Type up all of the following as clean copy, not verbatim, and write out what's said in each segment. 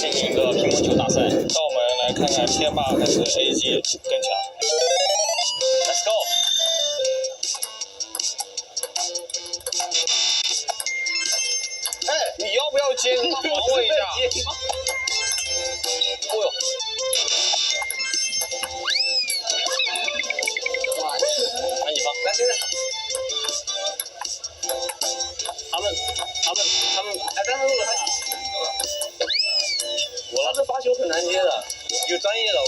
进行一个乒乓球大赛。让我们来看看天霸还是 AG 更强。Let's go！ 哎，你要不要接？你帮我一下。哦呦！来，你放。来，现在。他们，哎，但是如果他这发球很难接的，有专业的。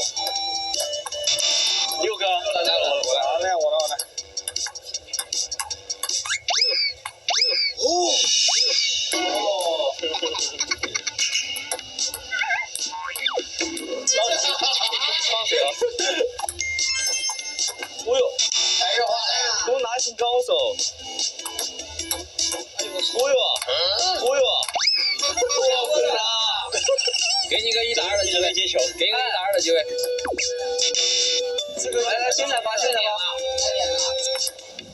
六哥，来了，我来。哦，放水了。哦呦，都拿是高手。哦呦，我困了。给你个1打2的机会，接球，给你个1打2的机会。这个来，现在发。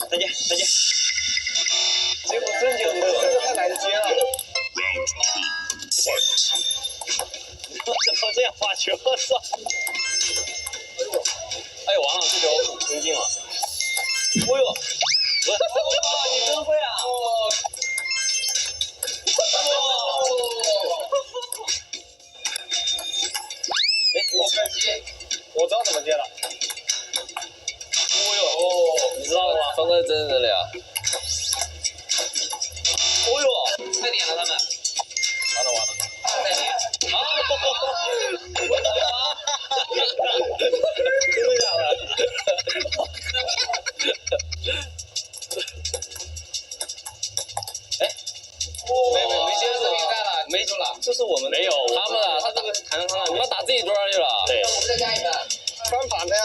再见。这不正经的，这个太难接了。怎么这样发球？我操！哎呦，完了，这球挺进了。哦呦，哇，你真会啊！我知道怎么接了。哦呦，你知道吗？放在真的了呀。哦呦，太点了他们。完了。太点。啊！真的假的？哎，没接住比赛了，没住了。这是我们没有他们啊，他这个弹到他那，你要打自己桌上去了。对。我们再加一分。翻盘的呀。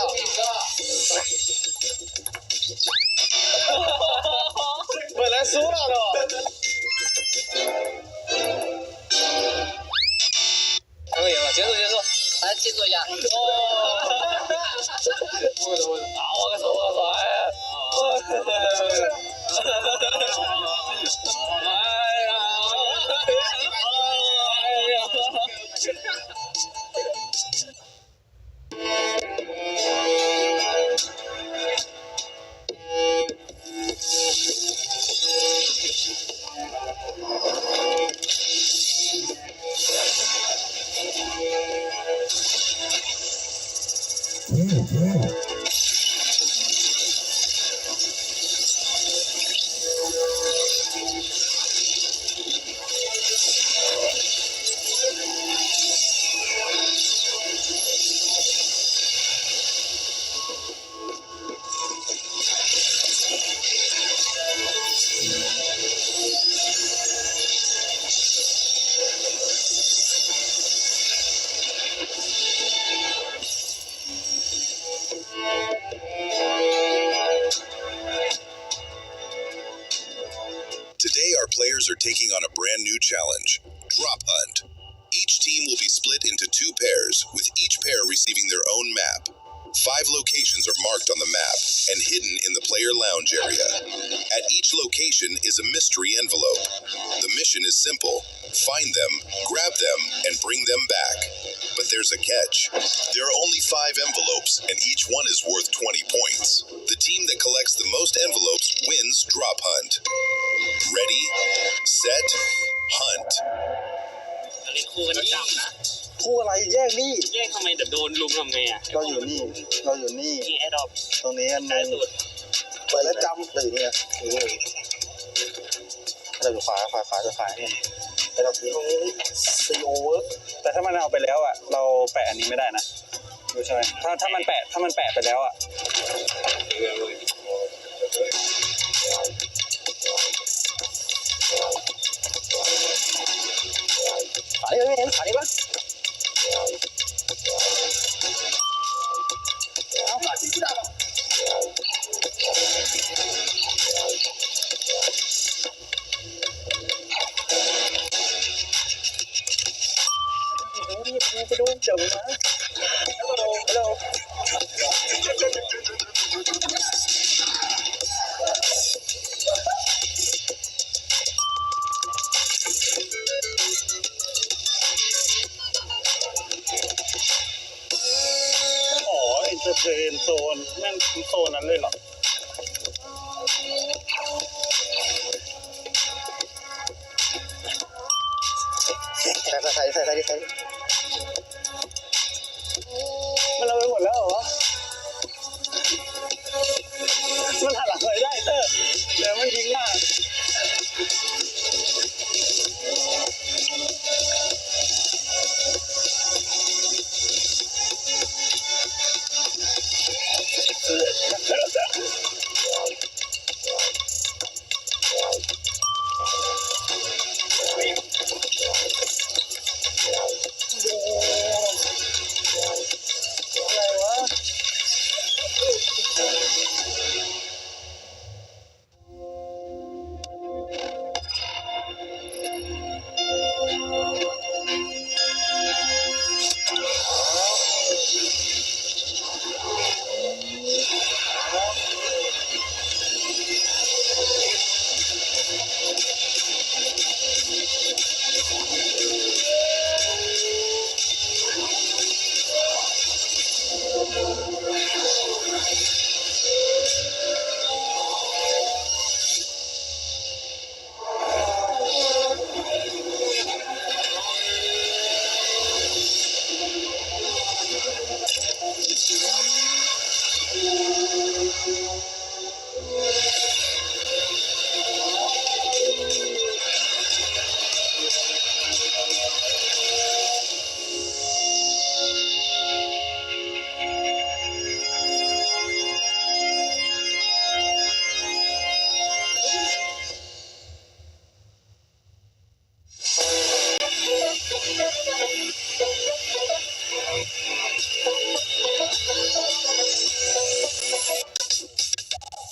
本来输了的。他们赢了，结束。来庆祝一下。我个手，Today, our players are taking on a brand new challenge, Drop Hunt. Each team will be split into 2 pairs, with each pair receiving their own map. 5 locations are marked on the map and hidden in the player lounge area. At each location is a mystery envelope. The mission is simple. Find them, grab them, and bring them back. But there's a catch. There are only 5 envelopes, and each one is worth 20 points. The team that collects the most envelopes wins Drop Hunt. Ready, set, hunt. คู่กันจับนะ คู่อะไรแยกนี่ แยกทำไมแต่โดนลุมทำไงอ่ะ เราอยู่นี่นี่แอดดอป ตรงนี้อัน ได้ นึง สุด เปิดแล้วจำเลยเนี่ยเราอยู่ขวาเนี่ยแต่เราตรงนี้ซีโอเวิร์กแต่ถ้ามันเอาไปแล้วอ่ะเราแปะอันนี้ไม่ได้นะรู้ใช่ไหมถ้ามันแปะไปแล้วอ่ะขานี้ไม่เห็นขานี้ปะเอาขาที่ได้ปะไปดูเดี๋ยวนะฮัลโหล เดินโซนนั่นโซนนั้นเลยเหรอใส่มันเอาไปหมดแล้วเหรอมันหันหลังเลยได้เตอร์เดี๋ยวมันยิงหน้า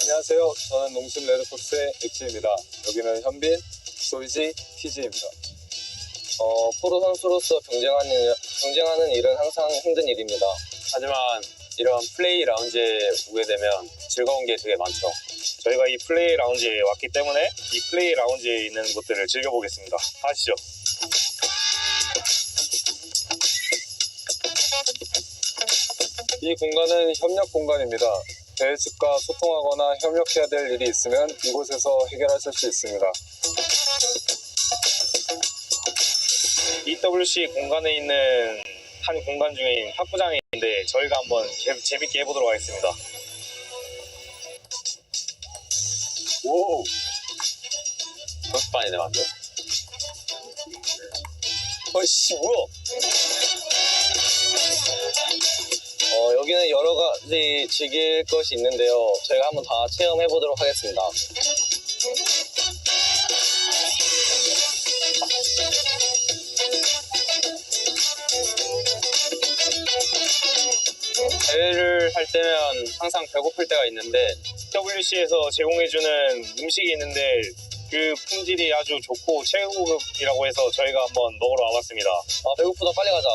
안녕하세요. 저는 농심 레드포스의 엑지입니다. 여기는 현빈, 소이지, TG입니다. 프로 선수로서 경쟁하는 일은 항상 힘든 일입니다. 하지만 이런 플레이 라운지에 오게 되면 즐거운 게 되게 많죠. 저희가 이 플레이 라운지에 왔기 때문에 이 플레이 라운지에 있는 것들을 즐겨보겠습니다. 아시죠? 이 공간은 협력 공간입니다. 대회 측과 소통하거나 협력해야 될 일이 있으면 이곳에서 해결하실 수 있습니다. EWC 공간에 있는 한 공간 중인 탁구장이 있는데 저희가 한번 재밌게 해보도록 하겠습니다. 오! 연습반이네 완전. 어이씨 뭐야? 여기는 여러 가지 즐길 것이 있는데요. 저희가 한번 다 체험해 보도록 하겠습니다. 대회를 할 때면 항상 배고플 때가 있는데 EWC에서 제공해주는 음식이 있는데 그 품질이 아주 좋고 최고급이라고 해서 저희가 한번 먹으러 와봤습니다. 아 배고프다 빨리 가자.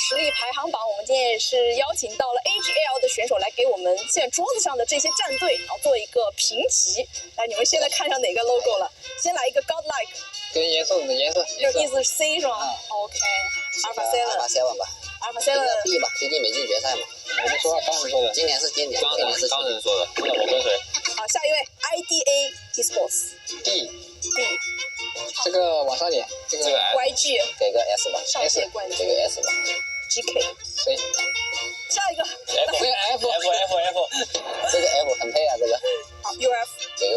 实力排行榜，我们今天也是邀请到了 AGL 的选手来给我们现在桌子上的这些战队，然后做一个评级。来，你们现在看上哪个 logo 了？先来一个 Godlike， 跟颜色就意思是 C 是吗？OK，Alpha Seven 吧。 Alpha 应 Seven 该 B 吧，毕竟没进决赛嘛。我们说话刚人说的，今年是经典，刚今年是人说的，那我跟谁？好，下一位 IDA Esports D， D 这个往上点，这个 YG 给个 S 吧上届冠军给个 S 吧。 GK， C， 下一个 F， 这个 F 很配啊，这个好 UF， 给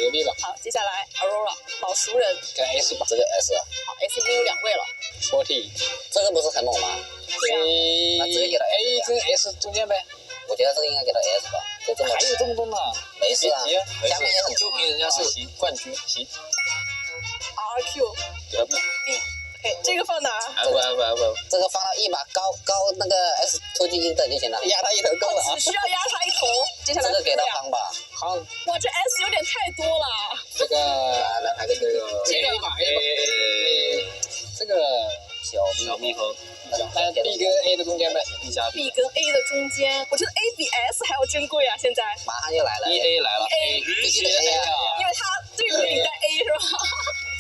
个 B 吧，好，接下来 Aurora 老熟人，给 S 吧，这个 S 好 S 已经有2位了， 40，这个不是很猛吗？对啊，那直接给到 A 跟 S 中间呗。我觉得这个应该给到 S 吧，就这么还有这么多呢？没事啊，没下面也很就凭人家是冠军，行， RQ 给到 B， OK， 这个放哪？这个放到 E 吧，高那个 S 突击1等就行了，压他一头够了啊。只需要压他一头，接下来这个给到2康吧，康哇，这 S 有点太多了。这个来个这个 A 吧 A 吧，这个小蜜蜂，那 B 跟 A 的中间呗，B 加 B 跟 A 的中间，我觉得 A 比 S 还要珍贵啊！现在，马上就来了 A 来了 A 必须得 A 啊，因为他队伍里带 A 是吧？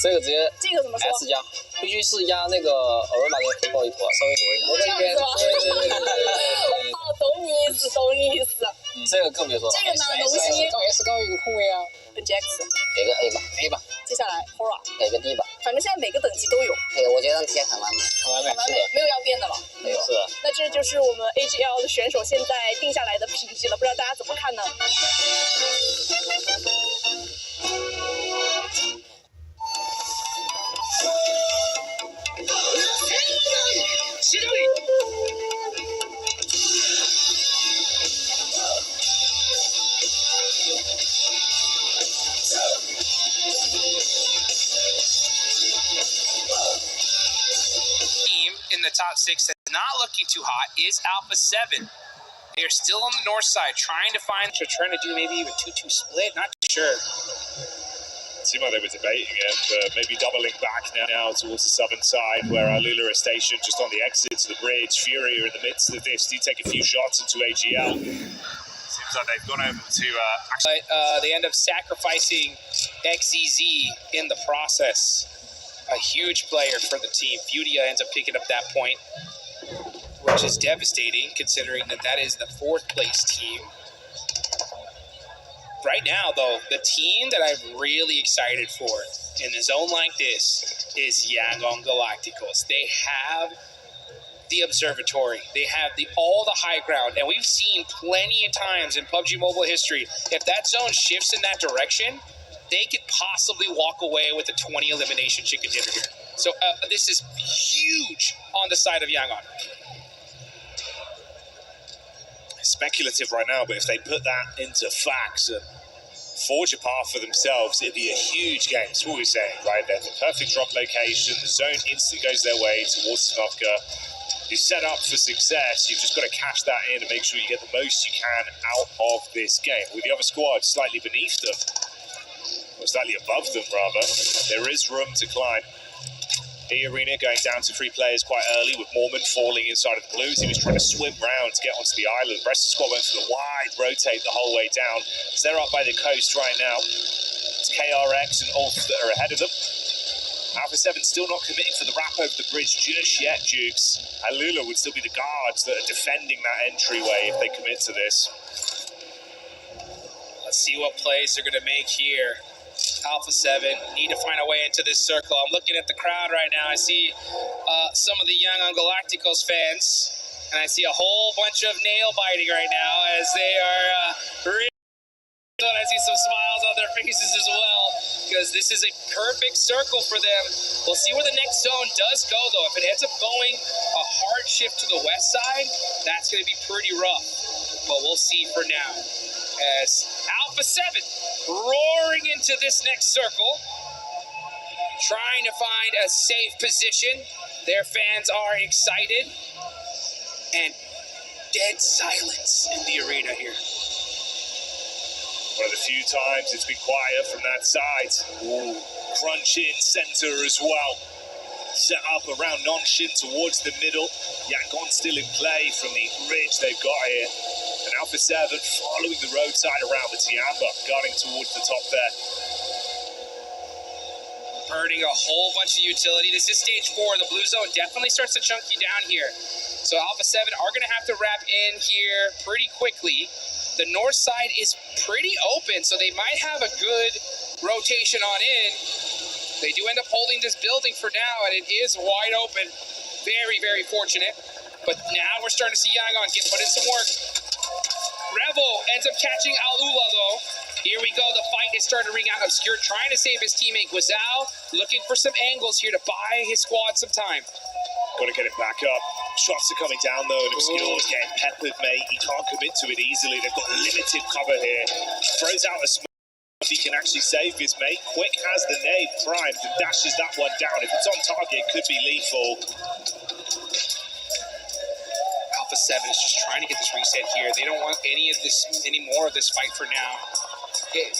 这个直接这个怎么说？ S 加，必须是压那个欧尔玛跟黑豹一坨，稍微挪一下。这样子吗？哦，懂你意思，懂你意思。这个更别说了。这个呢，龙溪高 S 高有一个空位啊。跟 Jax， 给个 A 吧 A 吧，接下来 Hora， 给个 D 吧，反正现在每个等级都有，对，我觉得贴很完美，很完美。很完美，没有要变的了。没有是的。那这就是我们 AGL 的选手现在定下来的评级了，不知道大家怎么看呢？In the top 6 that's not looking too hot is Alpha 7. They are still on the north side trying to find. They're trying to do maybe a 2-2 split, not sure. Seemed like they were debating it, but maybe doubling back now towards the southern side where Alula is stationed just on the exit to the bridge. Fury are in the midst of this. Do take a few shots into AGL. Seems like they've gone over to But they end up sacrificing XEZ in the process. A huge player for the team. Fudia ends up picking up that point, which is devastating considering that is the 4th place team. Right now, though, the team that I'm really excited for in a zone like this is Yangon Galacticos. They have the observatory. They have all the high ground, and we've seen plenty of times in PUBG Mobile history, if that zone shifts in that direction, they could possibly walk away with a 20 elimination chicken dinner here. So this is huge on the side of Yangon. speculative right now, but if they put that into facts and forge a path for themselves, it'd be a huge game. That's what we're saying, right? They're the perfect drop location. The zone instantly goes their way towards Snovka. You're set up for success. You've just got to cash that in and make sure you get the most you can out of this game. With the other squad slightly beneath them, or slightly above them rather, there is room to climb. The arena going down to 3 players quite early, with Mormon falling inside of the Blues. He was trying to swim round to get onto the island. The rest of the squad went for the wide rotate the whole way down. So they're up by the coast right now. It's KRX and Ulf that are ahead of them. Alpha 7 still not committing for the wrap over the bridge just yet, Jukes. Alula would still be the guards that are defending that entryway if they commit to this. Let's see what plays they're going to make here. Alpha 7 need to find a way into this circle. I'm looking at the crowd right now. I see some of the Young on Galacticos fans, and I see a whole bunch of nail biting right now as they are really. And I see some smiles on their faces as well, because this is a perfect circle for them. We'll see where the next zone does go, though. If it ends up going a hard shift to the west side, that's going to be pretty rough. But we'll see for now. As Alpha 7 roaring into this next circle, trying to find a safe position. Their fans are excited, and dead silence in the arena here. One of the few times it's been quiet from that side. Ooh. Crunch in center as well. set up around Nonshin towards the middle. Yangon still in play from the ridge they've got here. And Alpha 7 following the roadside around the Tiamba, guarding towards the top there. Burning a whole bunch of utility. This is stage 4. The blue zone definitely starts to chunk you down here. So Alpha 7 are going to have to wrap in here pretty quickly. The north side is pretty open, so they might have a good rotation on in. They do end up holding this building for now, and it is wide open. Very, very fortunate. But now we're starting to see Yangon get put in some work. Rebel ends up catching Alula, though. Here we go. The fight is starting to ring out. Obscure trying to save his teammate Guizao, looking for some angles here to buy his squad some time. Got to get it back up. Shots are coming down though, and Obscure's getting peppered, mate. He can't commit to it easily. They've got limited cover here. Throws out a smoke. If he can actually save his mate. Quick has the nade primed and dashes that one down. If it's on target, it could be lethal. Alpha 7 is just trying to get this reset here. They don't want any more of this fight for now.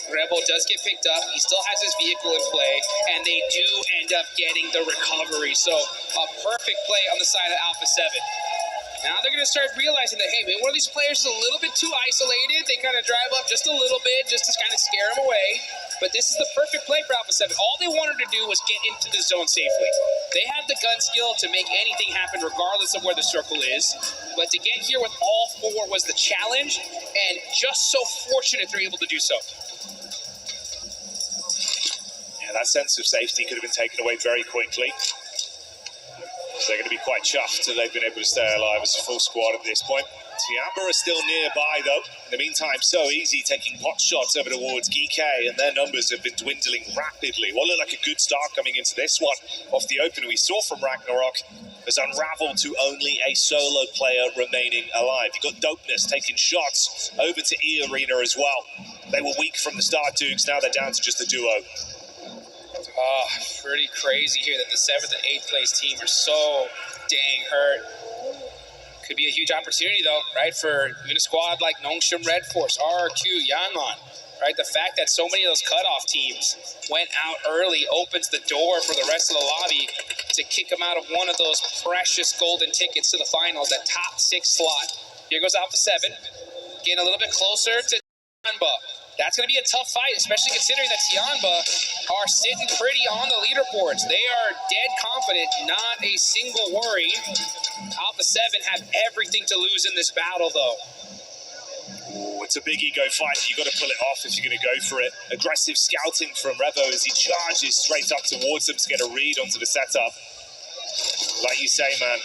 Rebel does get picked up. He still has his vehicle in play, and they do end up getting the recovery. So a perfect play on the side of Alpha 7. Now they're going to start realizing that, hey, maybe one of these players is a little bit too isolated. They kind of drive up just a little bit just to kind of scare him away. But this is the perfect play for Alpha 7. All they wanted to do was get into the zone safely. They have the gun skill to make anything happen regardless of where the circle is. But to get here with all 4 was the challenge, and just so fortunate they're able to do so. Yeah, that sense of safety could have been taken away very quickly. So they're going to be quite chuffed that they've been able to stay alive as a full squad at this point. Tiamba are still nearby though. In the meantime, So Easy taking pot shots over towards GK, and their numbers have been dwindling rapidly. What looked like a good start coming into this one off the opener we saw from Ragnarok has unraveled to only a solo player remaining alive. You've got Dopeness taking shots over to E Arena as well. They were weak from the start, Dukes. Now they're down to just a duo. Oh, pretty crazy here that the 7th and 8th place team are so dang hurt. Could be a huge opportunity, though, right, for even a squad like Nongshim Red Force, RRQ, Yangon, right? The fact that so many of those cutoff teams went out early opens the door for the rest of the lobby to kick them out of one of those precious golden tickets to the finals, that top 6 slot. Here goes Alpha 7, getting a little bit closer to Tianba. That's going to be a tough fight, especially considering that Tianba are sitting pretty on the leaderboards. They are dead confident, not a single worry. Alpha 7 have everything to lose in this battle, though. Ooh, it's a big ego fight. You've got to pull it off if you're going to go for it. Aggressive scouting from Revo as he charges straight up towards them to get a read onto the setup. Like you say, man,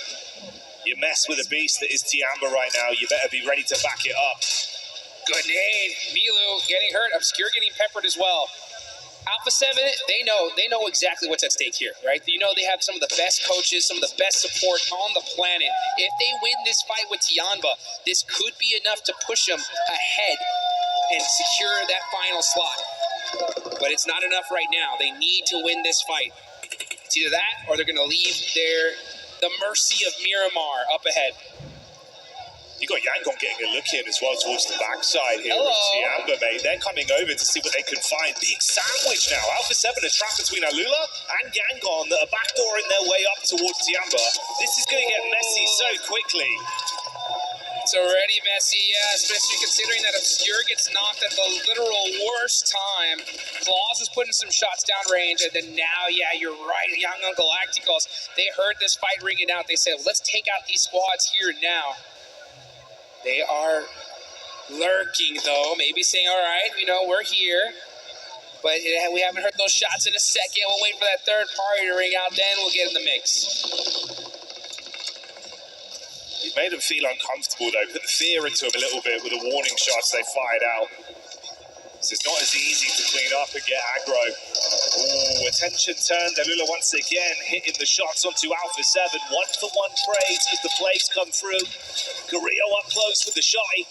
you mess with a beast that is Tiamba right now, you better be ready to back it up. Good nade. Milu getting hurt. Obscure getting peppered as well. Alpha 7, they know exactly what's at stake here, right? You know they have some of the best coaches, some of the best support on the planet. If they win this fight with Tianba, this could be enough to push them ahead and secure that final slot. But it's not enough right now. They need to win this fight. It's either that or they're going to leave the mercy of Miramar up ahead. You got Yangon getting a look in as well towards the backside here. Hello. With Tiamba, mate. They're coming over to see what they can find. Big sandwich now. Alpha 7 are trapped between Alula and Yangon that are backdooring their way up towards Tiamba. This is going to get messy so quickly. It's already messy, yeah, especially considering that Obscure gets knocked at the literal worst time. Claus is putting some shots downrange, and then now, yeah, you're right, Yangon Galacticos, they heard this fight ringing out. They said, let's take out these squads here and now. They are lurking, though, maybe saying, all right, you know, we're here. But we haven't heard those shots in a second. We'll wait for that third party to ring out, then we'll get in the mix. You've made them feel uncomfortable, though. Put the fear into them a little bit with the warning shots they fired out. So it's not as easy to clean up and get aggro. Ooh, attention turned. Alula once again hitting the shots onto Alpha 7. 1-for-1 trades as the plays come through. Carrillo up close with the shotty.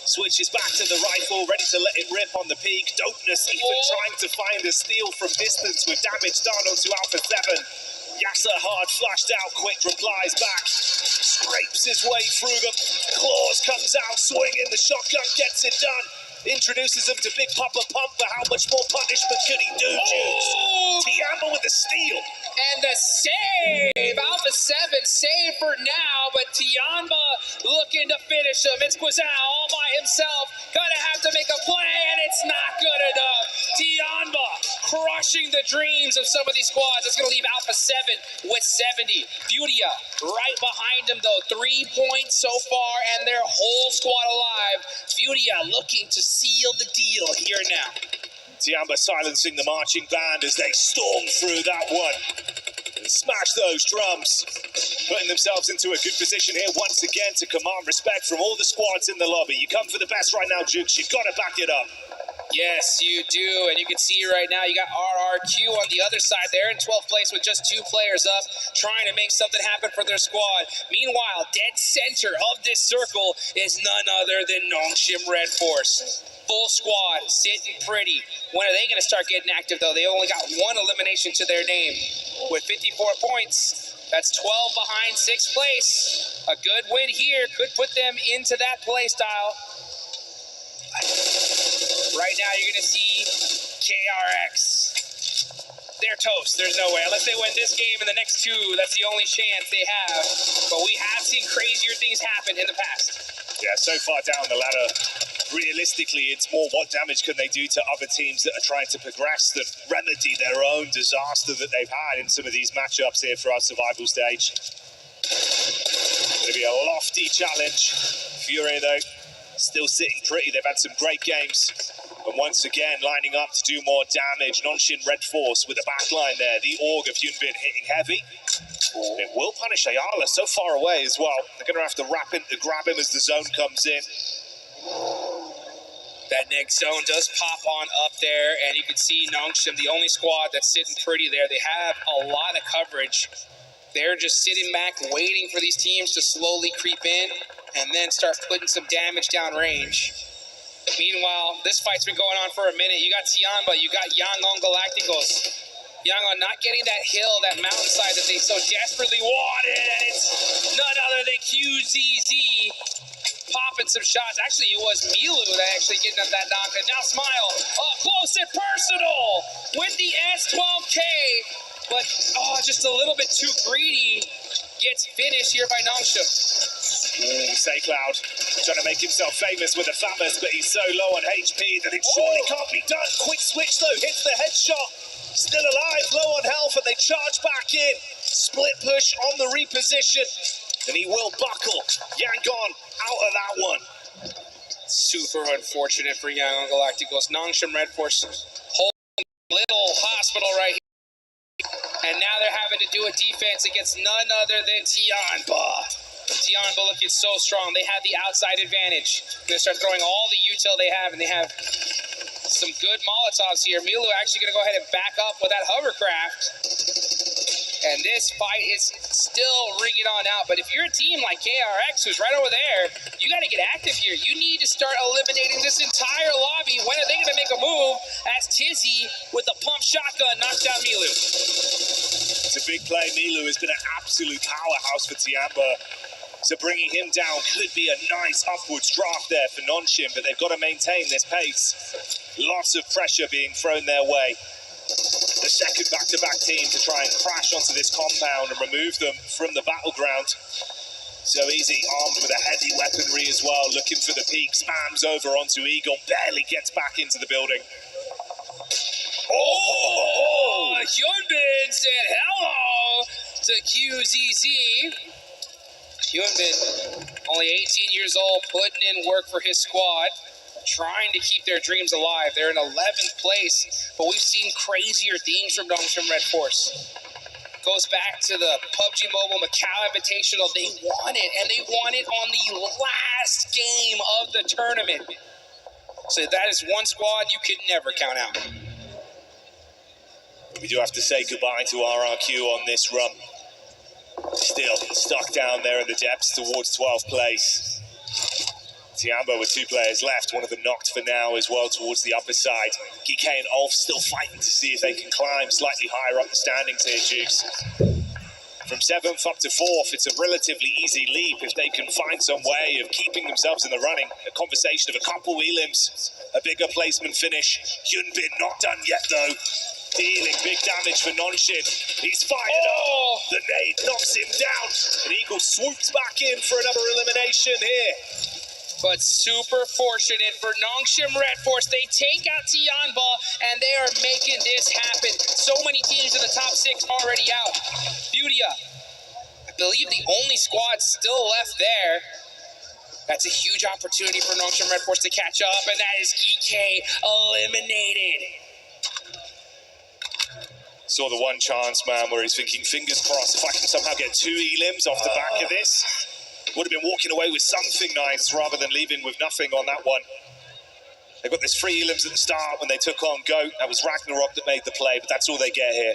Switches back to the rifle, ready to let it rip on the peak. Dopeness even trying to find a steal from distance with damage done onto Alpha 7. Yasser hard flashed out, quick replies back. Scrapes his way through them. Claws comes out swinging. The shotgun gets it done. Introduces him to Big Papa Pump, but how much more punishment could he do, Jukes? Tiamba with the the steal. And the save! Alpha 7 save for now, but Tianba looking to finish him. It's Guizhou all by himself. Gonna have to make a play, and it's not good enough. Tianba crushing the dreams of some of these squads. It's gonna leave Alpha 7 with 70. Furia right behind him, though. 3 points so far, and their whole squad alive. Furia looking to seal the deal here now. Tianba silencing the marching band as they storm through that one and smash those drums, putting themselves into a good position here once again to command respect from all the squads in the lobby. You come for the best right now, Jukes. You've got to back it up. Yes, you do, and you can see right now you got RRQ on the other side there in 12th place with just 2 players up, trying to make something happen for their squad. Meanwhile, dead center of this circle is none other than Nongshim Red Force. Full squad, sitting pretty. When are they going to start getting active, though? They only got 1 elimination to their name with 54 points. That's 12 behind 6th place. A good win here could put them into that play style. Right now, you're going to see KRX. They're toast. There's no way. Unless they win this game and the next 2, that's the only chance they have. But we have seen crazier things happen in the past. Yeah, so far down the ladder, realistically, it's more what damage can they do to other teams that are trying to progress than remedy their own disaster that they've had in some of these matchups here for our survival stage. Going to be a lofty challenge. Fury, though, still sitting pretty. They've had some great games. And once again, lining up to do more damage. Nongshim Red Force with a backline there. The Org of Yunbin hitting heavy. It will punish Ayala so far away as well. They're going to have to grab him as the zone comes in. That next zone does pop on up there, and you can see Nongshim, the only squad that's sitting pretty there. They have a lot of coverage. They're just sitting back, waiting for these teams to slowly creep in and then start putting some damage downrange. Meanwhile, this fight's been going on for a minute. You got Tianba, you got Yangon Galacticos. Yangon not getting that hill, that mountainside that they so desperately wanted, and it's none other than QZZ popping some shots. Actually, it was Milu that actually getting up that knock, and now Smile up close and personal with the S12K, but just a little bit too greedy. Gets finished here by Nongshim. Say Cloud trying to make himself famous with the Famous, but he's so low on HP that it surely can't be done. Quick switch though, hits the headshot. Still alive, low on health, and they charge back in. Split push on the reposition, and he will buckle. Yangon out of that one. Super unfortunate for Yangon Galacticos. Nongshim Red Force holding little hospital right here. And now they're having to do a defense against none other than Tianba. Tianba looking so strong. They have the outside advantage. They're going to start throwing all the util they have, and they have some good Molotovs here. Milu actually going to go ahead and back up with that hovercraft. And this fight is still ringing on out. But if you're a team like KRX, who's right over there, you got to get active here. You need to start eliminating this entire lobby. When are they going to make a move? As Tizzy, with the pump shotgun, knocks down Milu. It's a big play. Milu has been an absolute powerhouse for Tianba. So bringing him down could be a nice upwards draft there for Nongshim, but they've got to maintain this pace. Lots of pressure being thrown their way. The second back-to-back team to try and crash onto this compound and remove them from the battleground. So easy, armed with a heavy weaponry as well, looking for the peak, spams over onto Eagle, barely gets back into the building. Hyunbin said hello to QZZ. Hyunbin, only 18 years old, putting in work for his squad, trying to keep their dreams alive. They're in 11th place, but we've seen crazier things from Nongshim Red Force. Goes back to the PUBG Mobile Macau Invitational. They won it, and they won it on the last game of the tournament. So that is one squad you could never count out. We do have to say goodbye to RRQ on this run. Still stuck down there in the depths towards 12th place. Tianba with 2 players left, one of them knocked for now as well towards the upper side. Gike and Ulf still fighting to see if they can climb slightly higher up the standings here, Jukes. From 7th up to 4th, it's a relatively easy leap if they can find some way of keeping themselves in the running. A conversation of a couple elims, a bigger placement finish. Hyunbin not done yet though. dealing big damage for Nonshin. He's fired up. The nade knocks him down. And Eagle swoops back in for another elimination here. But super fortunate for Nongshim Red Force. They take out Tianba, and they are making this happen. So many teams in the top 6 already out. Furia, I believe the only squad still left there. That's a huge opportunity for Nongshim Red Force to catch up, and that is EK eliminated. Saw the one chance, man, where he's thinking, fingers crossed, if I can somehow get 2 elims off the back of this. Would have been walking away with something nice rather than leaving with nothing on that one. They got this 3 elims at the start when they took on GOAT. That was Ragnarok that made the play, but that's all they get here.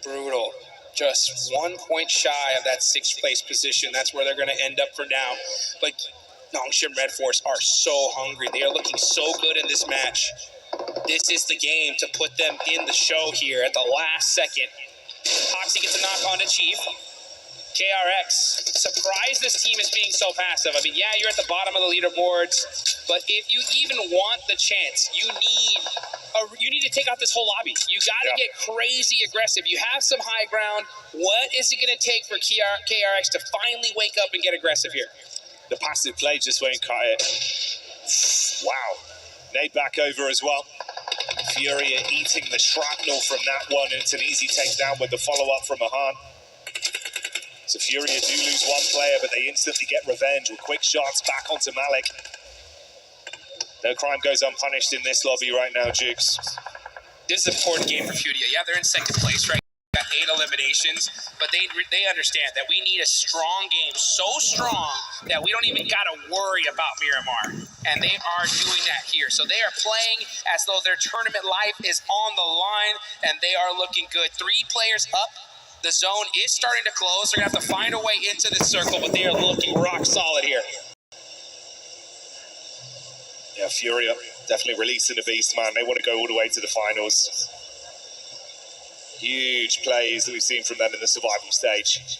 Brutal. Just 1 point shy of that 6th place position. That's where they're going to end up for now. But Nongshim Red Force are so hungry. They are looking so good in this match. This is the game to put them in the show here at the last second. Hoxie gets a knock on to Chief. KRX, surprised this team is being so passive. I mean, yeah, you're at the bottom of the leaderboards, but if you even want the chance, you need to take out this whole lobby. You got to get crazy aggressive. You have some high ground. What is it going to take for KRX to finally wake up and get aggressive here? The passive play just won't cut it. Wow. Nade back over as well. Furia eating the shrapnel from that one, and it's an easy takedown with the follow-up from Mahan. So Furia do lose one player, but they instantly get revenge with quick shots back onto Malik. No crime goes unpunished in this lobby right now, Jukes. This is an important game for Furia. Yeah, they're in 2nd place, right? Got 8 eliminations, but they understand that we need a strong game, so strong that we don't even got to worry about Miramar. And they are doing that here. So they are playing as though their tournament life is on the line, and they are looking good. 3 players up. The zone is starting to close. They're going to have to find a way into this circle, but they are looking rock solid here. Yeah, Furia definitely releasing the beast, man. They want to go all the way to the finals. Huge plays that we've seen from them in the survival stage.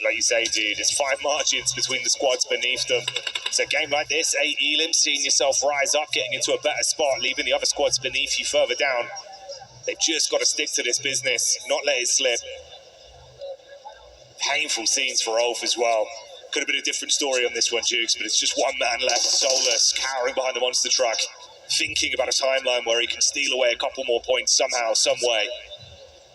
Like you say, dude, it's 5 margins between the squads beneath them. It's a game like this, 8 elims, seeing yourself rise up, getting into a better spot, leaving the other squads beneath you further down. They've just got to stick to this business, not let it slip. Painful scenes for Ulf as well. Could have been a different story on this one, Jukes, but it's just one man left, soulless, cowering behind the monster truck, thinking about a timeline where he can steal away a couple more points somehow, some way.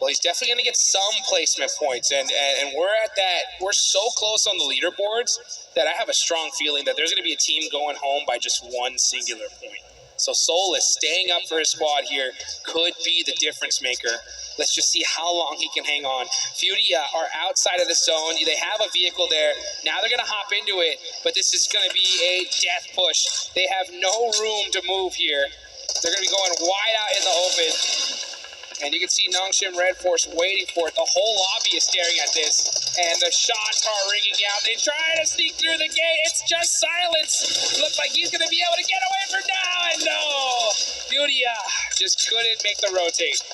Well, he's definitely going to get some placement points, and we're at that. We're so close on the leaderboards that I have a strong feeling that there's going to be a team going home by just 1 singular point. So Soulless staying up for his squad here could be the difference maker. Let's just see how long he can hang on. Furia are outside of the zone. They have a vehicle there. Now they're going to hop into it, but this is going to be a death push. They have no room to move here. They're going to be going wide out in the open. And you can see Nongshim Red Force waiting for it. The whole lobby is staring at this. And the shots are ringing out. They try to sneak through the gate. It's just silence. Looks like he's going to be able to get away for now. And no! Furia just couldn't make the rotate.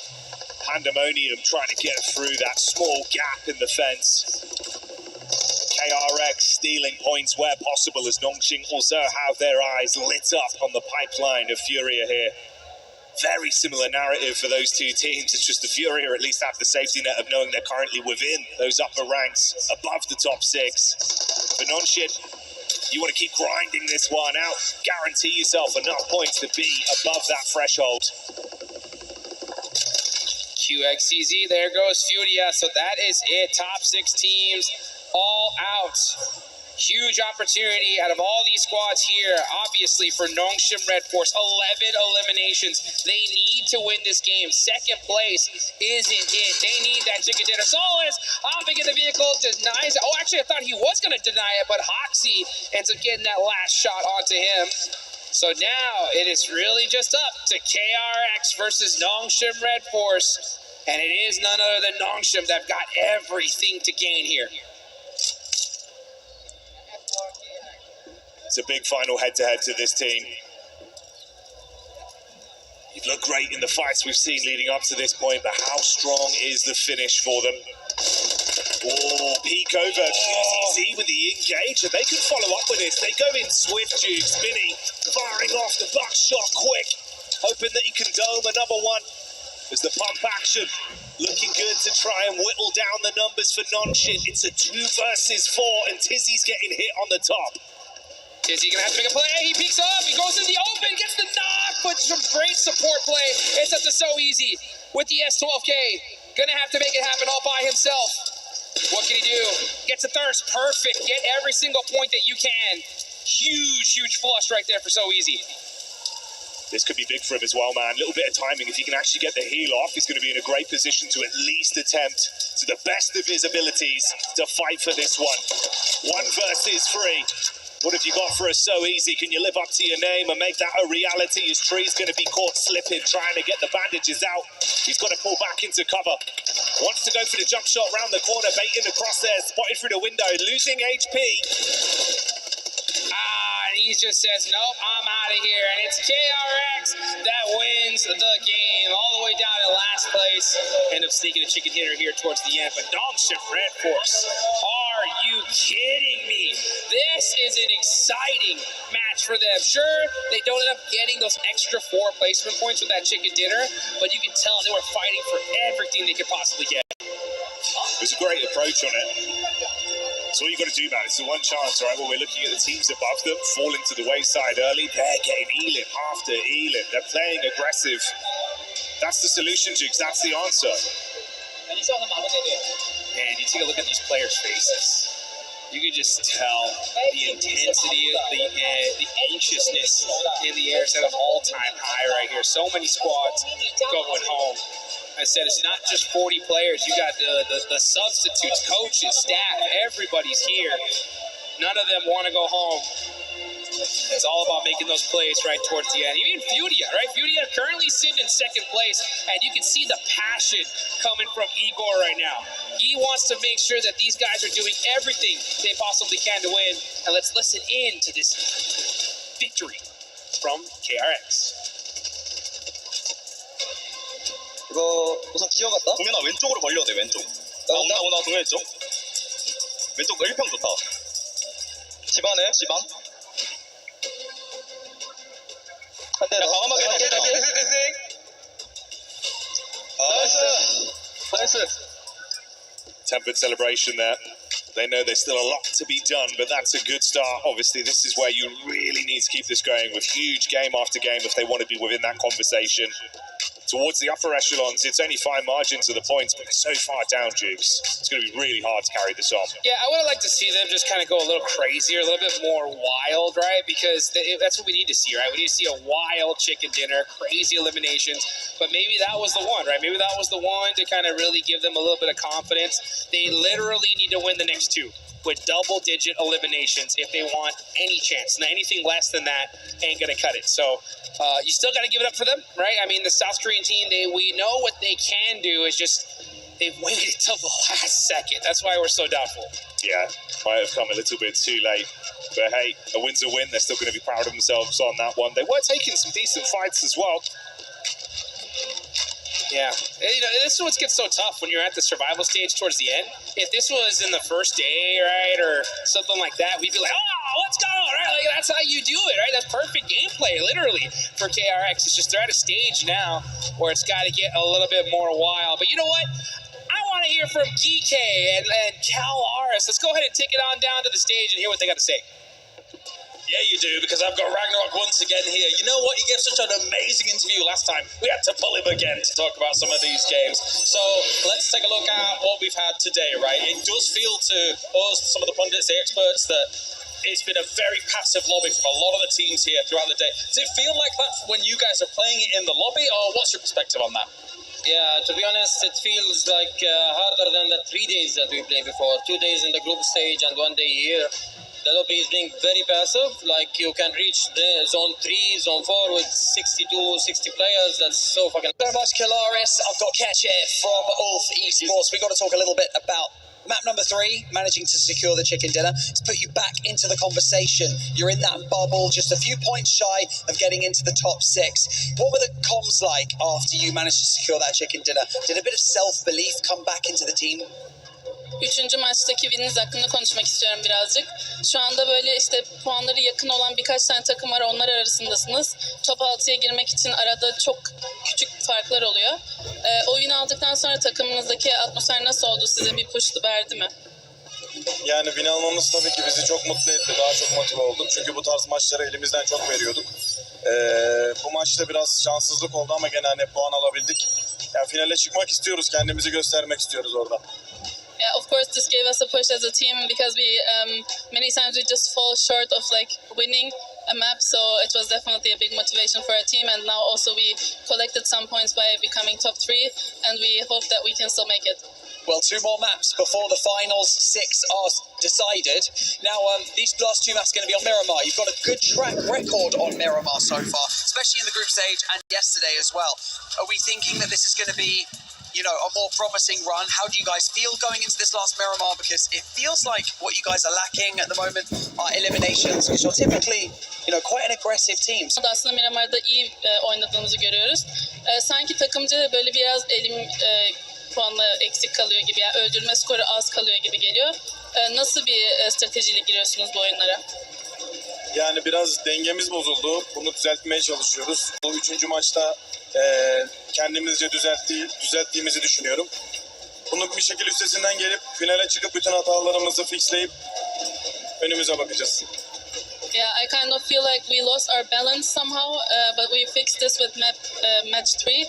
Pandemonium trying to get through that small gap in the fence. KRX stealing points where possible as Nongshim also have their eyes lit up on the pipeline of Furia here. Very similar narrative for those two teams. It's just the Furia at least have the safety net of knowing they're currently within those upper ranks, above the top 6. For Nongshim, you want to keep grinding this one out. Guarantee yourself enough points to be above that threshold. QXCZ, there goes Furia. So that is it. Top 6 teams all out. Huge opportunity out of all these squads here, obviously, for Nongshim Red Force. 11 eliminations. They need to win this game. 2nd place isn't it. They need that chicken dinner. Soulless hopping in the vehicle, denies it. Oh, actually, I thought he was going to deny it, but Hoxie ends up getting that last shot onto him. So now it is really just up to KRX versus Nongshim Red Force. And it is none other than Nongshim that got everything to gain here. It's a big final head-to-head to this team. You've looked great in the fights we've seen leading up to this point, but how strong is the finish for them? Oh, peek over QCZ with the engage, and they can follow up with this. They go in swift, Duke. Spinny firing off the buck shot quick, hoping that he can dome another one. As the pump action looking good to try and whittle down the numbers for non-shit. It's a 2 versus 4, and Tizzy's getting hit on the top. Tizzy gonna have to make a play. He peeks up. He goes in the open, gets the knock, but some great support play. It's up to So Easy with the S12K. Gonna have to make it happen all by himself. What can he do? Gets a thirst. Perfect. Get every single point that you can. Huge flush right there for So Easy. This could be big for him as well, man. A little bit of timing. If he can actually get the heal off, he's going to be in a great position to at least attempt, to the best of his abilities, to fight for this one. 1 versus 3. What have you got for us So Easy? Can you live up to your name and make that a reality? His tree's going to be caught slipping, trying to get the bandages out. He's got to pull back into cover. Wants to go for the jump shot round the corner, baiting the crosshairs, spotted through the window, losing HP. He just says, nope, I'm out of here. And it's KRX that wins the game all the way down to last place. End up sneaking a chicken hitter here towards the end. But Dongship Red Force, are you kidding me? This is an exciting match for them. Sure, they don't end up getting those extra 4 placement points with that chicken dinner, but you can tell they were fighting for everything they could possibly get. It was a great approach on it. So all you got to do, man, it's the one chance, right? When we're looking at the teams above them, falling to the wayside early, they're getting Elim after Elim. They're playing aggressive. That's the solution, Jigs. That's the answer. And you take a look at these players' faces. You can just tell the intensity, the anxiousness in the air is at an all-time high right here. So many squads going home. I said it's not just 40 players. You got the substitutes, coaches, staff, everybody's here. None of them want to go home. It's all about making those plays right towards the end. Even Fudia, right? Fudia currently sitting in 2nd place, and you can see the passion coming from Igor right now. He wants to make sure that these guys are doing everything they possibly can to win. And let's listen in to this victory from KRX. 이거 우선 기어갔다. 동현아 왼쪽으로 벌려야 돼. 왼쪽. 온다 동현 쪽. 왼쪽 1평 좋다. 집안에 집안. 한 대. 과감하게 나이스. Tempered celebration there. They know there's still a lot to be done, but that's a good start. Obviously, this is where you really need to keep this going with huge game after game if they want to be within that conversation. Towards the upper echelons, it's only fine margins of the points, but it's so far down, Jigs. It's going to be really hard to carry this on. Yeah, I would have liked to see them just kind of go a little crazier, a little bit more wild, right? Because that's what we need to see, right? We need to see a wild chicken dinner, crazy eliminations. But maybe that was the one, right? Maybe that was the one to kind of really give them a little bit of confidence. They literally need to win the next 2 with double-digit eliminations if they want any chance. Now, anything less than that ain't going to cut it. So you still got to give it up for them, right? I mean, the South Korean team, we know what they can do. It's just they've waited till the last second. That's why we're so doubtful. Yeah, might have come a little bit too late. But hey, a win's a win. They're still going to be proud of themselves on that one. They were taking some decent fights as well. Yeah, you know, this is what gets so tough when you're at the survival stage towards the end. If this was in the first day, right, or something like that, we'd be like, oh, let's go, right? Like, that's how you do it, right? That's perfect gameplay, literally, for KRX. It's just they're at a stage now where it's got to get a little bit more wild. But you know what? I want to hear from GK and Cal Aris. Let's go ahead and take it on down to the stage and hear what they got to say. Yeah, you do, because I've got Ragnarok once again here. You know what? He gave such an amazing interview last time. We had to pull him again to talk about some of these games. So let's take a look at what we've had today, right? It does feel to us, some of the pundits, the experts, that it's been a very passive lobby from a lot of the teams here throughout the day. Does it feel like that when you guys are playing it in the lobby, or what's your perspective on that? Yeah, to be honest, it feels like harder than the 3 days that we played before. 2 days in the group stage and 1 day here. The lobby is being very passive. Like, you can reach the zone 3, zone 4 with 60 players. That's so fucking... Very much, Kalaris. I've got Ketch here from Ulf Esports. We've got to talk a little bit about map number 3, managing to secure the chicken dinner. It's put you back into the conversation. You're in that bubble, just a few points shy of getting into the top 6. What were the comms like after you managed to secure that chicken dinner? Did a bit of self-belief come back into the team? Üçüncü maçtaki wininiz hakkında konuşmak istiyorum birazcık. Şu anda böyle işte puanları yakın olan birkaç tane takım var, onlar arasındasınız. Top 6'ya girmek için arada çok küçük farklar oluyor. Oyunu aldıktan sonra takımınızdaki atmosfer nasıl oldu? Size bir push verdi mi? Yani win almamız tabii ki bizi çok mutlu etti. Daha çok motive olduk. Çünkü bu tarz maçları elimizden çok veriyorduk. Bu maçta biraz şanssızlık oldu ama gene hani puan alabildik. Yani finale çıkmak istiyoruz. Kendimizi göstermek istiyoruz orada. Yeah, of course this gave us a push as a team because we many times we just fall short of like winning a map, so it was definitely a big motivation for our team, and now also we collected some points by becoming top 3, and we hope that we can still make it. Well, 2 more maps before the finals 6 are decided. Now, these last 2 maps are going to be on Miramar. You've got a good track record on Miramar so far, especially in the group stage and yesterday as well. Are we thinking that this is going to be, you know, a more promising run? How do you guys feel going into this last Miramar? Because it feels like what you guys are lacking at the moment are eliminations, because you're typically, you know, quite an aggressive team. Aslında Miramar'da iyi oynadığımızı görüyoruz. Sanki takımca da böyle biraz puanla eksik kalıyor gibi, yani öldürme skoru az kalıyor gibi geliyor. Nasıl bir stratejiyle giriyorsunuz bu oyunlara? Yani biraz dengemiz bozuldu. Bunu düzeltmeye çalışıyoruz. Bu 3. maçta kendimizce düzelttiğimizi düşünüyorum. Bunu bir şekilde üstesinden gelip finale çıkıp bütün hatalarımızı fixleyip önümüze bakacağız. Yeah, I kind of feel like we lost our balance somehow, but we fixed this with match 3,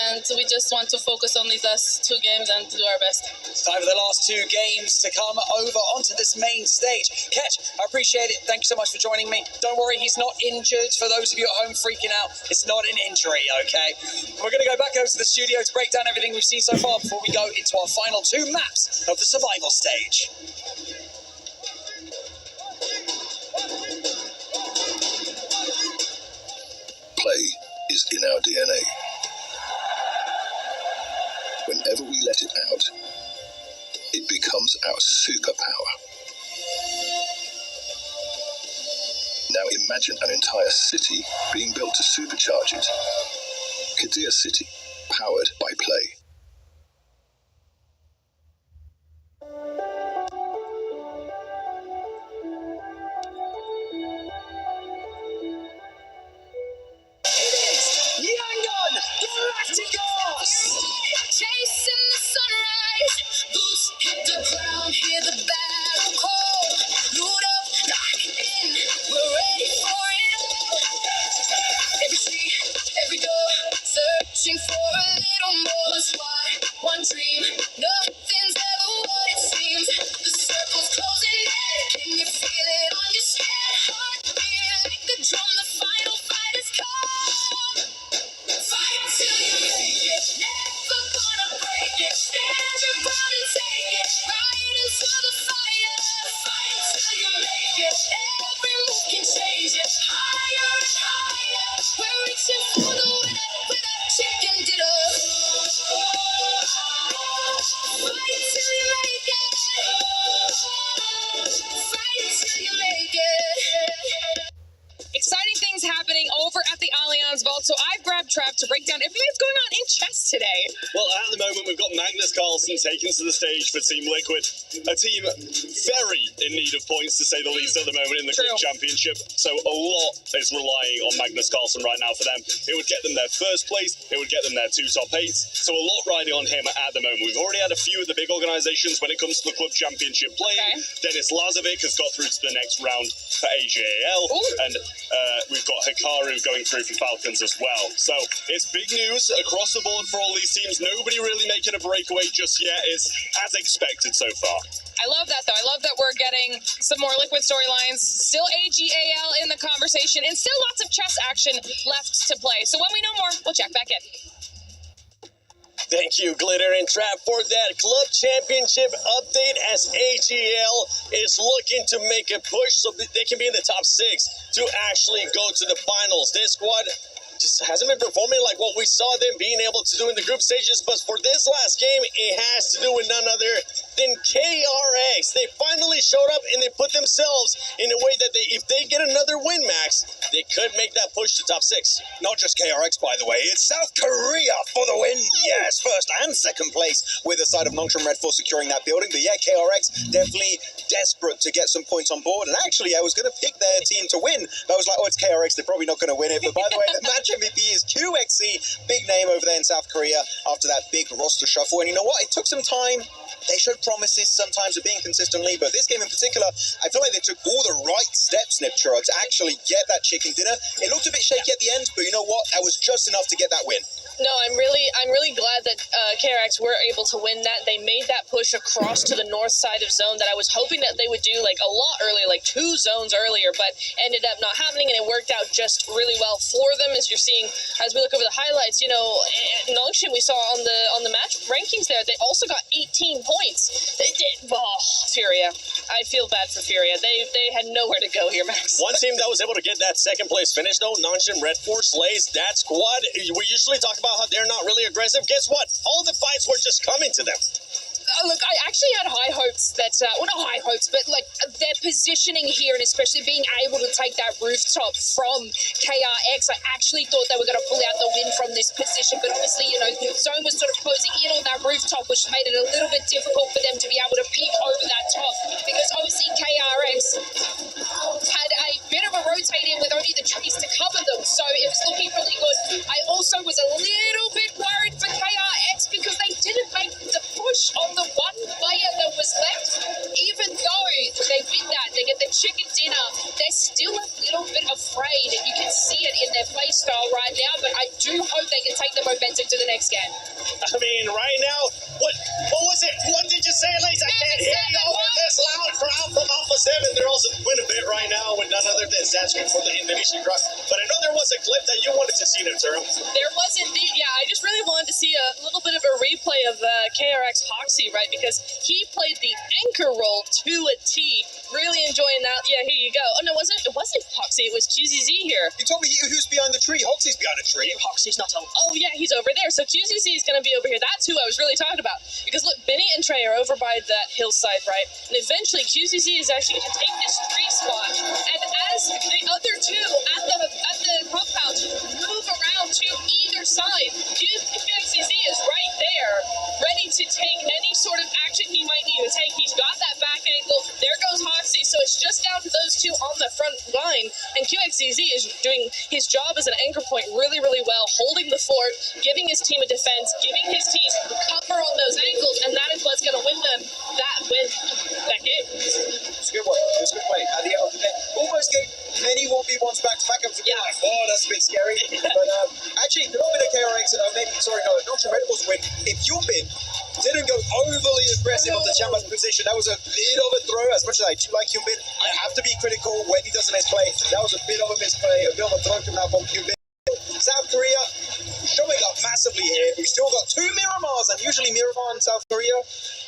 and we just want to focus on these last 2 games and do our best. Time for the last 2 games to come over onto this main stage. Ketch, I appreciate it. Thank you so much for joining me. Don't worry, he's not injured. For those of you at home freaking out, it's not an injury, okay? We're going to go back over to the studio to break down everything we've seen so far before we go into our final 2 maps of the survival stage. Play is in our DNA. Whenever we let it out, it becomes our superpower. Now imagine an entire city being built to supercharge it. Kadir City, powered by Play. Chasing the sunrise, boots hit the ground, hear the battle call. Loot up, lock in, we're ready for it all. Every street, every door, searching for a little more. One squad, one dream, nothing's ever what it seems. The circle's closing in, can you feel it on your skin? Heartbeat like the drum, the final fight is come. Fight till you make it, never gonna break it. Stand your ground and take it, right into the fire. Fight till you make it, every move can change it. Higher and higher, we're reaching for the winner with a chicken dinner. Fight till you make it, fight till you make it. Exciting things happening over at the Allianz Vault, so I've grabbed Trav to break down everything that's going on in chess today. Well, at the moment, we've got Magnus Carlsen taken to the stage for Team Liquid, a team very in need of points, to say the least, at the moment in the Club Championship. So a lot is relying on Magnus Carlsen right now for them. It would get them their first place, it would get them their 2 top 8s, so a lot riding on him at the moment. We've already had a few of the big organizations when it comes to the Club Championship playing. Dennis Lazovic has got through to the next round for AJAL, and we've got Hikaru going through for Falcons as well. So it's big news across the board for all these teams. Nobody really making a breakaway just yet. It's as expected so far. I love that, though. I love that we're getting some more Liquid storylines. Still AGAL in the conversation, and still lots of chess action left to play. So when we know more, we'll check back in. Thank you, Glitter and Trap, for that Club Championship update, as AGL is looking to make a push so that they can be in the top 6 to actually go to the finals. This squad just hasn't been performing like what we saw them being able to do in the group stages, but for this last game, it has to do with none other then KRX, they finally showed up and they put themselves in a way that if they get another win, Max, they could make that push to top 6. Not just KRX, by the way, it's South Korea for the win. Yes, first and second place with the side of Nongshim Red Force securing that building. But yeah, KRX definitely desperate to get some points on board. And actually, I was going to pick their team to win. I was like, oh, it's KRX, they're probably not going to win it. But by the way, the match MVP is QXC, big name over there in South Korea after that big roster shuffle. And you know what? It took some time. They showed promises sometimes of being consistently, but this game in particular, I feel like they took all the right steps, Nipchura, to actually get that chicken dinner. It looked a bit shaky at the end, but you know what? That was just enough to get that win. No, I'm really glad that KRX were able to win that. They made that push across to the north side of zone that I was hoping that they would do like a lot earlier, like 2 zones earlier, but ended up not happening, and it worked out just really well for them. As you're seeing, as we look over the highlights, you know, Nongshim we saw on the match rankings there, they also got 18 points. They did. Oh, Furia. I feel bad for Furia. They had nowhere to go here, Max. One team that was able to get that second place finish, though, Nongshim Red Force lays that squad. We usually talk about how they're not really aggressive. Guess what? All the fights were just coming to them. Look, I actually had high hopes that, well, not high hopes, but like their positioning here and especially being able to take that rooftop from KRX, I actually thought they were going to pull out the win from this position, but obviously, you know, the zone was sort of closing in on that rooftop, which made it a little bit difficult for them to be able to peek over that top, because obviously KRX had a bit of a rotate in with only the trees to cover them, so it was looking really good. I also was a little bit worried for KRX because they didn't make the push on the one player that was left. Even though they win that, they get the chicken dinner, they're still a little bit afraid, and you can see it in their play style right now, but I do hope they can take the momentum to the next game. I mean, right now, what was it? What did you say, ladies? I can't hear you over this loud crowd from Alpha 7. They're also doing a bit right now with none other than Zatchkin for the Indonesian crowd. But I know there was a clip that you wanted to see, Nipchura. There was indeed, yeah. I just really wanted to see a little bit of a replay of KRX Hoxie, right? Because he played the anchor role to a T. Really enjoying that. Yeah, here you go. Oh, no, it wasn't Hoxie. It was QZZ here. You told me who's behind the tree. Hoxie's behind the tree. Hoxie's not on. Oh, yeah, he's over there. So QZZ is going to be over here. That's who I was really talking about. Because look, Benny and Trey are over by that hillside, right? And eventually QZZ is actually going to take this tree spot. And as the other two at the compound move around to either side, QZZ is right there, ready to take any sort of action he might need to take. He's got that back angle. There goes Hoxie. So it's just down to those two on the front line. And QXZZ is doing his job as an anchor point really, really well, holding the fort, giving his team a defense, giving his team cover on those angles, and that is what's going to win them that game. It's a good one. It was a good play. At the end of the day, almost gave many 1v1s back to back. I'm thinking, like, oh, that's a bit scary. But actually, the little bit of KRX, Nongshim Red Force win. If Hyunbin didn't go overly aggressive on the Chamber's position, that was a bit of a throw. As much as I do like Hyunbin, I have to be critical when he does a misplay. That was a bit of a misplay, a bit of a throw coming out from Hyunbin. South Korea showing up massively here. We've still got 2 Miramars, and usually Miramar in South Korea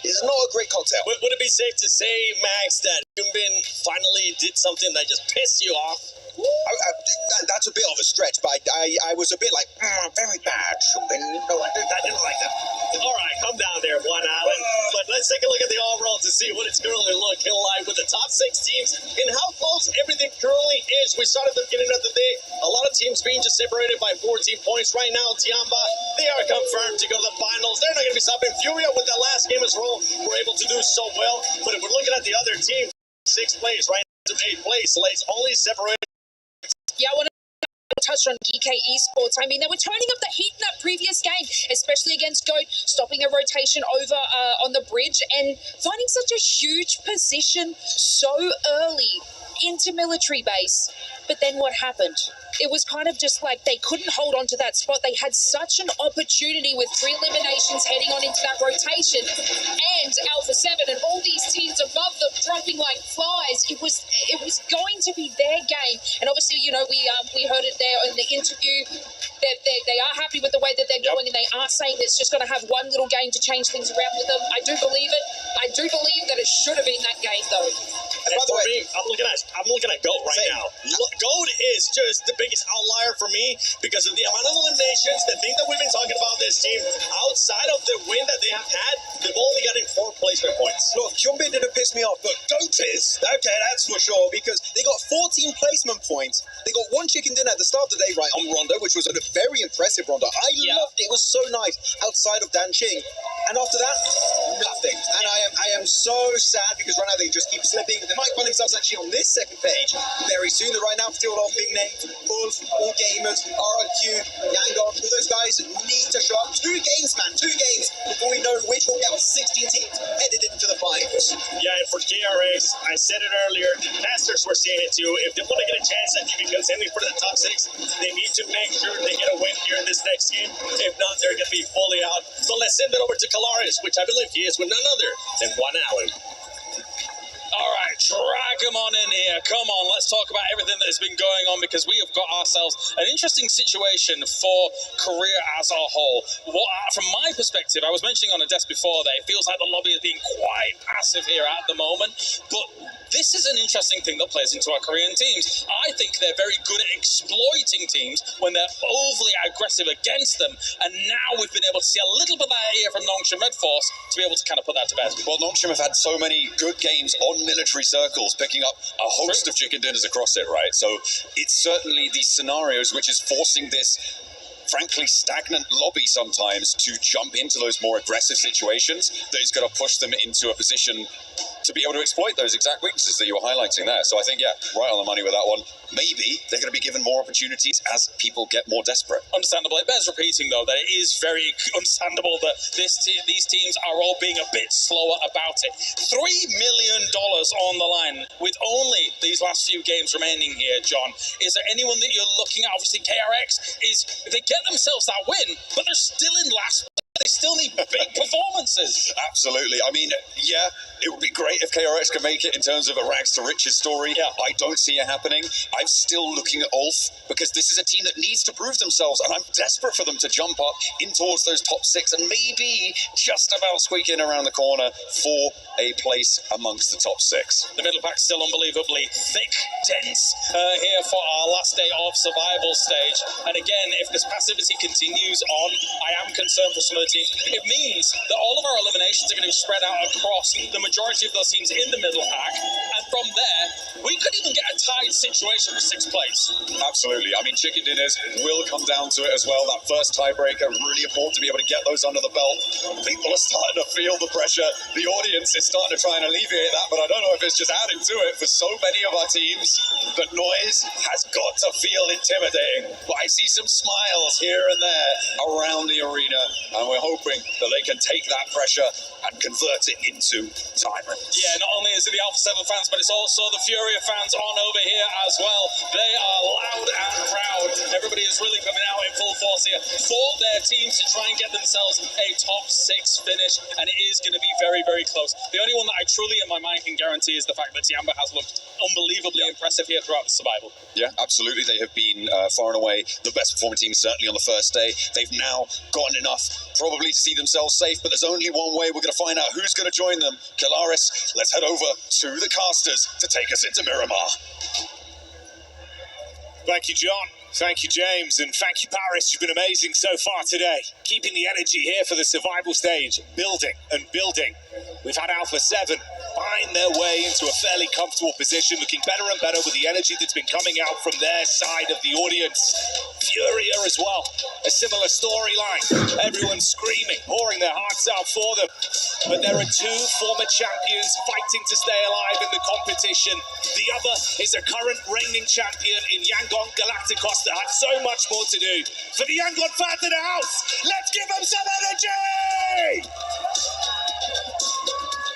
is not a great cocktail. Would it be safe to say, Max, that Hyunbin finally did something that just pissed you off? That's a bit of a stretch, but I was a bit like, very bad, Hyunbin. No, I didn't like that. All right, come down there, One Island. But let's take a look at the overall to see what it's currently looking like with the top 6 teams and how close everything currently is. We started at the beginning of the day, a lot of teams being just separated by 14 points. Right now, Tiamba, they are confirmed to go to the finals. They're not going to be stopping. Furia with that last game as well were able to do so well. But if we're looking at the other team, 6th place, right to 8th place, so it's only separated. Yeah, I want to touch on GK Esports. I mean, they were turning up the heat in that previous game, especially against Goat, stopping a rotation over on the bridge and finding such a huge position so early into military base. But then what happened? It was kind of just like they couldn't hold on to that spot. They had such an opportunity with 3 eliminations heading on into that rotation, and Alpha 7 and all these teams above them dropping like flies. It was going to be their game. And obviously, you know, we heard it there in the interview that they are happy with the way that they're going, and they are saying it's just going to have one little game to change things around with them. I do believe it. I do believe that it should have been that game, though. And by the way, I'm looking at GOAT right now. GOAT is just the biggest outlier for me because of the amount of eliminations. The thing that we've been talking about this team, outside of the win that they have had, they've only gotten 4 more placement points. Look, Kyunbin didn't piss me off, but Goaties, okay, that's for sure, because they got 14 placement points. They got one chicken dinner at the start of the day, right, on Rondo, which was a very impressive Rondo. I loved it. It was so nice outside of Danqing. And after that, nothing. And I am so sad because right now they just keep slipping. They might find themselves actually on this second page very soon. They're right now still all big names. Ulf, All Gamers, RRQ, Yangon, all those guys need to show up. 2 games, man, 2 games before we know which will get 16 teams headed into the finals. Yeah, and for KRX, I said it earlier, Masters were saying it too. If they want to get a chance at even contending for the top 6, they need to make sure they get a win here in this next game. If not, they're going to be fully out. So let's send it over to Kalaris, which I believe he is with none other than Juan Allen. All right, drag him on in here. Come on, let's talk about everything that has been going on because we have got ourselves an interesting situation for Korea as a whole. From my perspective, I was mentioning on a desk before that it feels like the lobby is being quite passive here at the moment, but this is an interesting thing that plays into our Korean teams. I think they're very good at exploiting teams when they're overly aggressive against them, and now we've been able to see a little bit of that here from Nongshim Red Force to be able to kind of put that to bed. Well, Nongshim have had so many good games on military circles, picking up a host of chicken dinners across it, right? So it's certainly these scenarios which is forcing this frankly stagnant lobby sometimes to jump into those more aggressive situations that is going to push them into a position to be able to exploit those exact weaknesses that you were highlighting there. So I think, yeah, right on the money with that one. Maybe they're going to be given more opportunities as people get more desperate. Understandable. It bears repeating, though, that it is very understandable that these teams are all being a bit slower about it. $3 million on the line with only these last few games remaining here, John. Is there anyone that you're looking at? Obviously, KRX is, they get themselves that win, but they're still in last. They still need big performances. Absolutely. I mean, yeah, it would be great if KRX could make it in terms of a rags to riches story. Yeah. I don't see it happening. I'm still looking at Ulf because this is a team that needs to prove themselves, and I'm desperate for them to jump up in towards those top 6 and maybe just about squeak in around the corner for a place amongst the top 6. The middle pack's still unbelievably thick, dense here for our last day of survival stage. And again, if this passivity continues on, I am concerned for some of the teams. It means that all of our eliminations are going to be spread out across the majority of those teams in the middle pack, and from there we could even get a tied situation for 6th place. Absolutely. I mean, chicken dinners will come down to it as well. That first tiebreaker, really important to be able to get those under the belt. People are starting to feel the pressure. The audience is starting to try and alleviate that, but I don't know if it's just adding to it for so many of our teams. The noise has got to feel intimidating, but I see some smiles here and there around the arena, and we're hoping that they can take that pressure and convert it into tyrants. Yeah, not only is it the Alpha 7 fans, but it's also the Furia fans on over here as well. They are loud and proud. Everybody is really coming out in full force here for their teams to try and get themselves a top 6 finish, and it is going to be very, very close. The only one that I truly in my mind can guarantee is the fact that Tiamba has looked unbelievably impressive here throughout the survival. Yeah, absolutely. They have been far and away the best performing team, certainly on the first day. They've now gotten enough probably to see themselves safe, but there's only one way we're going to find out who's going to join them. Kalaris, let's head over to the casters to take us into Miramar. Thank you, John. Thank you, James, and thank you, Paris. You've been amazing so far today. Keeping the energy here for the survival stage, building and building. We've had Alpha 7 find their way into a fairly comfortable position, looking better and better with the energy that's been coming out from their side of the audience. Furia as well, a similar storyline. Everyone's screaming, pouring their hearts out for them. But there are 2 former champions fighting to stay alive in the competition. The other is a current reigning champion in Yangon Galacticos that had so much more to do. For the Yangon fans in the house, let's give them some energy!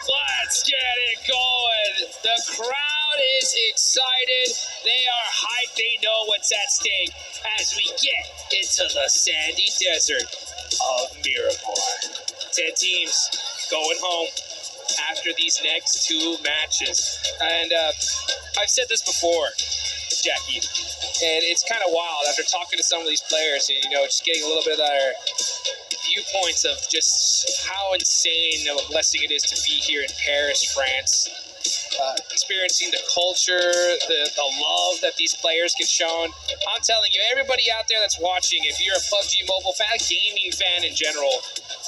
Let's get it going. The crowd is excited. They are hyped. They know what's at stake as we get into the sandy desert of Miramar. 10 teams going home after these next 2 matches. And I've said this before, Jackie, and it's kind of wild after talking to some of these players and, just getting a little bit of their viewpoints of just how insane of a blessing it is to be here in Paris, France. Experiencing the culture, the love that these players get shown. I'm telling you, everybody out there that's watching, if you're a PUBG Mobile fan, a gaming fan in general,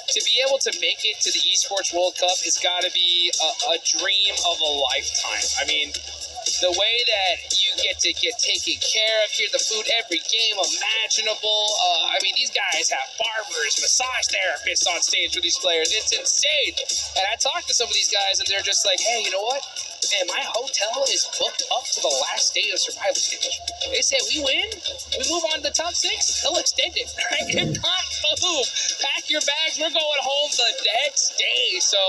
to be able to make it to the Esports World Cup has got to be a dream of a lifetime. I mean, the way that you get taken care of here, the food, every game imaginable. I mean, these guys have barbers, massage therapists on stage with these players. It's insane. And I talked to some of these guys, and they're just like, hey, you know what? Man, my hotel is booked up to the last day of the survival stage. They said we win, we move on to the top 6, they'll extend it. Right? If not, boom, pack your bags, we're going home the next day. So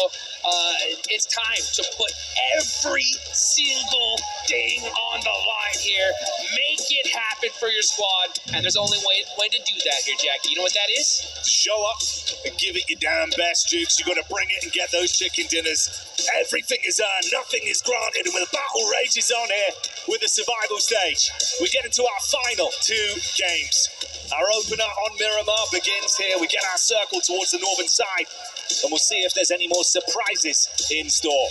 it's time to put every single thing on the line here. Make it happen for your squad. And there's only one way to do that here, Jackie. You know what that is? To show up and give it your damn best, Jukes. You got to bring it and get those chicken dinners. Everything is earned, nothing is granted, and when the battle rages on here with the survival stage, we get into our final 2 games. Our opener on Miramar begins here. We get our circle towards the northern side, and we'll see if there's any more surprises in store.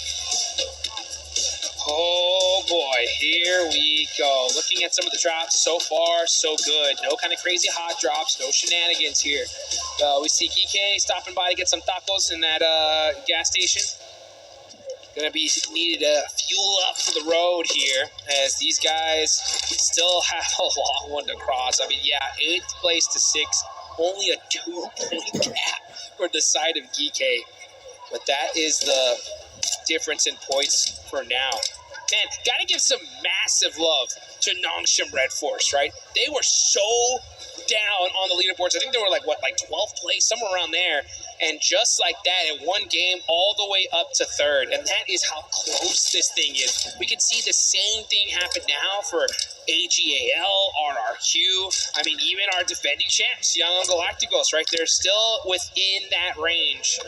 Oh boy, here we go. Looking at some of the drops, so far, so good. No kind of crazy hot drops, no shenanigans here. We see Geeky stopping by to get some tacos in that gas station. Gonna be needed to fuel up for the road here, as these guys still have a long one to cross. I mean, yeah, 8th place to 6th, only a 2-point gap for the side of Geeky. But that is the difference in points for now. Man, gotta give some massive love to Nongshim Red Force, right? They were so down on the leaderboards. I think they were like 12th place, somewhere around there. And just like that, in one game, all the way up to 3rd. And that is how close this thing is. We can see the same thing happen now for AGAL, RRQ. I mean, even our defending champs, Young Galacticos, right? They're still within that range.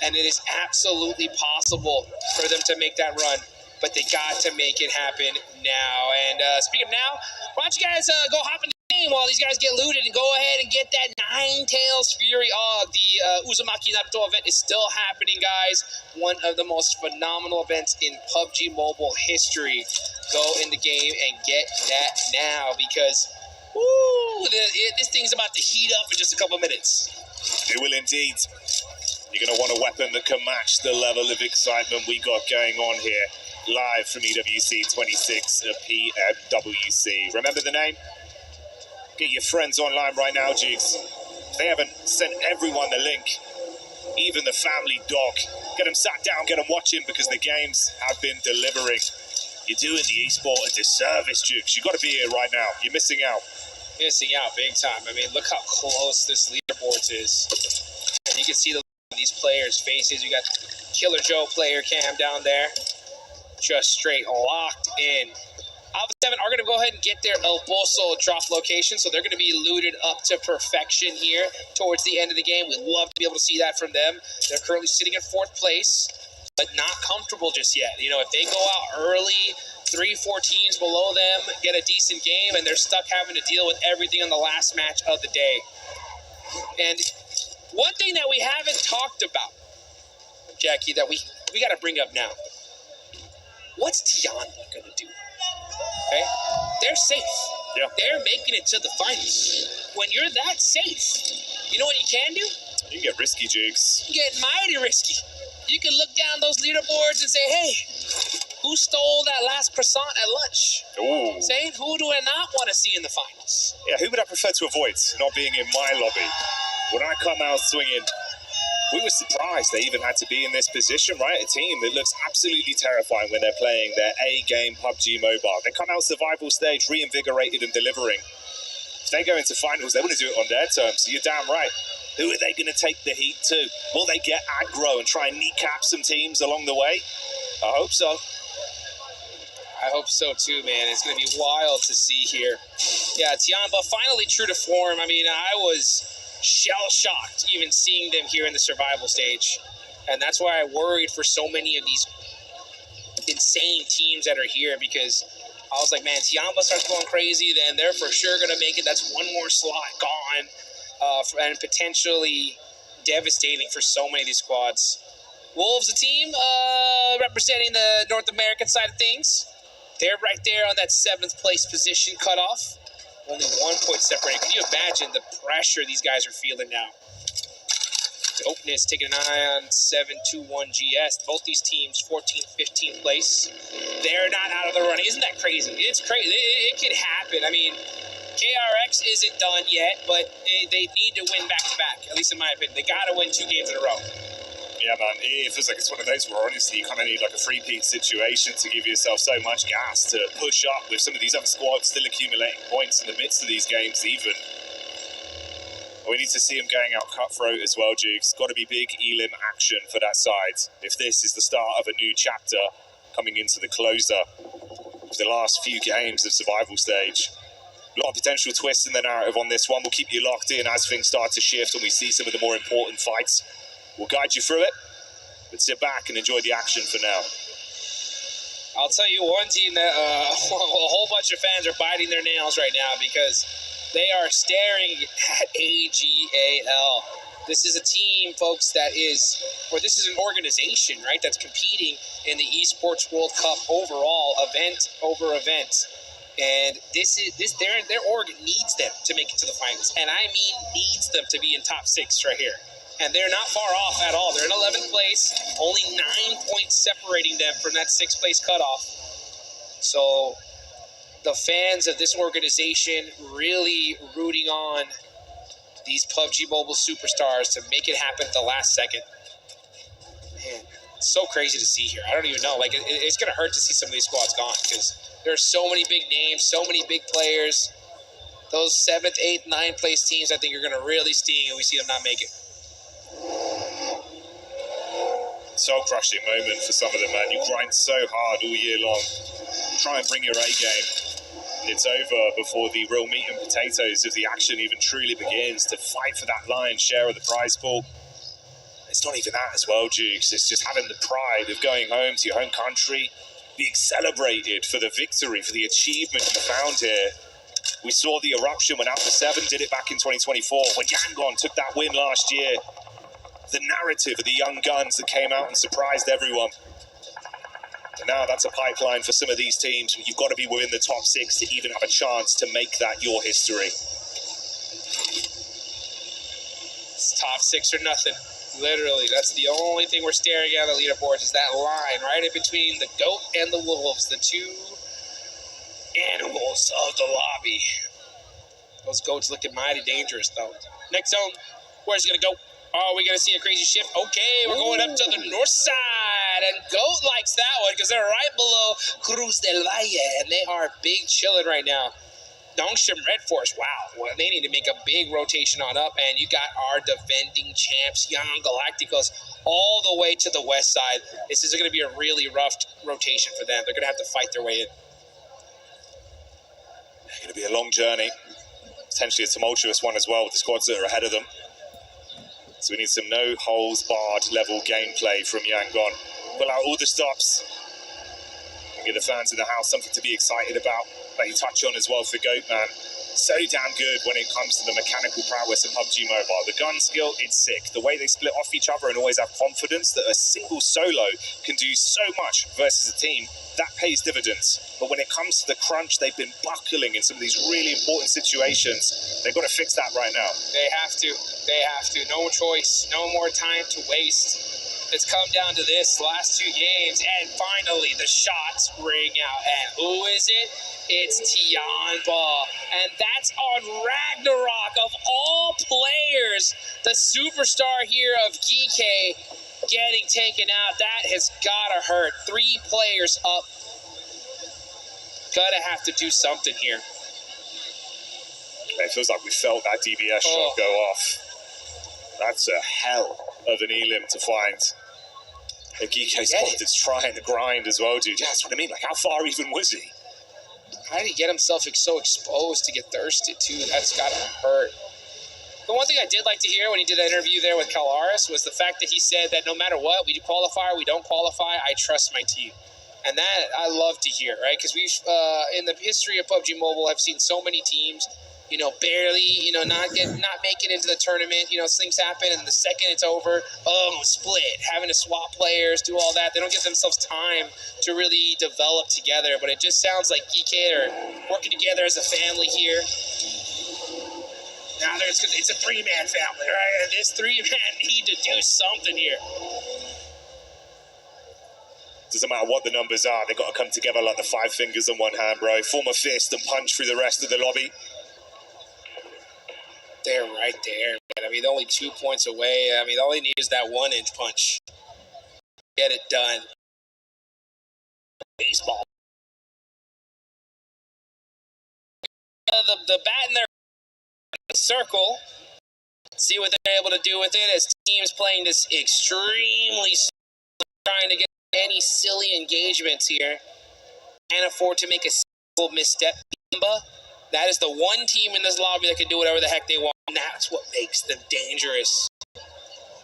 And it is absolutely possible for them to make that run. But they got to make it happen now. And speaking of now, why don't you guys go hop in the game while these guys get looted and go ahead and get that Ninetales Fury Og. The Uzumaki Naruto event is still happening, guys. One of the most phenomenal events in PUBG Mobile history. Go in the game and get that now, because this thing's about to heat up in just a couple minutes. It will indeed. You're going to want a weapon that can match the level of excitement we got going on here. Live from EWC 26 at PMWC. Remember the name? Get your friends online right now, Jigs. They haven't sent everyone the link, even the family dog. Get them sat down, get them watching, because the games have been delivering. You're doing the esport a disservice, Jigs. You've got to be here right now. You're missing out. Missing out big time. I mean, look how close this leaderboard is. And you can see these players' faces. You got Killer Joe player cam down there. Just straight locked in. Alpha 7 are going to go ahead and get their El Boso drop location, so they're going to be looted up to perfection here towards the end of the game. We'd love to be able to see that from them. They're currently sitting in 4th place, but not comfortable just yet. You know, if they go out early, 3-4 teams below them get a decent game, and they're stuck having to deal with everything on the last match of the day. And one thing that we haven't talked about, Jackie, that we got to bring up now. What's Tiana going to do? Okay? They're safe. Yeah. They're making it to the finals. When you're that safe, you know what you can do? You can get risky, Jigs. You get mighty risky. You can look down those leaderboards and say, hey, who stole that last croissant at lunch? Ooh. Saying, who do I not want to see in the finals? Yeah, who would I prefer to avoid not being in my lobby? When I come out swinging, we were surprised they even had to be in this position, right? A team that looks absolutely terrifying when they're playing their A-game PUBG Mobile. They come out survival stage, reinvigorated and delivering. If they go into finals, they want to do it on their terms. So you're damn right. Who are they going to take the heat to? Will they get aggro and try and kneecap some teams along the way? I hope so. I hope so too, man. It's going to be wild to see here. Yeah, Tiamba finally true to form. I mean, I was shell-shocked even seeing them here in the survival stage. And that's why I worried for so many of these insane teams that are here, because I was like, man, Tiamba starts going crazy, then they're for sure going to make it. That's one more slot gone, and potentially devastating for so many of these squads. Wolves, a team representing the North American side of things. They're right there on that 7th place position cutoff. Only 1 point separated. Can you imagine the pressure these guys are feeling now? Dopeness taking an eye on 721 GS. Both these teams 14th, 15th place. They're not out of the running. Isn't that crazy? It's crazy. It could happen. I mean, KRX isn't done yet, but they need to win back-to-back, at least in my opinion. They got to win 2 games in a row. Yeah, man, it feels like it's one of those where honestly you kind of need like a three-peat situation to give yourself so much gas to push up with some of these other squads still accumulating points in the midst of these games even. We need to see him going out cutthroat as well, Jukes. Got to be big elim action for that side. If this is the start of a new chapter coming into the closer of the last few games of survival stage. A lot of potential twists in the narrative on this one. We'll keep you locked in as things start to shift and we see some of the more important fights. We'll guide you through it, but sit back and enjoy the action for now. I'll tell you one team that a whole bunch of fans are biting their nails right now because they are staring at AGAL. This is a team, folks, that is, or this is an organization, right, that's competing in the Esports World Cup overall, event over event. And their org needs them to make it to the finals. And I mean needs them to be in top 6 right here. And they're not far off at all. They're in 11th place, only 9 points separating them from that 6th place cutoff. So the fans of this organization really rooting on these PUBG Mobile superstars to make it happen at the last second. Man, it's so crazy to see here. I don't even know. Like, it's going to hurt to see some of these squads gone because there are so many big names, so many big players. Those 7th, 8th, 9th place teams, I think, are going to really sting if we see them not make it. Soul-crushing moment for some of them, man. You grind so hard all year long. Try and bring your A game. It's over before the real meat and potatoes of the action even truly begins to fight for that lion's share of the prize pool. It's not even that as well, Jukes. It's just having the pride of going home to your home country, being celebrated for the victory, for the achievement you found here. We saw the eruption when Alpha 7 did it back in 2024, when Yangon took that win last year. The narrative of the young guns that came out and surprised everyone. And now that's a pipeline for some of these teams. You've got to be within the top 6 to even have a chance to make that your history. It's top 6 or nothing. Literally, that's the only thing we're staring at on the leaderboards is that line right in between the goat and the wolves, the 2 animals of the lobby. Those goats looking mighty dangerous, though. Next zone, where's it going to go? Oh, we're going to see a crazy shift. Okay, we're going up to the north side. And Goat likes that one because they're right below Cruz del Valle. And they are big chilling right now. Dongshim Red Force, wow. Well, they need to make a big rotation on up. And you got our defending champs, Young Galacticos, all the way to the west side. This is going to be a really rough rotation for them. They're going to have to fight their way in. It's going to be a long journey. Potentially a tumultuous one as well with the squads that are ahead of them. So we need some no-holds-barred level gameplay from Yangon. Pull out all the stops. And give the fans in the house something to be excited about. That you touch on as well for Goatman. So damn good when it comes to the mechanical prowess of PUBG Mobile. The gun skill, it's sick. The way they split off each other and always have confidence that a single solo can do so much versus a team, that pays dividends. But when it comes to the crunch, they've been buckling in some of these really important situations. They've got to fix that right now. They have to. They have to. No choice. No more time to waste. It's come down to this last 2 games, and finally the shots ring out. And who is it? It's Tianba. And that's on Ragnarok of all players. The superstar here of GK getting taken out. That has gotta hurt. 3 players up. Gotta have to do something here. It feels like we felt that DBS shot go off. That's a hell of an elim to find. A GK squad that's trying to grind as well, dude. Yeah, that's what I mean. Like, how far even was he? How did he get himself so exposed to get thirsted, too? That's gotta hurt. The one thing I did like to hear when he did that interview there with Calaris was the fact that he said that no matter what, we qualify or we don't qualify, I trust my team. And that I love to hear, right? Because we've, in the history of PUBG Mobile, I've seen so many teams, barely, not make it into the tournament. Things happen, and the second it's over, split, having to swap players, do all that. They don't give themselves time to really develop together. But it just sounds like GK are working together as a family here. Now it's a three-man family, right? And this three-man need to do something here. Doesn't matter what the numbers are, they've got to come together like the five fingers on one hand, bro. Form a fist and punch through the rest of the lobby. They're right there, man. I mean, only 2 points away. I mean, all they need is that 1-inch punch. Get it done. Baseball. The bat in their circle. See what they're able to do with it as teams playing this extremely trying to get any silly engagements here. Can't afford to make a single misstep. That is the one team in this lobby that can do whatever the heck they want. And that's what makes them dangerous.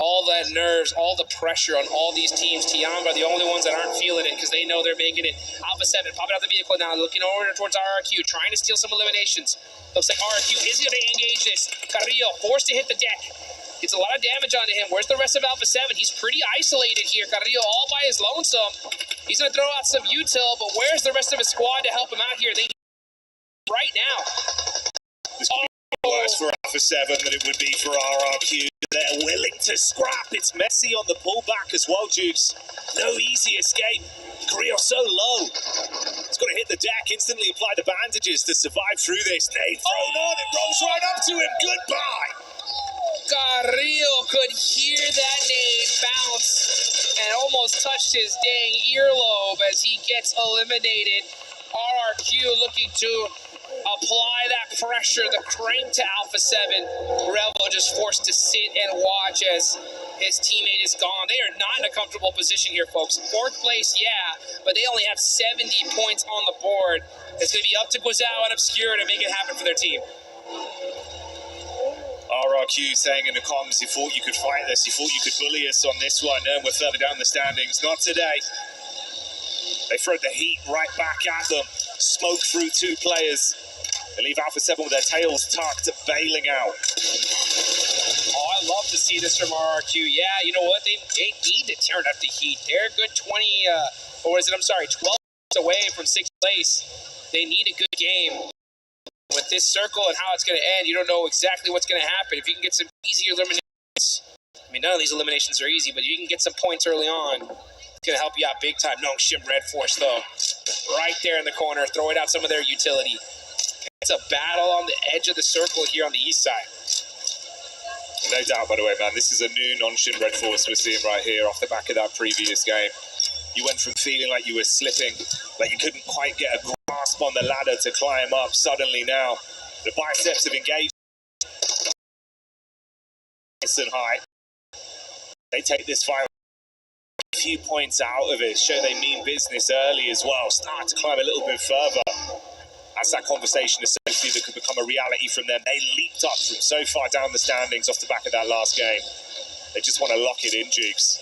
All that nerves, all the pressure on all these teams. Tiamba are the only ones that aren't feeling it because they know they're making it. Alpha 7 popping out the vehicle now, looking over towards RRQ, trying to steal some eliminations. Looks like RRQ is going to engage this. Carrillo forced to hit the deck. Gets a lot of damage onto him. Where's the rest of Alpha 7? He's pretty isolated here. Carrillo all by his lonesome. He's going to throw out some util, but where's the rest of his squad to help him out here? They right now. This could be worse for Alpha 7 than it would be for RRQ. They're willing to scrap. It's messy on the pullback as well, Jukes. No easy escape. Carrillo so low. He's got to hit the deck, instantly apply the bandages to survive through this. Nade thrown on, it rolls right up to him. Goodbye. Carrillo could hear that nade bounce and almost touched his dang earlobe as he gets eliminated. RRQ looking to apply that pressure, the crank to Alpha 7. Revo just forced to sit and watch as his teammate is gone. They are not in a comfortable position here, folks. 4th place, yeah, but they only have 70 points on the board. It's going to be up to Guizao and Obscura to make it happen for their team. RRQ saying in the comms, you thought you could fight this, you thought you could bully us on this one, and we're further down the standings. Not today. They throw the heat right back at them. Smoke through 2 players. They leave Alpha 7 with their tails tucked, bailing out. Oh, I love to see this from RRQ. Yeah, you know what? They need to turn up the heat. They're a good 12 away from 6th place. They need a good game. With this circle and how it's going to end, you don't know exactly what's going to happen. If you can get some easy eliminations, I mean, none of these eliminations are easy, but you can get some points early on. It's going to help you out big time. Nongshim Red Force, though, right there in the corner, throwing out some of their utility. It's a battle on the edge of the circle here on the east side. No doubt, by the way, man, this is a new Nongshim Red Force we're seeing right here off the back of that previous game. You went from feeling like you were slipping, like you couldn't quite get a grasp on the ladder to climb up. Suddenly now, the biceps have engaged. Nice and high. They take this fight a few points out of it, show they mean business early as well, start to climb a little bit further. That's that conversation essentially that could become a reality from them. They leaped up from so far down the standings off the back of that last game. They just want to lock it in, Jukes.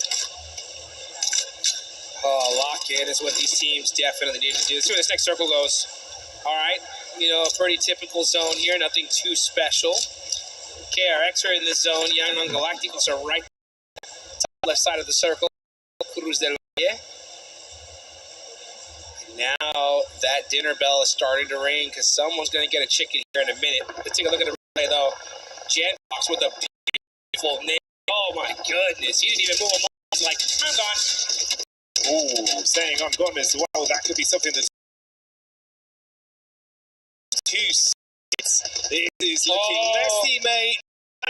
Oh, lock in is what these teams definitely need to do. Let's see where this next circle goes. All right, you know, a pretty typical zone here, nothing too special. KRX are in this zone. Young Galacticos are right top left side of the circle. Cruz del Valle. Now that dinner bell is starting to ring because someone's going to get a chicken here in a minute. Let's take a look at the replay, though. Genfox with a beautiful name. Oh, my goodness. He didn't even move him. He's like, I'm gone. Ooh, saying I'm gone as well. That could be something that's too. It is looking messy, mate.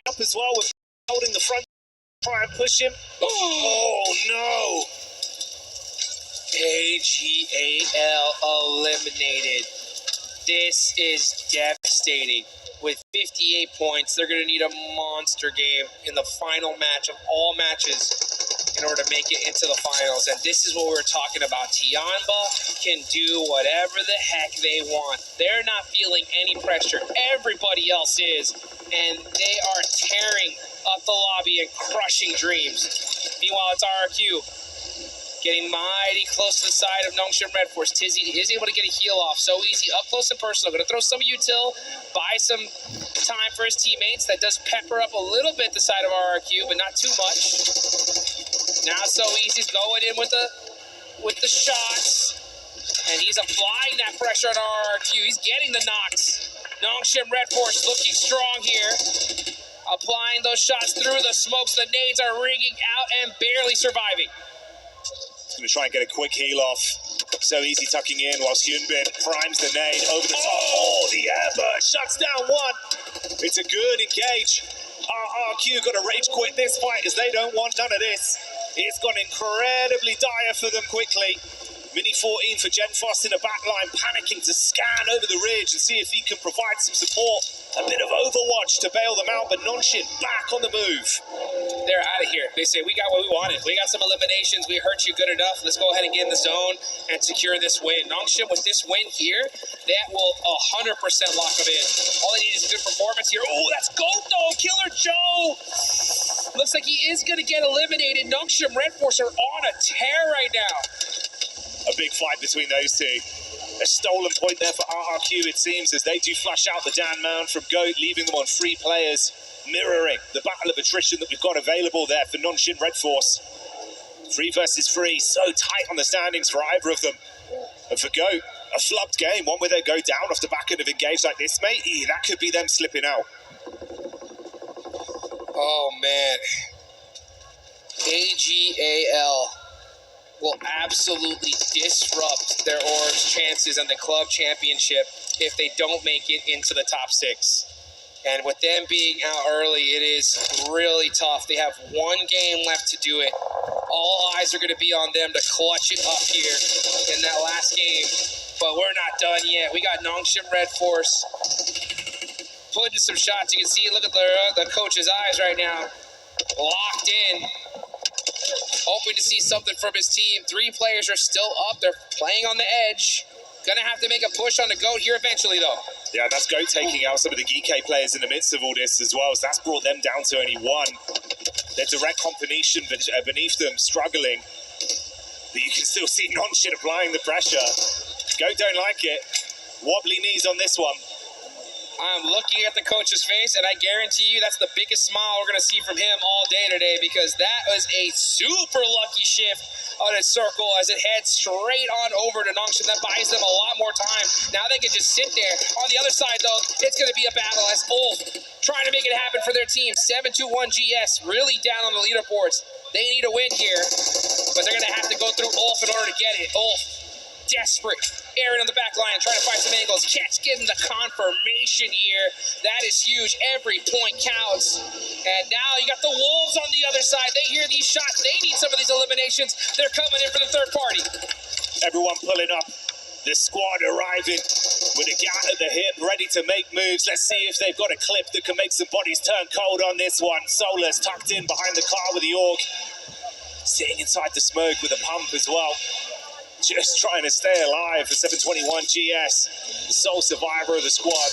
Up as well with holding the front, try and push him. Oh no! AGAL eliminated. This is devastating. With 58 points, they're going to need a monster game in the final match of all matches in order to make it into the finals. And this is what we were talking about. Tiamba can do whatever the heck they want. They're not feeling any pressure. Everybody else is. And they are tearing up the lobby and crushing dreams. Meanwhile, it's RRQ getting mighty close to the side of Nongshim Red Force. Tizzy is able to get a heal off so easy, up close and personal. Going to throw some util, buy some time for his teammates. That does pepper up a little bit the side of RRQ, but not too much. Now so easy's going in with the shots, and he's applying that pressure on RRQ. He's getting the knocks. Nongshim Red Force looking strong here. Applying those shots through the smokes. The nades are ringing out and barely surviving. He's going to try and get a quick heal off. So easy tucking in whilst Hyunbin primes the nade over the top. Oh, the Ember shuts down one. It's a good engage. RRQ got to rage quit this fight as they don't want none of this. It's gone incredibly dire for them quickly. Mini 14 for Genfos in the back line, panicking to scan over the ridge and see if he can provide some support. A bit of Overwatch to bail them out, but Nongshim back on the move. They're out of here. They say, we got what we wanted. We got some eliminations. We hurt you good enough. Let's go ahead and get in the zone and secure this win. Nongshim, with this win here, that will 100% lock them in. All they need is a good performance here. Oh, that's Goat, though. Killer Joe. Looks like he is going to get eliminated. Nongshim Red Force are on a tear right now. A big fight between those two. A stolen point there for RRQ, it seems, as they do flush out the Dan Mound from GOAT, leaving them on 3 players, mirroring the battle of attrition that we've got available there for Nongshim Red Force. 3 versus 3, so tight on the standings for either of them. And for GOAT, a flubbed game, one where they go down off the back end of engage like this, mate. That could be them slipping out. Oh, man. AGAL will absolutely disrupt their Orange chances in the club championship if they don't make it into the top 6. And with them being out early, it is really tough. They have 1 game left to do it. All eyes are going to be on them to clutch it up here in that last game. But we're not done yet. We got Nongshim Red Force putting some shots. You can see, look at the coach's eyes right now. Locked in. Hoping to see something from his team. 3 players are still up. They're playing on the edge. Gonna have to make a push on the GOAT here eventually, though. Yeah, that's GOAT taking out some of the GK players in the midst of all this as well. So that's brought them down to only 1. Their direct competition beneath them struggling. But you can still see Nongshim applying the pressure. GOAT don't like it. Wobbly knees on this one. I'm looking at the coach's face, and I guarantee you that's the biggest smile we're going to see from him all day today, because that was a super lucky shift on his circle as it heads straight on over to Nongshim. That buys them a lot more time. Now they can just sit there. On the other side, though, it's going to be a battle as Ulf trying to make it happen for their team. 7-2-1 GS really down on the leaderboards. They need a win here, but they're going to have to go through Ulf in order to get it. Ulf, desperate. Aaron on the back line trying to find some angles. Catch getting the confirmation here. That is huge. Every point counts. And now you got the Wolves on the other side. They hear these shots. They need some of these eliminations. They're coming in for the third party. Everyone pulling up. The squad arriving with a gat at the hip, ready to make moves. Let's see if they've got a clip that can make some bodies turn cold on this one. Solar's tucked in behind the car with the AUG. Sitting inside the smoke with a pump as well. Just trying to stay alive for 721 GS, the sole survivor of the squad.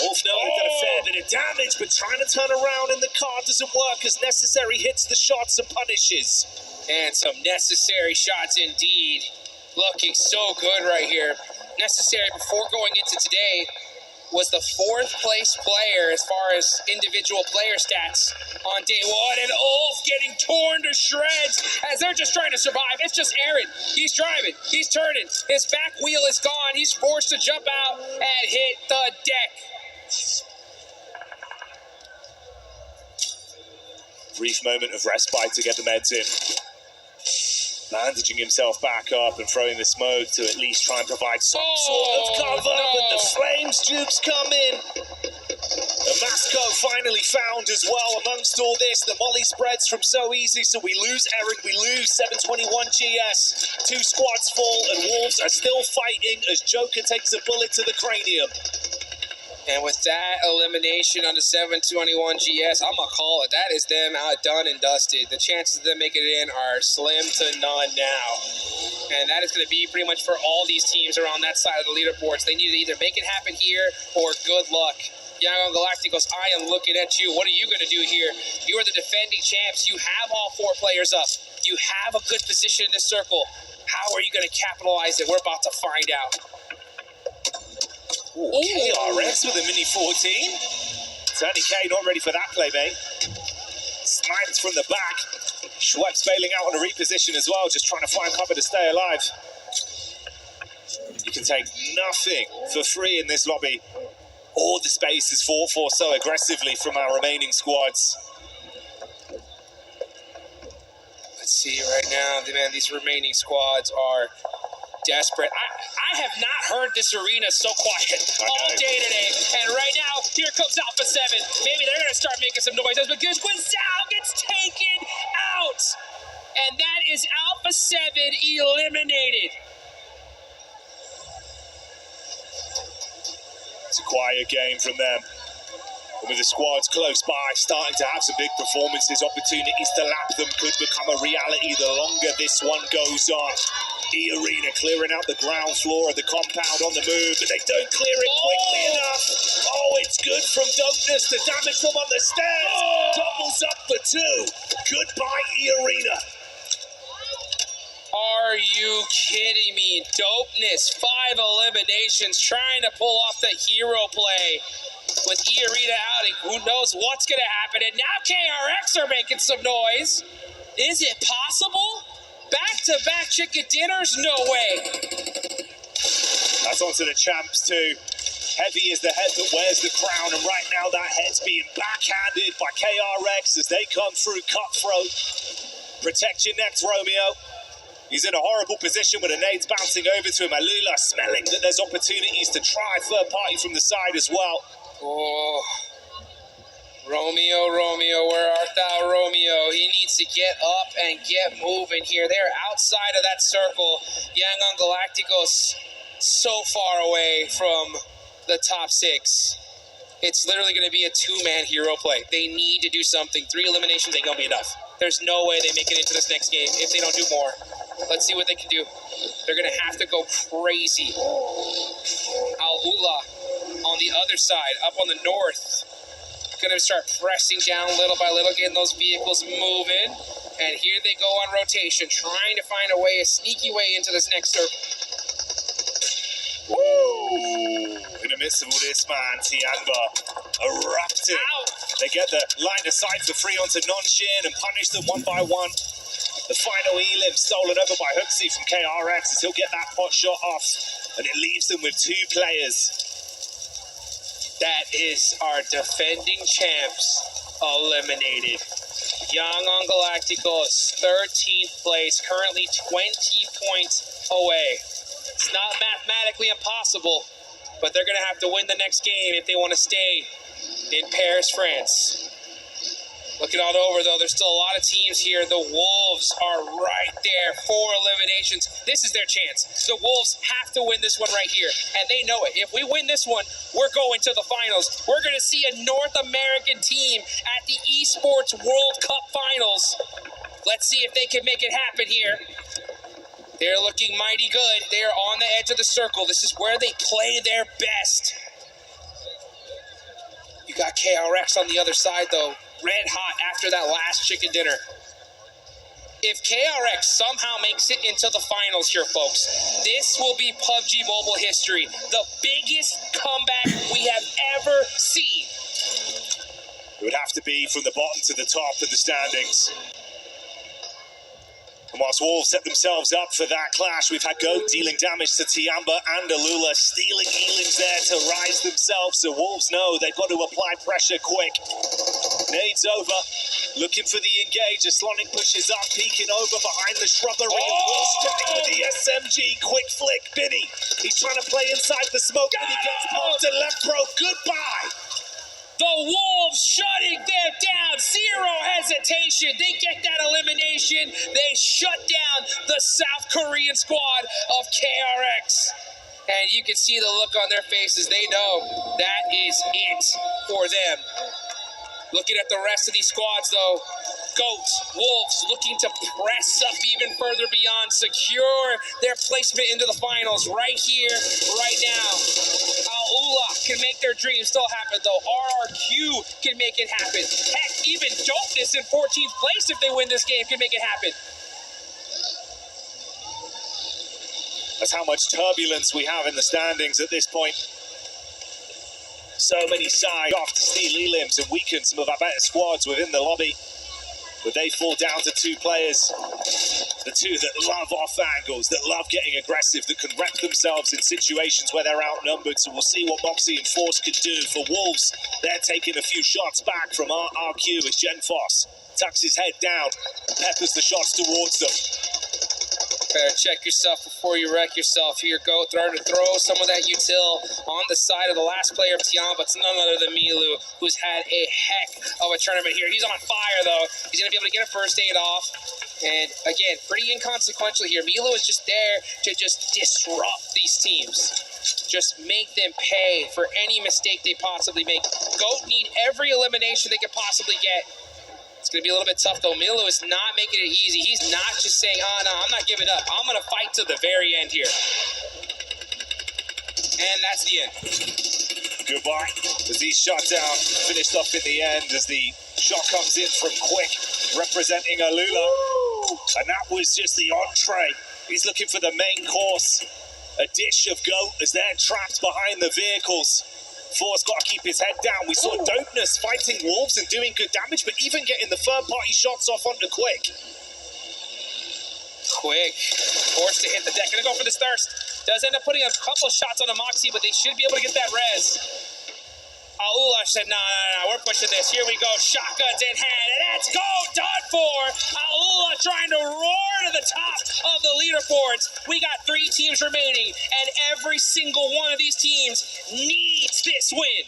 Ulf knowing done a fair bit of damage, but trying to turn around in the car doesn't work as Necessary hits the shots and punishes. And some necessary shots indeed. Looking so good right here. Necessary, before going into today, was the 4th place player as far as individual player stats on day 1, and Ulf getting torn to shreds as they're just trying to survive. It's just Aaron. He's driving. He's turning. His back wheel is gone. He's forced to jump out and hit the deck. Brief moment of respite to get the meds in. Bandaging himself back up and throwing the smoke to at least try and provide some sort of cover, but the flames dupes come in. The Masco finally found as well amongst all this. The molly spreads from so easy, so we lose Aaron, we lose 721 GS. 2 squads fall, and Wolves are still fighting as Joker takes a bullet to the cranium. And with that elimination on the 721 GS, I'm going to call it. That is them done and dusted. The chances of them making it in are slim to none now. And that is going to be pretty much for all these teams around that side of the leaderboards. They need to either make it happen here or good luck. Young Galacticos, I am looking at you. What are you going to do here? You are the defending champs. You have all 4 players up. You have a good position in this circle. How are you going to capitalize it? We're about to find out. Ooh, KRX with a mini 14. Tony K not ready for that play, mate. Sniped from the back. Schweppes bailing out on a reposition as well, just trying to find cover to stay alive. You can take nothing for free in this lobby. all the space is fought for so aggressively from our remaining squads. Let's see right now, man, these remaining squads are desperate. I have not heard this arena so quiet all day today. And right now, here comes Alpha 7. Maybe they're going to start making some noises because Guizhou gets taken out. And that is Alpha 7 eliminated. It's a quiet game from them. And with the squads close by, starting to have some big performances, opportunities to lap them could become a reality the longer this one goes on. E-Arena clearing out the ground floor of the compound on the move, but they don't clear it quickly enough. Oh, it's good from Dopeness to damage them on the stairs. Doubles up for 2. Goodbye, E-Arena. Are you kidding me? Dopeness, 5 eliminations, trying to pull off the hero play. With E-Arena outing, who knows what's going to happen. And now KRX are making some noise. Is it possible? Back-to-back chicken dinners? No way. That's onto the champs too. Heavy is the head that wears the crown, and right now that head's being backhanded by KRX as they come through cutthroat. Protect your neck, Romeo. He's in a horrible position with the nades bouncing over to him. Alula smelling that there's opportunities to try third party from the side as well. Oh, Romeo, where art thou, Romeo? He needs to get up and get moving here. They're outside of that circle. Young on Galacticos so far away from the top 6. It's literally going to be a 2-man hero play. They need to do something. 3 eliminations ain't going to be enough. There's no way they make it into this next game if they don't do more. Let's see what they can do. They're going to have to go crazy. Al-Ula on the other side, up on the north. Going to start pressing down little by little, getting those vehicles moving. And here they go on rotation, trying to find a way, a sneaky way into this next circle. Woo! In the midst of all this, man, Tianba erupted. They get the line of sight for free onto Non-Shin and punish them one by one. The final elim stolen over by Hooksy from KRX as he'll get that pot shot off, and it leaves them with 2 players. That is our defending champs eliminated. Young on Galacticos, 13th place, currently 20 points away. It's not mathematically impossible, but they're going to have to win the next game if they want to stay in Paris, France. Looking out over, though, there's still a lot of teams here. The Wolves are right there. 4 eliminations. This is their chance. The Wolves have to win this one right here, and they know it. If we win this one, we're going to the finals. We're going to see a North American team at the Esports World Cup Finals. Let's see if they can make it happen here. They're looking mighty good. They are on the edge of the circle. This is where they play their best. You got KRX on the other side, though. Red hot after that last chicken dinner. If KRX somehow makes it into the finals here, folks, this will be PUBG Mobile history. The biggest comeback we have ever seen. It would have to be from the bottom to the top of the standings. And whilst Wolves set themselves up for that clash, we've had Goat dealing damage to Tiamba and Alula, stealing elims there to rise themselves. So Wolves know they've got to apply pressure quick. Nades over, looking for the engage. Slonic pushes up, peeking over behind the shrubbery. Stepping with the SMG, quick flick. Biddy, he's trying to play inside the smoke, but he gets popped and left broke. Goodbye. The Wolves shutting them down. 0 hesitation. They get that elimination. They shut down the South Korean squad of KRX. And you can see the look on their faces. They know that is it for them. Looking at the rest of these squads, though, Goat, Wolves looking to press up even further beyond, secure their placement into the finals right here, right now. Al-Ula can make their dreams still happen, though. RRQ can make it happen. Heck, even Dopeness in 14th place if they win this game can make it happen. That's how much turbulence we have in the standings at this point. So many sides off to steal elims and weaken some of our better squads within the lobby. But they fall down to 2 players. The two that love off angles, that love getting aggressive, that can rep themselves in situations where they're outnumbered. So we'll see what Moxie and Force can do. For Wolves, they're taking a few shots back from RQ as Genfos tucks his head down and peppers the shots towards them. Better check yourself before you wreck yourself here. Go throw some of that util on the side of the last player of Tian, but it's none other than Milu, who's had a heck of a tournament here. He's on fire, though. He's going to be able to get a first aid off. And again, pretty inconsequential here. Milu is just there to just disrupt these teams. Just make them pay for any mistake they possibly make. GOAT need every elimination they could possibly get. It's going to be a little bit tough, though. Milu is not making it easy. He's not just saying, oh, no, I'm not giving up. I'm going to fight to the very end here. And that's the end. Goodbye. As he's shot down, finished off in the end as the shot comes in from Quick, representing Alula. And that was just the entree. He's looking for the main course. A dish of GOAT as they're trapped behind the vehicles. Force got to keep his head down. We saw Dopeness fighting Wolves and doing good damage, but even getting the third-party shots off onto Quick. Quick, forced to hit the deck. Gonna go for this thirst. Does end up putting a couple shots on a Moxie, but they should be able to get that res. Aula said, no, we're pushing this. Here we go, shotguns in hand, and that's go, done for. Aula trying to roar to the top of the leaderboards. We got 3 teams remaining, and every single one of these teams needs this win.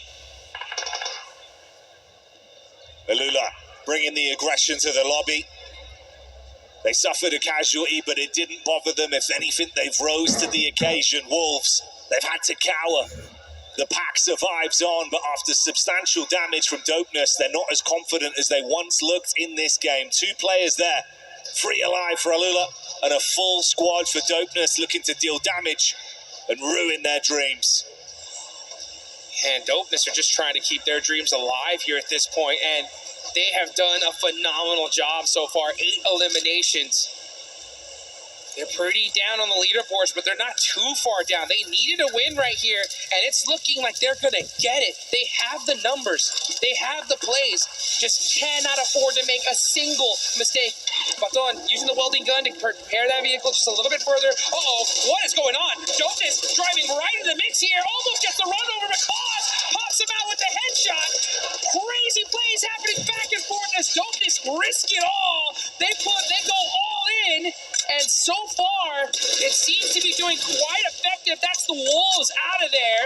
Alula bringing the aggression to the lobby. They suffered a casualty, but it didn't bother them. If anything, they've rose to the occasion. Wolves, they've had to cower. The pack survives on, but after substantial damage from Dopeness, they're not as confident as they once looked in this game. 2 players there, 3 alive for Alula, and a full squad for Dopeness looking to deal damage and ruin their dreams. And Dopeness are just trying to keep their dreams alive here at this point, and they have done a phenomenal job so far. 8 eliminations. They're pretty down on the leaderboards, but they're not too far down. They needed a win right here, and it's looking like they're going to get it. They have the numbers. They have the plays. Just cannot afford to make a single mistake. Baton using the welding gun to prepare that vehicle just a little bit further. Uh-oh, what is going on? Dopeness driving right into the mix here. Almost gets the run over because pops him out with the headshot. Crazy plays happening back and forth as Dopeness risk it all. They go all in. And so far, it seems to be doing quite effective. That's the Wolves out of there.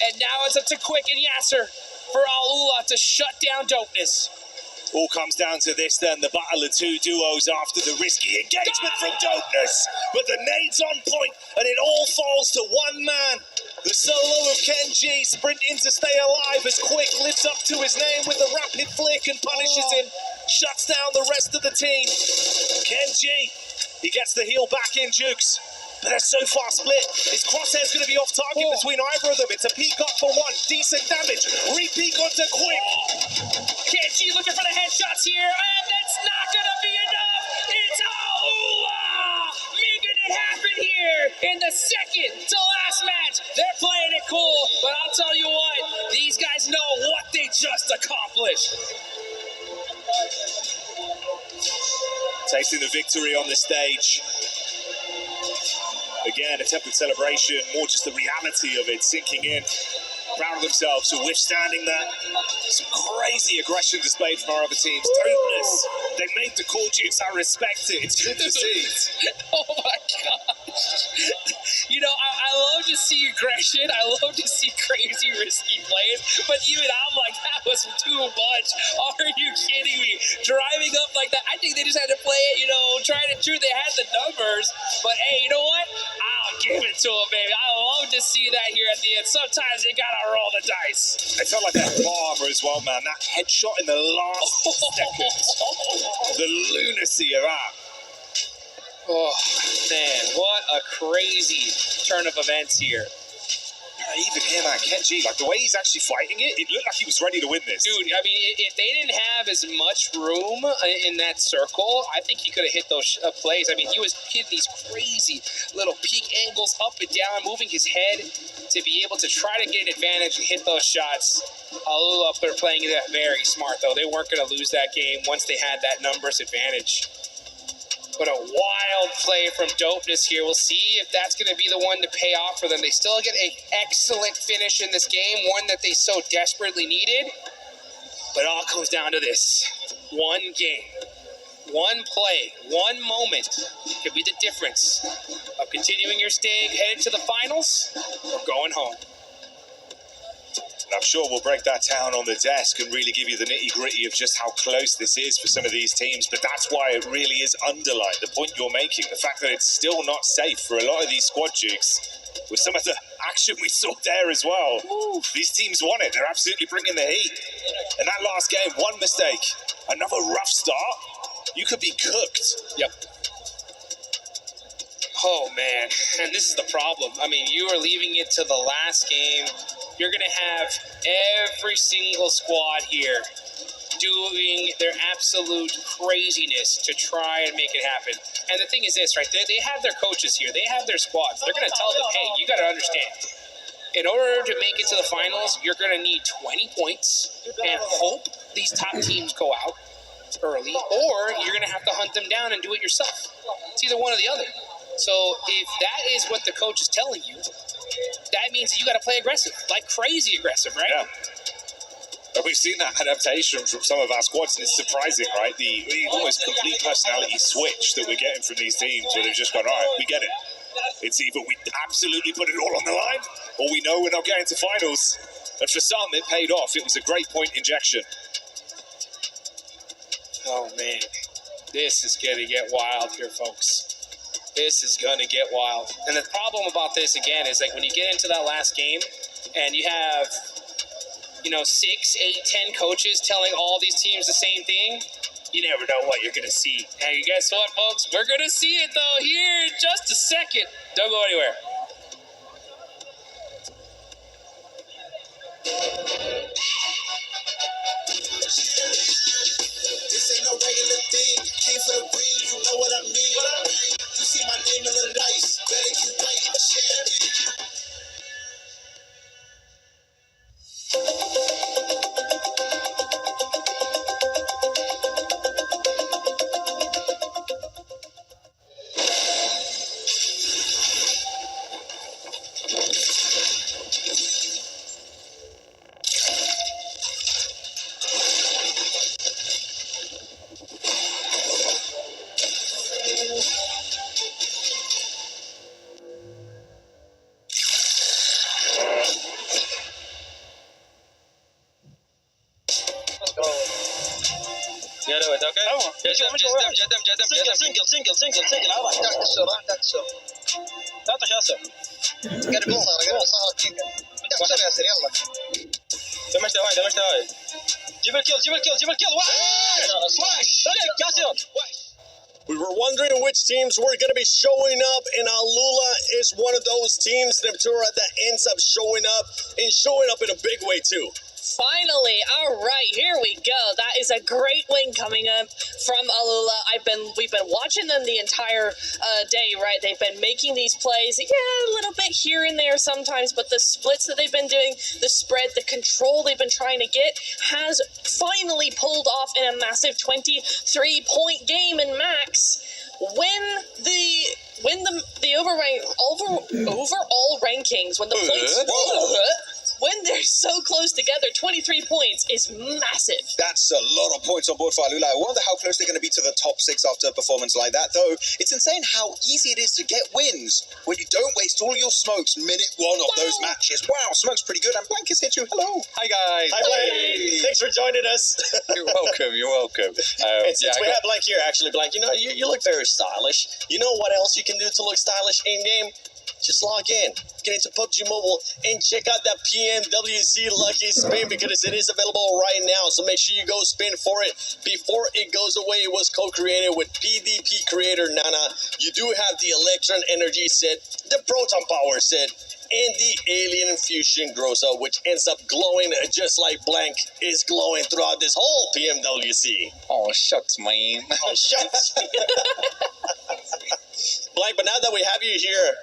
And now it's up to Quick and Yasser for Alula to shut down Dopeness. All comes down to this then, the battle of 2 duos after the risky engagement from Dopeness. But the nade's on point, and it all falls to one man. The solo of Kenji sprinting to stay alive as Quick lives up to his name with a rapid flick and punishes him. Shuts down the rest of the team. Kenji, he gets the heal back in, Jukes. But they're so far split. His crosshair's going to be off target between either of them. It's a peek up for one. Decent damage. Re-peek onto Quick. Kenji looking for the headshots here, and that's not going to be enough. It's Alula making it happen here in the second to last match. They're playing it cool, but I'll tell you what, these guys know what they just accomplished. Tasting the victory on the stage. Again, a tempered celebration, more just the reality of it sinking in. Proud of themselves for withstanding that. Some crazy aggression displayed from our other teams. Dopeness, they made the call, Jukes. I respect it. It's good to see. Oh my gosh. You know, I love to see aggression. I love to see crazy, risky plays. But even I'm like, that was too much. Are you kidding me? Driving up like that. I think they just had to play it, you know, tried and true. They had the numbers. But hey, you know what? I'll give it to them, baby. I love to see that here at the end. Sometimes you gotta roll the dice. It felt like that armor as well, man. That headshot in the last second. The lunacy of that. Oh, man, what a crazy turn of events here. Even him, man, Kenji, like the way he's actually fighting it, it looked like he was ready to win this. Dude, I mean, if they didn't have as much room in that circle, I think he could have hit those plays. I mean, he was hitting these crazy little peak angles up and down, moving his head to be able to try to get an advantage and hit those shots. Alula are playing it very smart, though. They weren't going to lose that game once they had that numbers advantage. But a wild play from Dopeness here. We'll see if that's going to be the one to pay off for them. They still get an excellent finish in this game, one that they so desperately needed. But it all comes down to this. One game, one play, one moment could be the difference of continuing your stay headed to the finals or going home. And I'm sure we'll break that down on the desk and really give you the nitty-gritty of just how close this is for some of these teams. But that's why it really is underlined, the point you're making, the fact that it's still not safe for a lot of these squad jukes. With some of the action we saw there as well. Ooh. These teams want it. They're absolutely bringing the heat. And that last game, one mistake, another rough start, you could be cooked. Yep. Oh, man. And this is the problem. I mean, you are leaving it to the last game. You're going to have every single squad here doing their absolute craziness to try and make it happen. And the thing is this, right? They have their coaches here. They have their squads. They're going to tell them, hey, you got to understand. In order to make it to the finals, you're going to need 20 points and hope these top teams go out early, or you're going to have to hunt them down and do it yourself. It's either one or the other. So if that is what the coach is telling you, that means that you got to play aggressive, like crazy aggressive, right? Yeah. But we've seen that adaptation from some of our squads, and it's surprising, right? The almost complete personality switch that we're getting from these teams, where they've just gone, all right, we get it. It's either we absolutely put it all on the line, or we know we're not getting to finals. And for some, it paid off. It was a great point injection. Oh, man. This is going to get wild here, folks. This is going to get wild. And the problem about this, again, is like when you get into that last game and you have, 6, 8, 10 coaches telling all these teams the same thing, you never know what you're going to see. And guess what, folks? We're going to see it, though, here in just a second. Don't go anywhere. This ain't no regular thing. Came for the ring, you know what I mean. You see my name in the lights. Better get right, I'm a champion. يا لو اوكي سنجل لا تكسر لا تخسر قرب صارت تكسر ياسر يلا دمجت هاي جيب الكيل واحد ياسر. We were wondering which teams were going to be showing up, and Alula is one of those teams, Neptura, that ends up showing up in a big way too. Finally, all right, here we go. That is a great win coming up from Alula. We've been watching them the entire day, right? They've been making these plays, a little bit here and there sometimes, but the splits that they've been doing, the spread, the control they've been trying to get has finally pulled off in a massive 23-point game. And Max, when the overall rankings, when the points when they're so close together, 23 points is massive. That's a lot of points on board for Alula. I wonder how close they're going to be to the top 6 after a performance like that, though. It's insane how easy it is to get wins when you don't waste all your smokes minute 1 of those matches. Wow, Smoke's pretty good, and Blank has hit you. Hello. Hi, guys. Hi, Blank. Thanks for joining us. You're welcome. And since we have Blank here, actually, Blank, you look very stylish. You know what else you can do to look stylish in-game? Just log in, get into PUBG Mobile, and check out that PMWC Lucky Spin because it is available right now. So make sure you go spin for it before it goes away. It was co-created with PvP creator Nana. You do have the Electron Energy set, the Proton Power set, and the Alien Fusion Grossa, which ends up glowing just like Blank is glowing throughout this whole PMWC. Oh, shucks, man. Oh, shucks. Blank, but now that we have you here,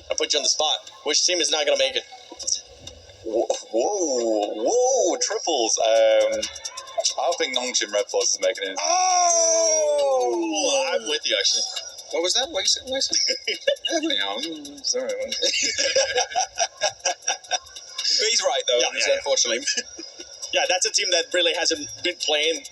I put you on the spot. Which team is not going to make it? Whoa, triples. I don't think Nongchin Red Force is making it. Oh! Oh, I'm with you actually. What was that? What you said? Sorry. But he's right, though, unfortunately. Yeah, that's a team that really hasn't been playing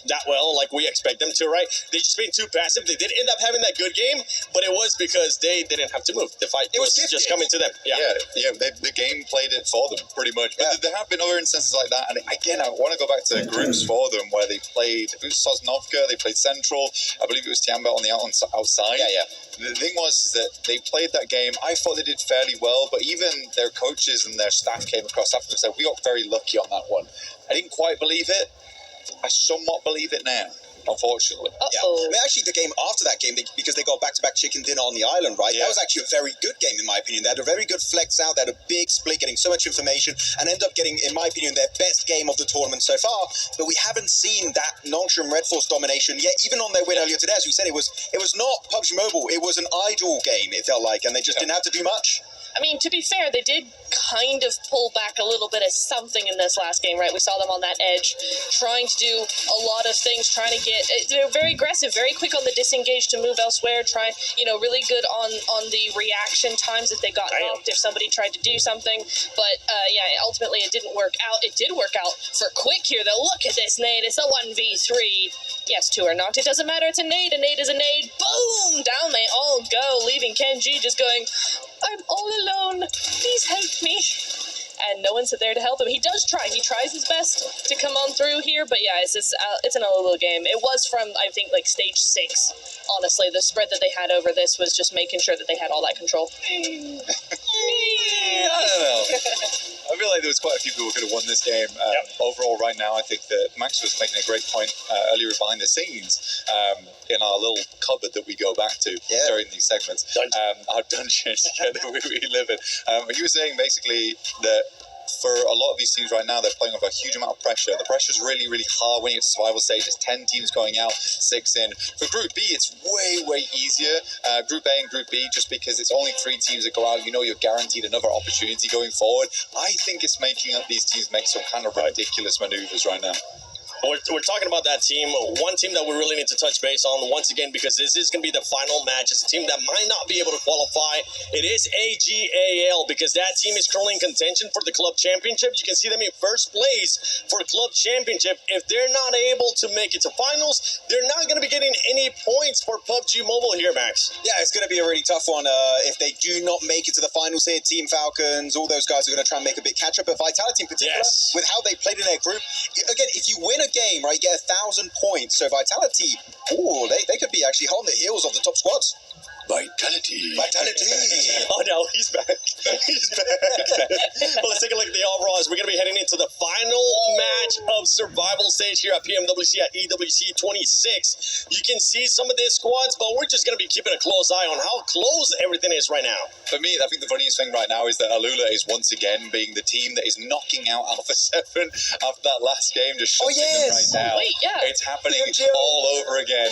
that well like we expect them to, right? They just been too passive. They did end up having that good game, but it was because they didn't have to move. The fight was just coming to them. The game played it for them pretty much. But there have been other instances like that. And again, I want to go back to groups for them where they played Sosnovka, they played Central. I believe it was Tiamba on the outside. The thing was is that they played that game. I thought they did fairly well, but even their coaches and their staff came across after and said, we got very lucky on that one. I didn't quite believe it. I somewhat believe it now, unfortunately. Yeah. I mean, actually, the game after that game, because they got back-to-back chicken dinner on the island, right? That was actually a very good game, in my opinion. They had a very good flex out. They had a big split, getting so much information, and ended up getting, in my opinion, their best game of the tournament so far. But we haven't seen that Nongshim Red Force domination yet. Even on their win earlier today, as we said, it was not PUBG Mobile. It was an idle game, it felt like, and they just didn't have to do much. I mean, to be fair, they did kind of pull back a little bit of something in this last game, right? We saw them on that edge, trying to do a lot of things, trying to get... They're very aggressive, very quick on the disengage to move elsewhere, really good on the reaction times if they got knocked, if somebody tried to do something. But, ultimately it didn't work out. It did work out for Quick here, though. Look at this nade. It's a 1v3. Yes, 2 are knocked. It doesn't matter. It's a nade. A nade is a nade. Boom! Down they all go, leaving Kenji just going... I'm all alone. Please help me. And no one's there to help him. He does try. He tries his best to come on through here. But yeah, it's an little game. It was from, I think, like stage 6. Honestly, the spread that they had over this was just making sure that they had all that control. I don't know. I feel like there was quite a few people who could have won this game. Overall, right now, I think that Max was making a great point earlier behind the scenes in our little cupboard that we go back to during these segments. Our dungeon that we live in. He was saying basically that for a lot of these teams right now, they're playing with a huge amount of pressure. The pressure's really, really hard when you get to survival stage. There's 10 teams going out, 6 in. For Group B, it's way, way easier. Group A and Group B, just because it's only 3 teams that go out, you know you're guaranteed another opportunity going forward. I think it's making these teams make some kind of ridiculous maneuvers right now. We're talking about that team. One team that we really need to touch base on once again, because this is going to be the final match. It's a team that might not be able to qualify. It is AGAL, because that team is currently in contention for the club championship. You can see them in first place for club championship. If they're not able to make it to finals, they're not going to be getting any points for PUBG Mobile here, Max. Yeah, it's going to be a really tough one. If they do not make it to the finals here, Team Falcons, all those guys are going to try and make a big catch-up. But Vitality in particular, with how they played in their group, again, if you win a game, right, you get 1,000 points. So Vitality, they could be actually on the heels of the top squads. Vitality. Oh no, he's back. He's back. Well, let's take a look at the overalls. We're going to be heading into the final match of survival stage here at PMWC at EWC 26. You can see some of these squads, but we're just going to be keeping a close eye on how close everything is right now. For me, I think the funniest thing right now is that Alula is once again being the team that is knocking out Alpha 7 after that last game, just shutting them right now. It's happening all over again.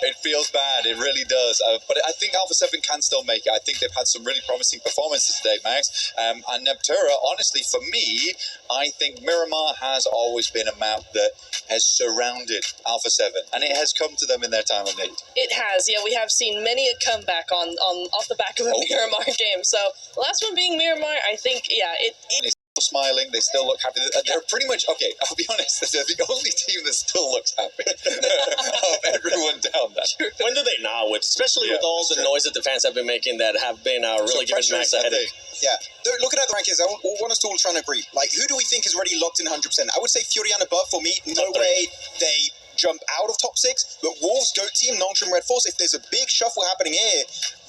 It feels bad. It really does. But I think Alpha 7 can still make it. I think they've had some really promising performances today, Max. And Neptura, honestly, for me, I think Miramar has always been a map that has surrounded Alpha 7, and it has come to them in their time of need. It has, yeah. We have seen many a comeback on off the back of a Miramar game. So the last one being Miramar, I think, They're still smiling, they still look happy. They're pretty much, okay, I'll be honest, they're the only team that still looks happy of everyone down there. When do they not? Especially with all the noise that the fans have been making that have been really giving Max a headache. Yeah, looking at the rankings, I want us to all try and agree. Like, who do we think is already locked in 100%? I would say Fury and above for me. No way they jump out of top 6. But Wolves, Goat Team, Nongshim Red Force, if there's a big shuffle happening here,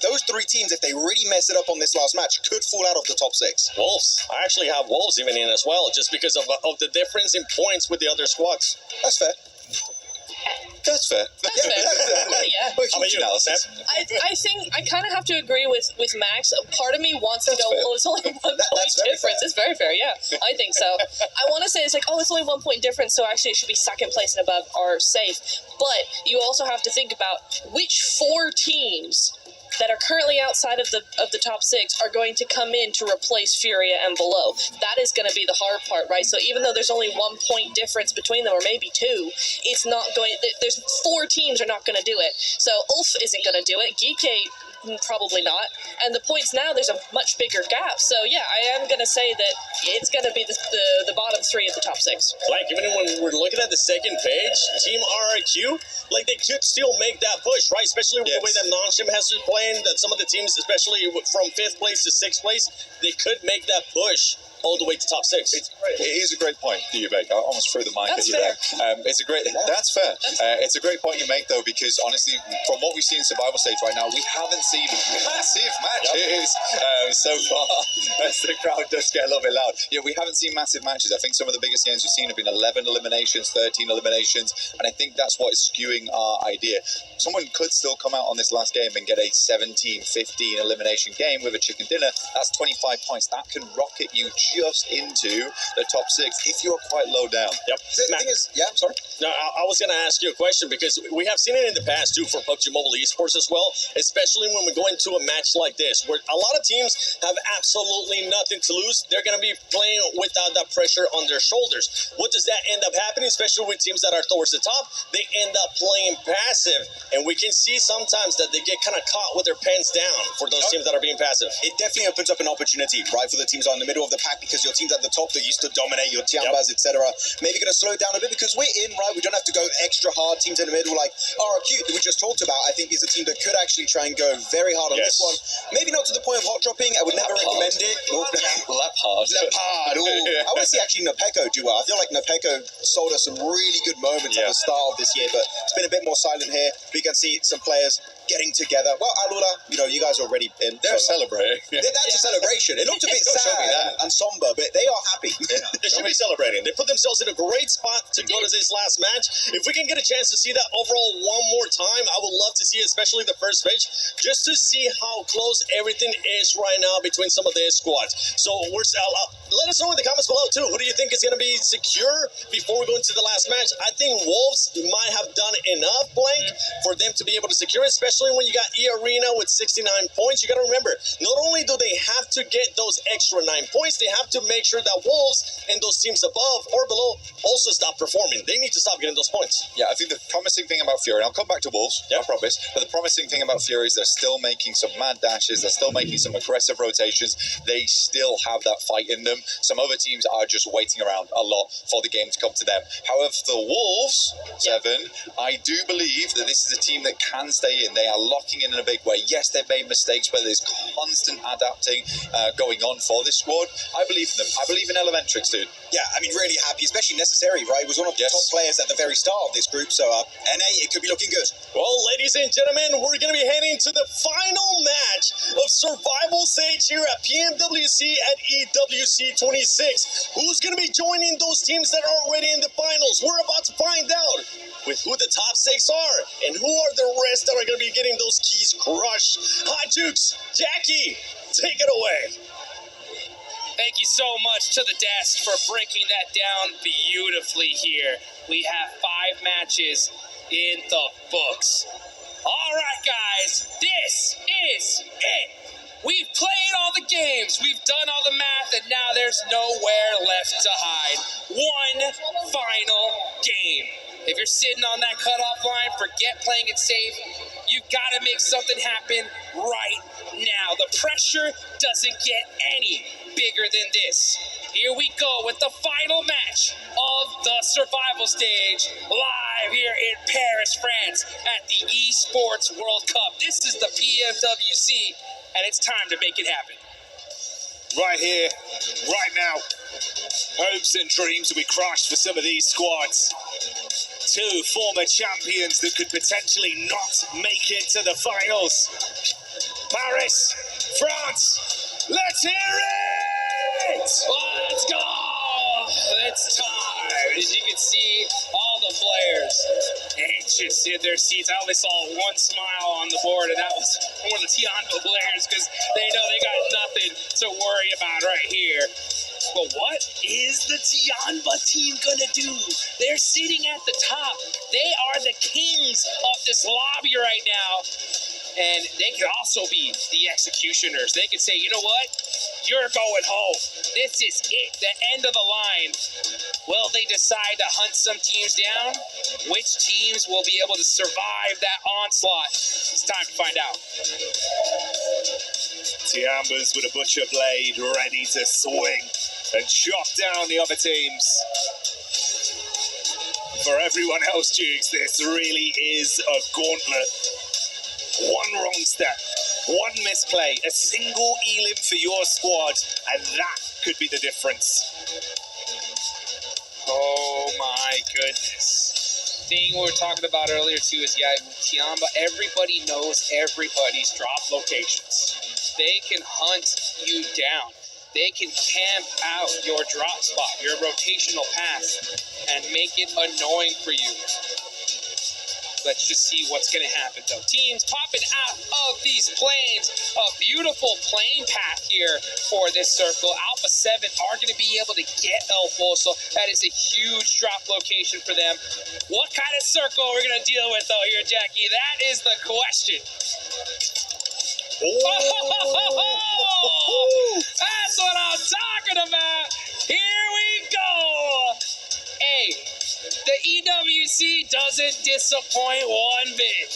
those 3 teams, if they really mess it up on this last match, could fall out of the top 6. Wolves. I actually have Wolves even in as well, just because of the difference in points with the other squads. That's fair. That's fair. Yeah. How about you, Seb? I think I kind of have to agree with Max. Part of me wants to go, well, it's only 1 point difference. It's very fair, yeah. I think so. I want to say it's like, it's only 1 point difference, so actually it should be second place and above are safe. But you also have to think about which 4 teams that are currently outside of the top 6 are going to come in to replace Furia and below. That is going to be the hard part, right? So even though there's only 1 point difference between them, or maybe 2, it's not going. There's 4 teams are not going to do it. So Ulf isn't going to do it. Geekate probably not. And the points now, there's a much bigger gap. So yeah, I am going to say that it's going to be the bottom 3 of the top 6. Like, even when we're looking at the second page, Team RRQ, like, they could still make that push, right? Especially with the way that non-Shim has been playing, that some of the teams, especially from 5th place to 6th place, they could make that push all the way to top 6. It is a great point that you make. I almost threw the mic That's at you fair. there. It's a great. That's fair. It's a great point you make, though, because honestly, from what we see in survival stage right now, we haven't seen massive matches so far. As the crowd does get a little bit loud. Yeah, we haven't seen massive matches. I think some of the biggest games we've seen have been 11 eliminations, 13 eliminations, and I think that's what is skewing our idea. Someone could still come out on this last game and get a 17-15 elimination game with a chicken dinner. That's 25 points. That can rocket you just into the top 6 if you're quite low down. Yep. The thing is, yeah, I'm sorry. No, I was going to ask you a question, because we have seen it in the past too for PUBG Mobile Esports as well, especially when we go into a match like this, where a lot of teams have absolutely nothing to lose. They're going to be playing without that pressure on their shoulders. What does that end up happening, especially with teams that are towards the top? They end up playing passive, and we can see sometimes that they get kind of caught with their pants down for those teams that are being passive. It definitely opens up an opportunity, right, for the teams on the middle of the pack, because your teams at the top that used to dominate, your Tiambas, etc., maybe going to slow it down a bit, because we're in, right? We don't have to go extra hard. Teams in the middle, like RRQ, that we just talked about, I think is a team that could actually try and go very hard on this one. Maybe not to the point of hot dropping. I would never recommend it. Leopard. I want to see actually Nepeko do well. I feel like Nepeko sold us some really good moments at the start of this year, but it's been a bit more silent here. We can see some players getting together. Well, Alula, you guys are already in. They're celebrating. That's a celebration. It looked a bit sad and somber, but they are happy. They should be celebrating. They put themselves in a great spot to go to this last match. If we can get a chance to see that overall one more time, I would love to see, especially the first pitch, just to see how close everything is right now between some of the squads. So let us know in the comments below too. Who do you think is going to be secure before we go into the last match? I think Wolves might have done enough, Blank, for them to be able to secure it, especially when you got E-Arena with 69 points. You got to remember, not only do they have to get those extra 9 points, they have to make sure that Wolves and those teams above or below also stop performing. They need to stop getting those points. Yeah, I think the promising thing about Fury, and I'll come back to Wolves, I promise, but the promising thing about Fury is they're still making some mad dashes, they're still making some aggressive rotations, they still have that fight in them. Some other teams are just waiting around a lot for the game to come to them. However, the Wolves, Seven, I do believe that this is a team that can stay in. They are locking in a big way. Yes, they've made mistakes, but there's constant adapting going on for this squad. I believe in them. I believe in Elementrix, dude. Yeah, I mean, really happy, especially Necessary, right? He was one of the top players at the very start of this group, so NA, it could be looking good. Well, ladies and gentlemen, we're going to be heading to the final match of Survival Stage here at PMWC and EWC 26. Who's going to be joining those teams that are already in the finals? We're about to find out with who the top 6 are and who are the rest that are going to be getting those keys crushed. Hi, Jukes, Jackie, take it away. Thank you so much to the desk for breaking that down beautifully here. We have 5 matches in the books. All right, guys, this is it. We've played all the games, we've done all the math, and now there's nowhere left to hide. One final game. If you're sitting on that cutoff line, forget playing it safe. You've got to make something happen right now. The pressure doesn't get any bigger than this. Here we go with the final match of the survival stage, live here in Paris, France, at the Esports World Cup. This is the PMWC, and it's time to make it happen. Right here, right now. Hopes and dreams will be crushed for some of these squads. 2 former champions that could potentially not make it to the finals. Paris, France, let's hear it! Let's go! It's time. As you can see, all the players anxious in their seats. I only saw one smile on the board, and that was one of the Tianbo players, because they know they got nothing to worry about right here. But what is the Tianba team gonna do? They're sitting at the top. They are the kings of this lobby right now. And they could also be the executioners. They could say, you know what? You're going home. This is it, the end of the line. Will they decide to hunt some teams down? Which teams will be able to survive that onslaught? It's time to find out. Tiambers with a butcher blade ready to swing and chop down the other teams. For everyone else, Dukes, this really is a gauntlet. One wrong step, one misplay, a single elim for your squad, and that could be the difference. Oh my goodness. Thing we were talking about earlier too is, yeah, Tiamba, everybody knows everybody's drop locations. They can hunt you down. They can camp out your drop spot, your rotational path, and make it annoying for you. Let's just see what's going to happen, though. Teams popping out of these planes. A beautiful plane path here for this circle. Alpha 7 are going to be able to get El Pozo. That is a huge drop location for them. What kind of circle are we going to deal with, though, here, Jackie? That is the question. Oh, that's what I'm talking about. Here we go. Hey, the EWC doesn't disappoint one bit.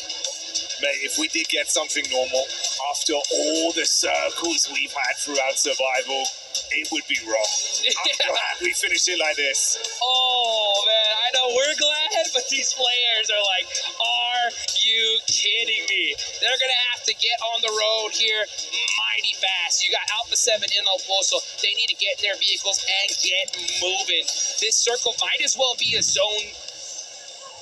Mate, if we did get something normal, after all the circles we've had throughout survival, it would be wrong. I'm glad we finished it like this. Oh, man, I know we're glad, but these players are like, are you kidding me? They're going to have to get on the road here mighty fast. You got Alpha 7 in El Pozo. They need to get in their vehicles and get moving. This circle might as well be a zone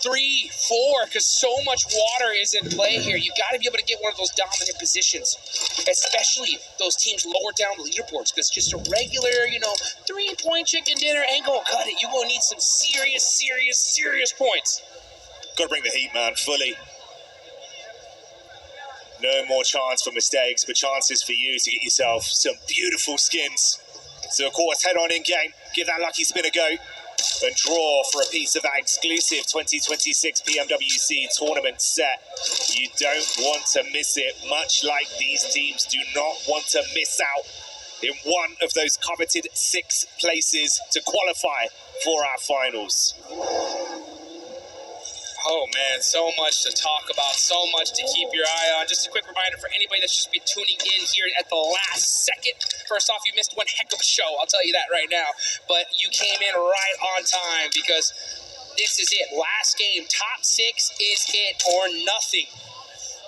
3, 4, because so much water is in play here. You got to be able to get one of those dominant positions, especially those teams lower down the leaderboards, because just a regular, 3-point chicken dinner ain't gonna cut it. You're gonna need some serious points. Got to bring the heat, man, fully. No more chance for mistakes, but chances for you to get yourself some beautiful skins. So, of course, head on in-game, give that lucky spin a go, and draw for a piece of that exclusive 2026 PMWC tournament set. You don't want to miss it, much like these teams do not want to miss out in one of those coveted 6 places to qualify for our finals. Oh man, so much to talk about, so much to keep your eye on. Just a quick reminder for anybody that's just been tuning in here at the last second. First off, you missed one heck of a show, I'll tell you that right now. But you came in right on time because this is it. Last game, top 6 is it or nothing.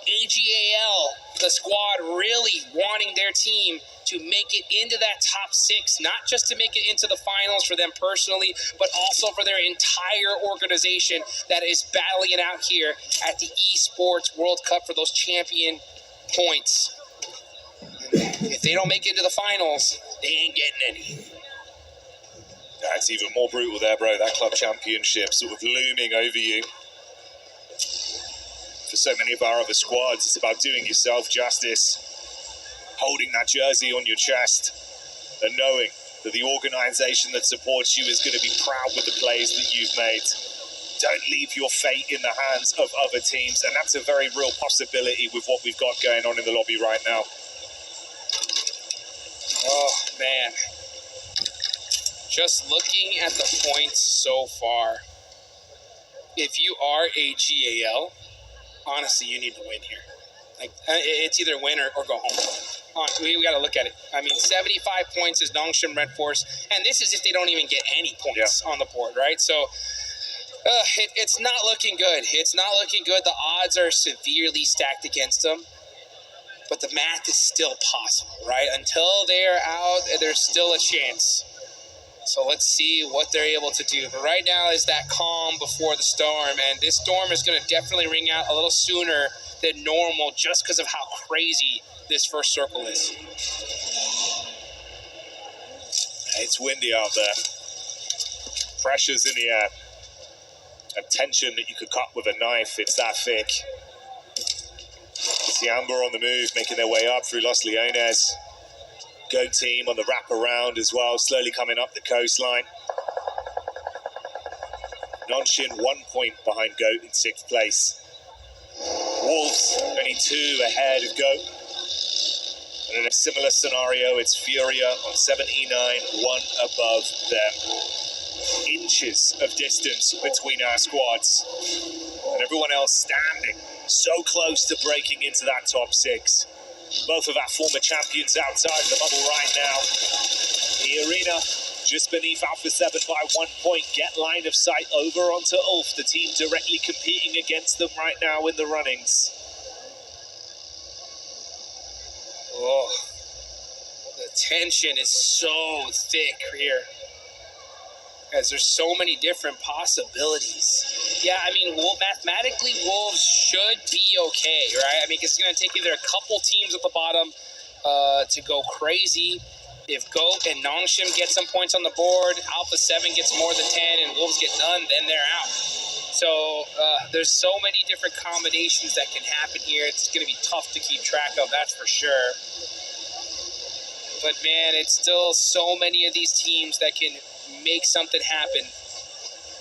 AGAL, the squad really wanting their team to make it into that top 6, not just to make it into the finals for them personally, but also for their entire organization that is battling it out here at the Esports World Cup for those champion points. If they don't make it into the finals, they ain't getting any. That's even more brutal there, bro. That club championship sort of looming over you. For so many of our other squads, it's about doing yourself justice, holding that jersey on your chest, and knowing that the organization that supports you is going to be proud with the plays that you've made. Don't leave your fate in the hands of other teams, and that's a very real possibility with what we've got going on in the lobby right now. Oh, man. Just looking at the points so far, if you are a GAL, honestly, you need to win here. Like, it's either win or go home. We got to look at it. I mean, 75 points is Nongshim Red Force, and this is if they don't even get any points on the board, right? So it's not looking good. It's not looking good. The odds are severely stacked against them, but the math is still possible, right? Until they're out, there's still a chance. So let's see what they're able to do. But right now is that calm before the storm, and this storm is going to definitely ring out a little sooner than normal just because of how crazy this first circle is. It's windy out there. Pressure's in the air. A tension that you could cut with a knife. It's that thick. Siamba on the move, making their way up through Los Leones. Go team on the wraparound as well, slowly coming up the coastline. Nonshin 1 point behind Goat in 6th place. Wolves only 2 ahead of Go. And in a similar scenario, it's Furia on 79, 1 above them. Inches of distance between our squads. And everyone else standing so close to breaking into that top 6. Both of our former champions outside the bubble right now. The arena just beneath Alpha 7 by 1 point. Get line of sight over onto Ulf, the team directly competing against them right now in the runnings. Oh, the tension is so thick here. As there's so many different possibilities. Yeah, I mean, mathematically, Wolves should be okay, right? I mean, it's going to take either a couple teams at the bottom to go crazy. If Goat and Nongshim get some points on the board, Alpha 7 gets more than 10, and Wolves get none, then they're out. So there's so many different combinations that can happen here. It's going to be tough to keep track of, that's for sure. But man, it's still so many of these teams that can make something happen.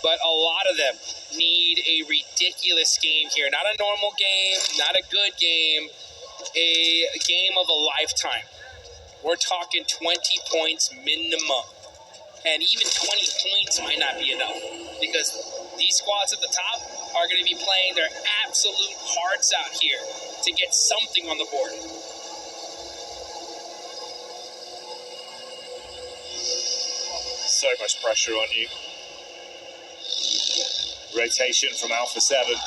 But a lot of them need a ridiculous game here. Not a normal game, not a good game, a game of a lifetime. We're talking 20 points minimum. And even 20 points might not be enough, because these squads at the top are going to be playing their absolute hearts out here to get something on the board. So much pressure on you. Rotation from Alpha 7.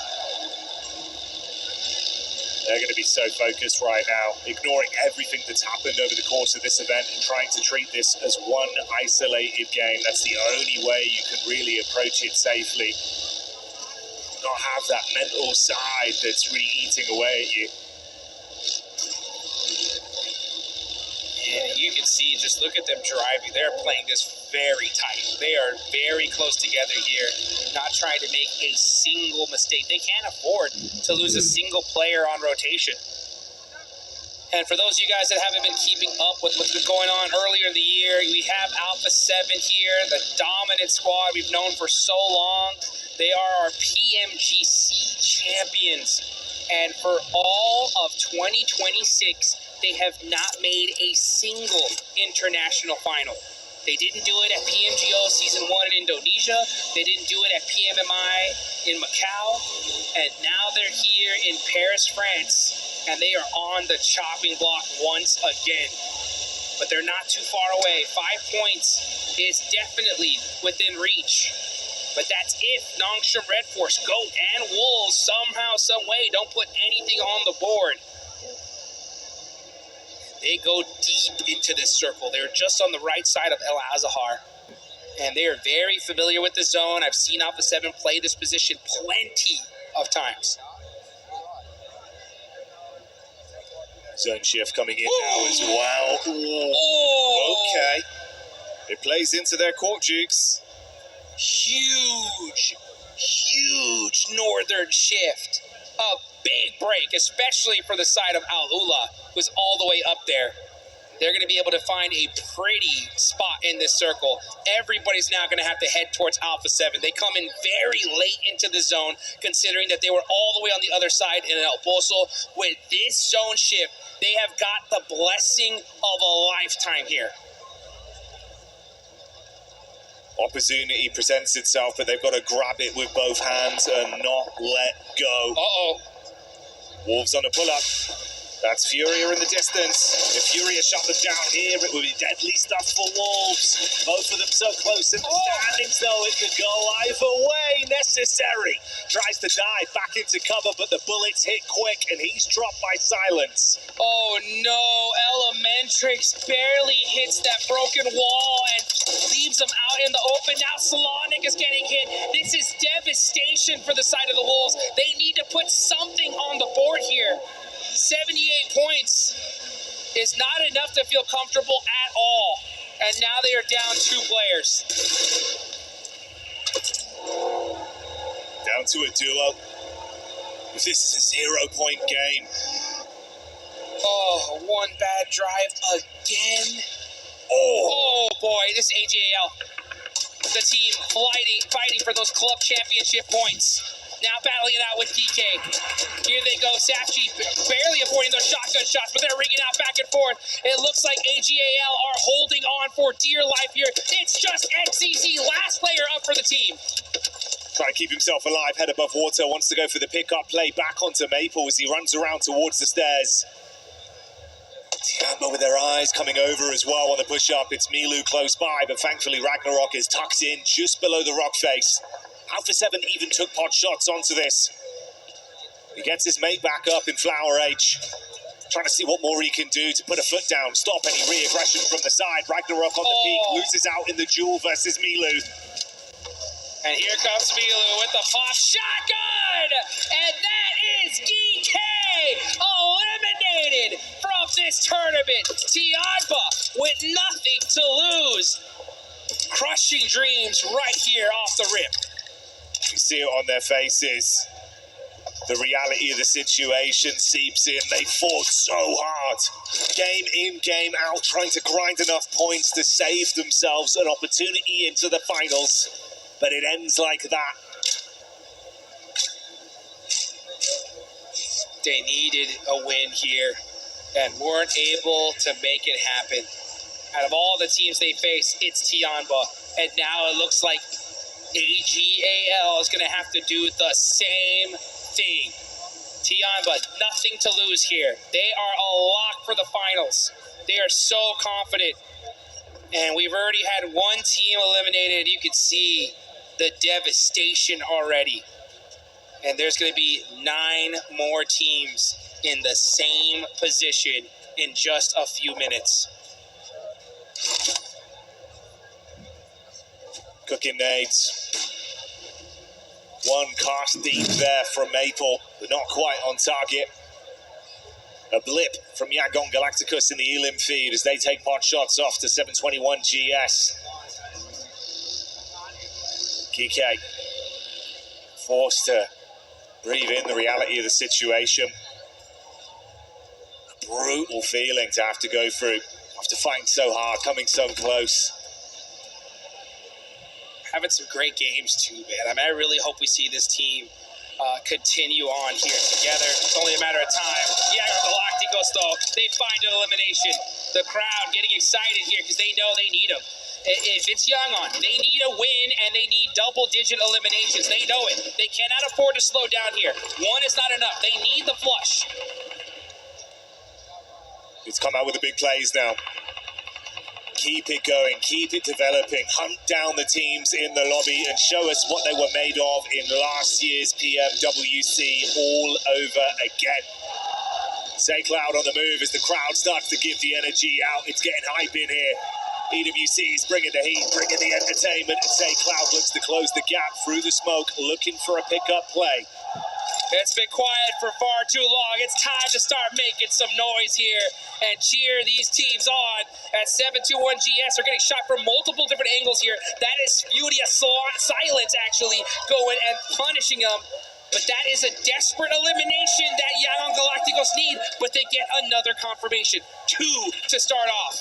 They're going to be so focused right now, ignoring everything that's happened over the course of this event and trying to treat this as one isolated game. That's the only way you can really approach it safely. Not have that mental side that's really eating away at you. And you can see, just look at them driving. They're playing this very tight. They are very close together here, not trying to make a single mistake. They can't afford to lose a single player on rotation. And for those of you guys that haven't been keeping up with what's been going on earlier in the year, we have Alpha 7 here, the dominant squad we've known for so long. They are our PMGC champions. And for all of 2026, they have not made a single international final. They didn't do it at PMGO Season 1 in Indonesia. They didn't do it at PMMI in Macau. And now they're here in Paris, France. And they are on the chopping block once again. But they're not too far away. 5 points is definitely within reach. But that's if Nongshim Red Force, Goat, and Wolves somehow, some way don't put anything on the board. They go deep into this circle. They're just on the right side of El Azahar. And they are very familiar with the zone. I've seen Alpha 7 play this position plenty of times. Zone shift coming in now as well. Okay. It plays into their court, Jukes. Huge northern shift. A big break, especially for the side of Al Ula, who's all the way up there. They're going to be able to find a pretty spot in this circle. Everybody's now going to have to head towards Alpha 7. They come in very late into the zone, considering that they were all the way on the other side in El Pozo. With this zone shift, they have got the blessing of a lifetime here. Opportunity presents itself, but they've got to grab it with both hands and not let go. Uh-oh. Wolves on a pull-up. That's Furia in the distance. If Furia shut them down here, it would be deadly stuff for Wolves. Both of them so close in the standings, though, it could go either way. Necessary. Tries to dive back into cover, but the bullets hit quick, and he's dropped by silence. Oh, no. Elementrix barely hits that broken wall and leaves them out in the open. Now Solonic is getting hit. This is devastation for the side of the Wolves. They need to put something on the board here. 78 points is not enough to feel comfortable at all. And now they are down 2 players. Down to a duo. If this is a 0-point game. Oh, one bad drive again. Oh boy, this AJL. The team fighting for those club championship points. Now battling it out with DK. Here they go. Safchi barely avoiding those shotgun shots, but they're ringing out back and forth. It looks like AGAL are holding on for dear life here. It's just XCZ, last player up for the team. Trying to keep himself alive, head above water, wants to go for the pickup play back onto Maple as he runs around towards the stairs. Tiamba with their eyes coming over as well on the push-up. It's Milu close by, but thankfully Ragnarok is tucked in just below the rock face. Alpha 7 even took pot shots onto this. He gets his mate back up in Flower H. Trying to see what more he can do to put a foot down, stop any re-aggression from the side. Ragnarok on the peak, loses out in the duel versus Milu. And here comes Milu with the pop shotgun! And that is DK eliminated from this tournament. Tiamba with nothing to lose. Crushing dreams right here off the rip. You see it on their faces. The reality of the situation seeps in. They fought so hard. Game in, game out, trying to grind enough points to save themselves an opportunity into the finals. But it ends like that. They needed a win here and weren't able to make it happen. Out of all the teams they faced, it's Tiamba. And now it looks like AGAL is going to have to do the same thing. Tiamba, nothing to lose here. They are a lock for the finals. They are so confident. And we've already had one team eliminated. You can see the devastation already. And there's going to be 9 more teams in the same position in just a few minutes. Cooking nades. One cast deep there from Maple, but not quite on target. A blip from Yagon Galacticus in the Elim feed as they take pot shots off to 721 GS. Kike forced to breathe in the reality of the situation. A brutal feeling to have to go through after fighting so hard, coming so close. Having some great games too, man. I mean, I really hope we see this team continue on here together. It's only a matter of time. Yeah, Galacticos though, they find an elimination. The crowd getting excited here because they know they need them. If it's Young on, they need a win and they need double-digit eliminations. They know it. They cannot afford to slow down here. One is not enough. They need the flush. It's come out with the big plays now. Keep it going, keep it developing, hunt down the teams in the lobby and show us what they were made of in last year's PMWC all over again. Say Cloud on the move as the crowd starts to give the energy out. It's getting hype in here. EWC is bringing the heat, bringing the entertainment, and Say Cloud looks to close the gap through the smoke, looking for a pickup play. It's been quiet for far too long. It's time to start making some noise here and cheer these teams on as 721 GS are getting shot from multiple different angles here. That is Furious Silence actually going and punishing them. But that is a desperate elimination that Young Galacticos need, but they get another confirmation. 2 to start off.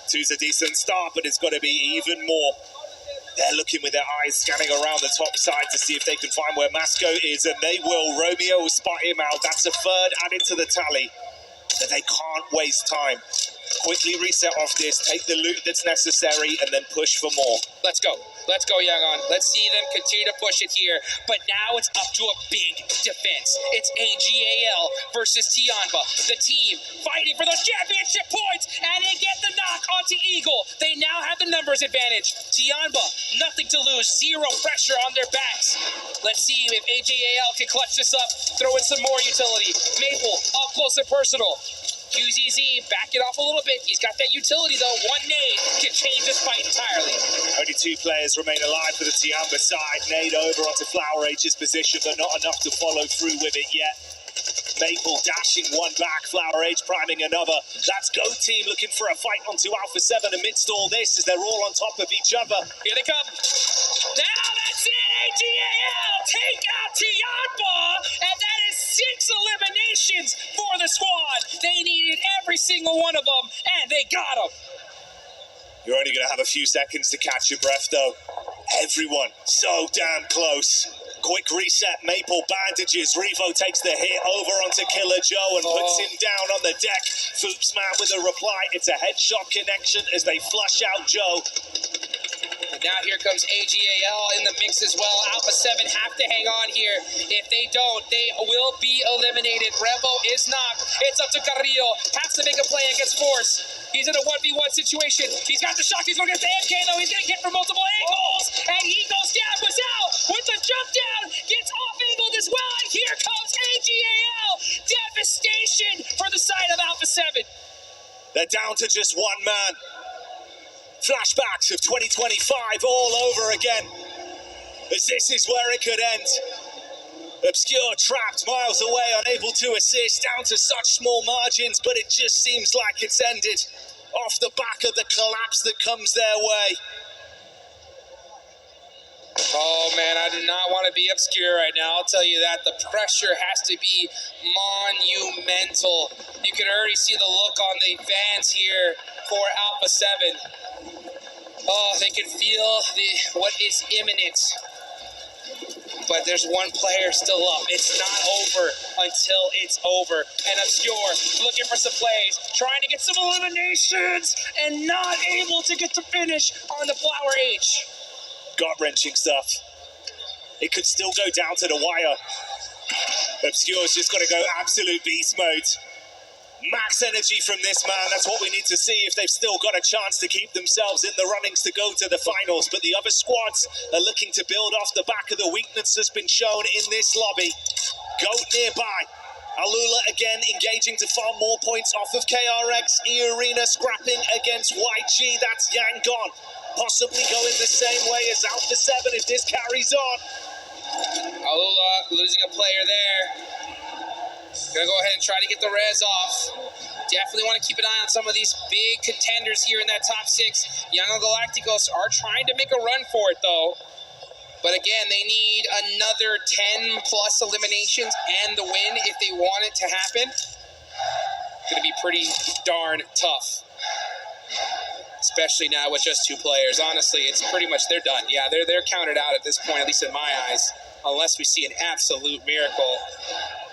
2's a decent start, but it's got to be even more. They're looking with their eyes scanning around the top side to see if they can find where Masco is, and they will. Romeo will spot him out. That's a third added to the tally. So they can't waste time. Quickly reset off this, take the loot that's necessary, and then push for more. Let's go. Let's go, Young on. Let's see them continue to push it here. But now it's up to a big defense. It's AGAL versus Tiamba. The team fighting for those championship points, and they get the knock onto Eagle. They now have the numbers advantage. Tiamba, nothing to lose. 0 pressure on their backs. Let's see if AGAL can clutch this up, throw in some more utility. Maple, up close and personal. QZZ, back it off a little bit. He's got that utility, though. One nade can change this fight entirely. Only 2 players remain alive for the Tiamba side. Nade over onto Flower H's position, but not enough to follow through with it yet. Maple dashing one back, Flower H priming another. That's Go Team looking for a fight onto Alpha 7 amidst all this as they're all on top of each other. Here they come. Now that's it, AGAL take out Tiamba, and that is 6 eliminations for the squad. They needed every single one of them, and they got them. You're only going to have a few seconds to catch your breath, though. Everyone so damn close. Quick reset, Maple bandages. Revo takes the hit over onto Killer Joe and puts him down on the deck. Foops man with a reply. It's a headshot connection as they flush out Joe. And now here comes AGAL in the mix as well. Alpha 7 have to hang on here. If they don't, they will be eliminated. Revo is knocked. It's up to Carrillo. Has to make a play against Force. He's in a 1v1 situation. He's got the shock. He's going to get the MK, though. He's getting hit from multiple angles. And he goes down. Was out with the jump down. Gets off-angled as well. And here comes AGAL. Devastation for the side of Alpha 7. They're down to just one man. Flashbacks of 2025 all over again, as this is where it could end. Obscure trapped miles away, unable to assist, down to such small margins, but it just seems like it's ended off the back of the collapse that comes their way. Oh man, I do not want to be Obscure right now. I'll tell you that. The pressure has to be monumental. You can already see the look on the fans here for Alpha 7. Oh, they can feel what is imminent. But there's one player still up. It's not over until it's over. And Obscure looking for some plays, trying to get some eliminations, and not able to get the finish on the Flower H. Gut-wrenching stuff. It could still go down to the wire. Obscure's just got to go absolute beast mode. Max energy from this man. That's what we need to see if they've still got a chance to keep themselves in the runnings to go to the finals. But the other squads are looking to build off the back of the weakness that's been shown in this lobby. Goat nearby. Alula again engaging to farm more points off of KRX. E-Arena scrapping against YG. That's Yang gone. Possibly going the same way as Alpha 7 if this carries on. Alula losing a player there. Gonna go ahead and try to get the res off. Definitely want to keep an eye on some of these big contenders here in that top 6. Young Galacticos are trying to make a run for it though. But again, they need another 10 plus eliminations and the win if they want it to happen. Gonna be pretty darn tough. Especially now with just 2 players. Honestly, it's pretty much, they're done. Yeah, they're counted out at this point, at least in my eyes. Unless we see an absolute miracle.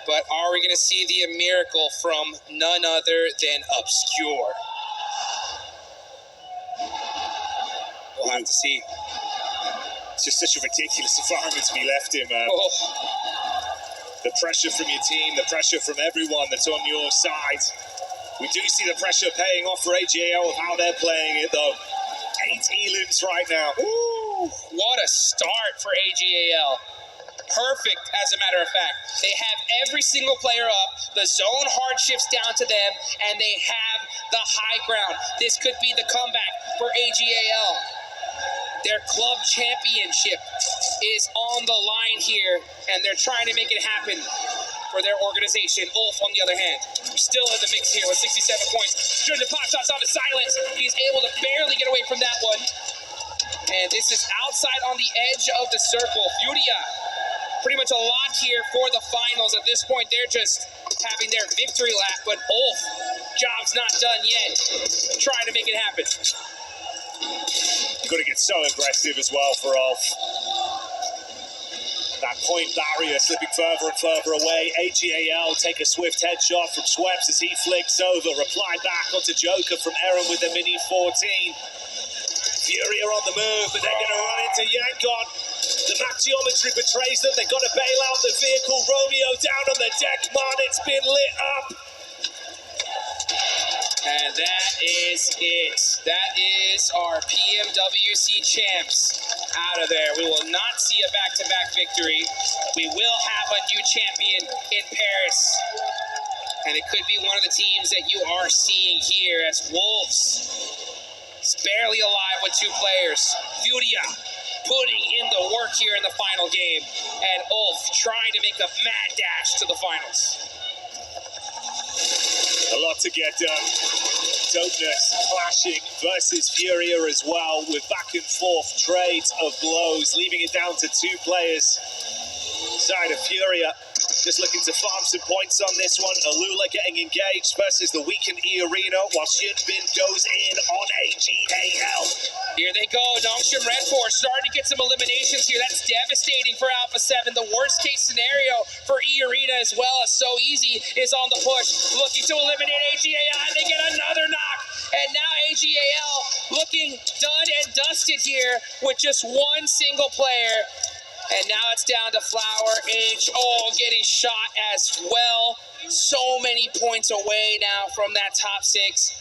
But are we going to see the miracle from none other than Obscure? We'll have to see. It's just such a ridiculous environment to be left in, man. The pressure from your team, the pressure from everyone that's on your side. We do see the pressure paying off for AGL of how they're playing it, though. 8 elims right now. Ooh, what a start for AGAL. Perfect, as a matter of fact. They have every single player up. The zone hardships down to them, and they have the high ground. This could be the comeback for AGAL. Their club championship is on the line here, and they're trying to make it happen for their organization. Ulf, on the other hand, still in the mix here with 67 points. Shooting the pop shots onto Silence. He's able to barely get away from that one. And this is outside on the edge of the circle. Furia, pretty much a lock here for the finals. At this point, they're just having their victory lap, but Ulf, job's not done yet. Trying to make it happen. Got to get so aggressive as well for Ulf. That point barrier slipping further and further away. AGAL take a swift headshot from Schweppes as he flicks over. Reply back onto Joker from Aaron with a mini 14. Fury are on the move, but they're going to run into Yankon. The map geometry betrays them. They've got to bail out the vehicle. Romeo down on the deck. Man, it's been lit up. And that is it. That is our PMWC champs out of there. We will not see a back-to-back victory. We will have a new champion in Paris. And it could be one of the teams that you are seeing here as Wolves. It's barely alive with 2 players. Furia putting in the work here in the final game. And Ulf trying to make a mad dash to the finals. A lot to get done. Dopeness clashing versus Furia as well, with back and forth trades of blows, leaving it down to 2 players. Side of Furia. just looking to farm some points on this one. Alula getting engaged versus the weakened E Arena, while Shinbin goes in on AGAL. Here they go. Nongshim Red Force starting to get some eliminations here. That's devastating for Alpha 7. The worst case scenario for E Arena as well, as So Easy is on the push, looking to eliminate AGAL, and they get another knock. And now AGAL looking done and dusted here with just one single player. And now it's down to Flower HO getting shot as well. So many points away now from that top 6.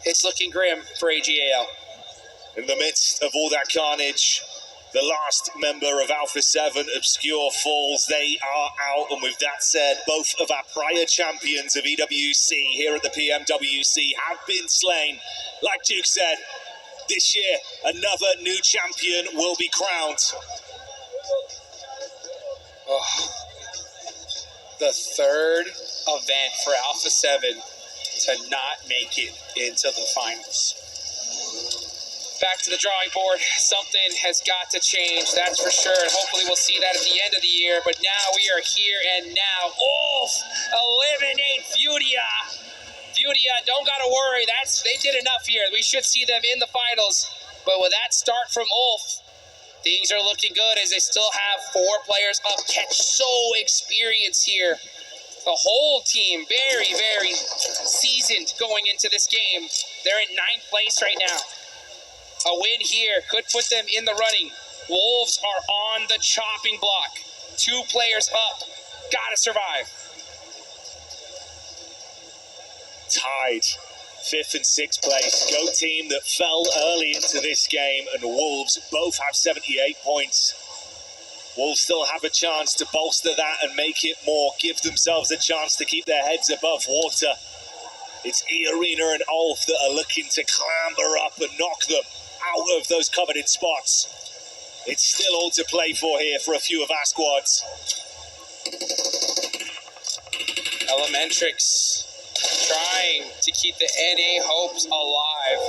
It's looking grim for AGAL. In the midst of all that carnage, the last member of Alpha 7, Obscure, falls. They are out. And with that said, both of our prior champions of EWC here at the PMWC have been slain. Like Duke said, this year, another new champion will be crowned. Oh, the third event for Alpha 7 to not make it into the finals. Back to the drawing board. Something has got to change, that's for sure. And hopefully we'll see that at the end of the year. But now we are here and now. Ulf eliminate Furia. Furia, don't gotta worry. They did enough here. We should see them in the finals. But with that start from Ulf, things are looking good as they still have 4 players up. Catch so experienced here. The whole team very, very seasoned going into this game. They're in 9th place right now. A win here could put them in the running. Wolves are on the chopping block. 2 players up. Gotta survive. Tied 5th and 6th place. Go team that fell early into this game, and Wolves both have 78 points. Wolves still have a chance to bolster that and make it more, give themselves a chance to keep their heads above water. It's E Arena and Ulf that are looking to clamber up and knock them out of those coveted spots. It's still all to play for here for a few of our squads. Elementrix trying to keep the NA hopes alive,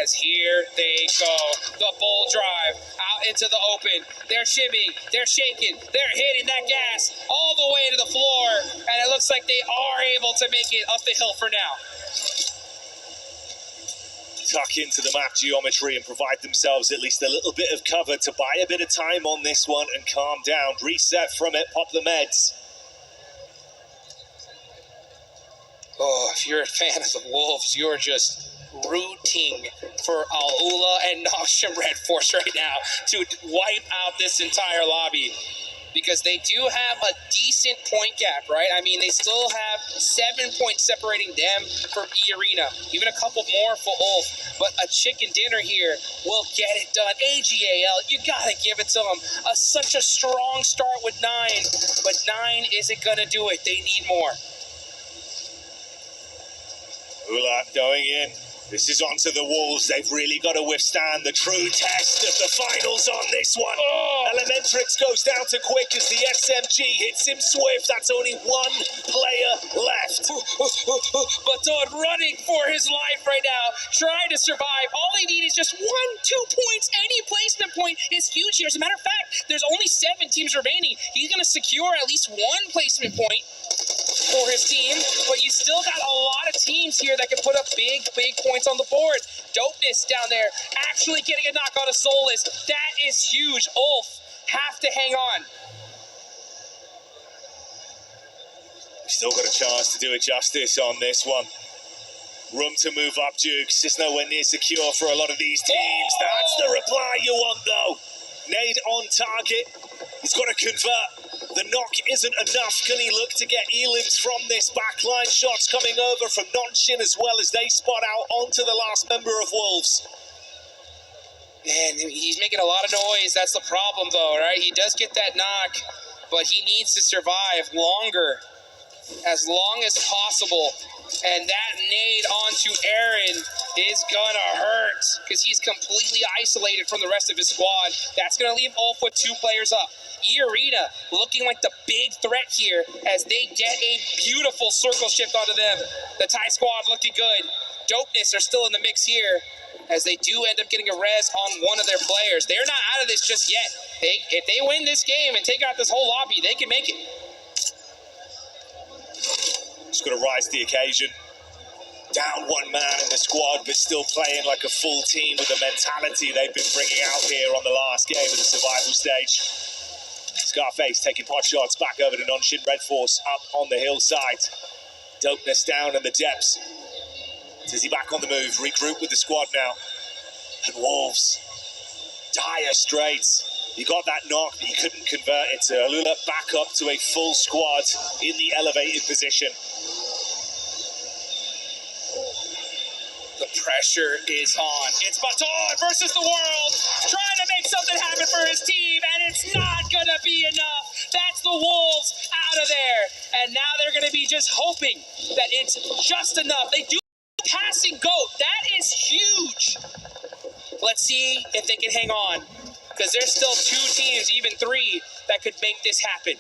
as here they go. The bull drive out into the open. They're shimming, they're shaking, they're hitting that gas all the way to the floor, and it looks like they are able to make it up the hill for now. Tuck into the map geometry and provide themselves at least a little bit of cover to buy a bit of time on this one and calm down. Reset from it, pop the meds. Oh, if you're a fan of the Wolves, you're just rooting for Alula and Nongshim Red Force right now to wipe out this entire lobby. Because they do have a decent point gap, right? I mean, they still have 7 points separating them from E Arena. Even a couple more for Ulf. But a chicken dinner here will get it done. AGAL, you gotta give it to them. Such a strong start with 9. But 9 isn't gonna do it. They need more. Ula going in. This is onto the Wolves. They've really got to withstand the true test of the finals on this one. Oh. Elementrix goes down to Quick as the SMG hits him swift. That's only 1 player left. Baton running for his life right now, trying to survive. All they need is just 1-2 points. Any placement point is huge here. As a matter of fact, there's only 7 teams remaining. He's going to secure at least 1 placement point for his team, but you still got a lot of teams here that can put up big points on the board. Dopeness down there, actually getting a knock on a Soulless. That is huge. Ulf have to hang on. Still got a chance to do it justice on this one. Room to move up, Dukes. It's nowhere near secure for a lot of these teams. That's the reply you want, though. Nade on target. He's got to convert. The knock isn't enough. Can he look to get elims from this backline? Shots coming over from Nongshim as well as they spot out onto the last member of Wolves. Man, he's making a lot of noise. That's the problem, though, right? He does get that knock, but he needs to survive longer, as long as possible. And that nade onto Aaron is gonna hurt because he's completely isolated from the rest of his squad. That's gonna leave Ulf with 2 players up. E Arena looking like the big threat here as they get a beautiful circle shift onto them. The Thai squad looking good. Dopeness are still in the mix here as they do end up getting a res on one of their players. They're not out of this just yet. If they win this game and take out this whole lobby, they can make it. Just got to rise to the occasion. Down one man in the squad, but still playing like a full team with the mentality they've been bringing out here on the last game of the survival stage. Scarface taking pot shots back over to Nonshin Red Force up on the hillside. Dopeness down in the depths. Tizzy back on the move, regroup with the squad now. And Wolves, dire straits. You got that knock, but you couldn't convert it. To Alula back up to a full squad in the elevated position. The pressure is on. It's Baton versus the world, trying to make something happen for his team, and it's not going to be enough. That's the Wolves out of there. And now they're going to be just hoping that it's just enough. They do passing GOAT. That is huge. Let's see if they can hang on, because there's still 2 teams, even 3, that could make this happen.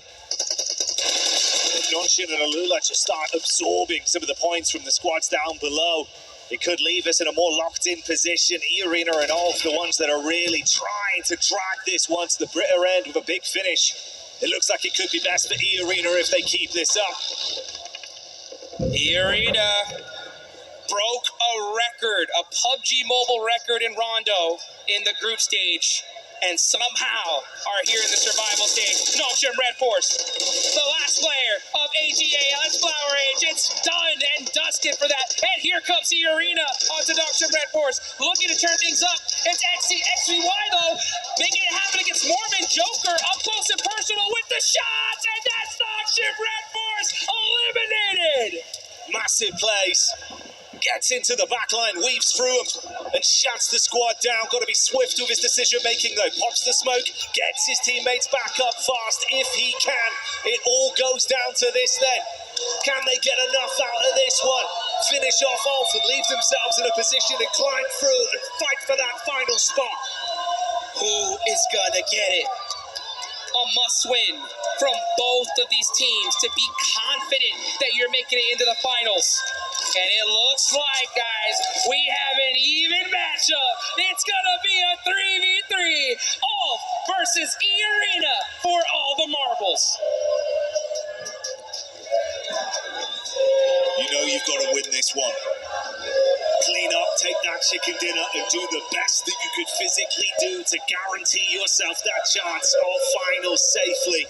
Nonshin and Alula just start absorbing some of the points from the squads down below. It could leave us in a more locked-in position. E-Arena and all the ones that are really trying to drag this one to the bitter end with a big finish. It looks like it could be best for E-Arena if they keep this up. E-Arena broke a record, a PUBG mobile record in Rondo in the group stage, and somehow are here in the survival stage. Nonshin Red Force, the last player of AGAL's Flower Age. It's done and dusted for that. And here comes the Arena onto Nonshin Red Force, looking to turn things up. It's XVY though, making it happen against Mormon Joker, up close and personal with the shots, and that's Nonshin Red Force eliminated. Massive plays. Gets into the back line, weaves through him, and shuts the squad down. Got to be swift with his decision-making, though. Pops the smoke, gets his teammates back up fast if he can. It all goes down to this then. Can they get enough out of this one? Finish off and leave themselves in a position to climb through and fight for that final spot. Who is gonna get it? A must-win from both of these teams to be confident that you're making it into the finals. And it looks like, guys, we have an even matchup. It's gonna be a 3v3. Ulf versus E-Arena for all the marbles. You know you've got to win this one. Clean up, take that chicken dinner, and do the best that you could physically do to guarantee yourself that chance of finals safely.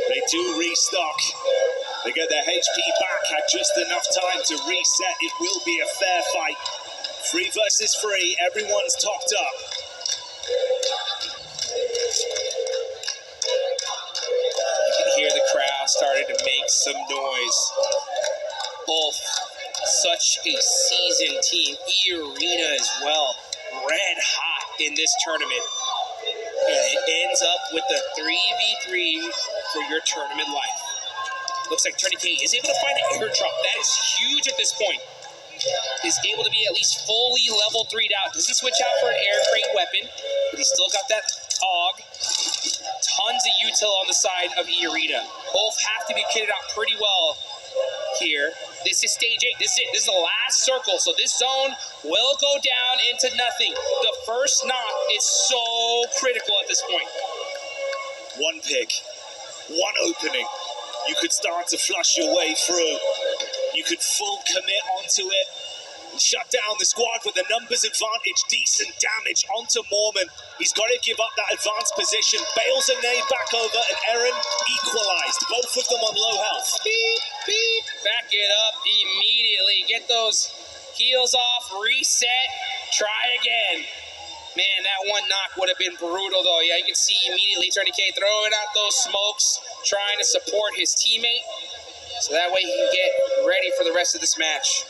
They do restock. They get their HP back, had just enough time to reset. It will be a fair fight. 3 versus 3, everyone's topped up. You can hear the crowd starting to make some noise. Both such a seasoned team. E-Arena as well. Red hot in this tournament. And it ends up with the 3v3 for your tournament life. Looks like Tony K is able to find an airdrop. That is huge at this point. Is able to be at least fully level 3'd out. Doesn't switch out for an air crate weapon, but he's still got that AUG. Tons of util on the side of E-Arena. Both have to be kitted out pretty well here. This is stage 8. This is it. This is the last circle. So this zone will go down into nothing. The first knock is so critical at this point. One pick, one opening. You could start to flush your way through. You could full commit onto it and shut down the squad with a numbers advantage. Decent damage onto Mormon. He's got to give up that advanced position. Bails a nade back over, and Eren equalized. Both of them on low health. Beep, beep. Back it up immediately. Get those heals off. Reset. Try again. Man, that one knock would have been brutal, though. Yeah, you can see immediately Tony K throwing out those smokes, trying to support his teammate, so that way he can get ready for the rest of this match.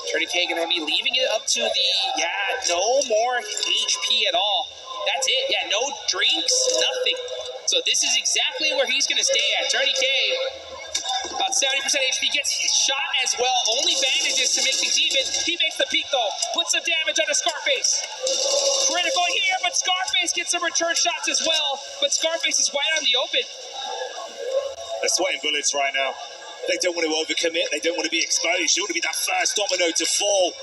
Tony K gonna be leaving it up to the, no more HP at all. That's it. Yeah, no drinks, nothing. So this is exactly where he's gonna stay at. Tony K, about 70% HP, gets shot as well. Only bandages to make things even. He makes the peak though. Puts some damage on Scarface. Critical here, but Scarface gets some return shots as well. But Scarface is wide on the open. They're sweating bullets right now. They don't want to overcommit. They don't want to be exposed. You want to be that first domino to fall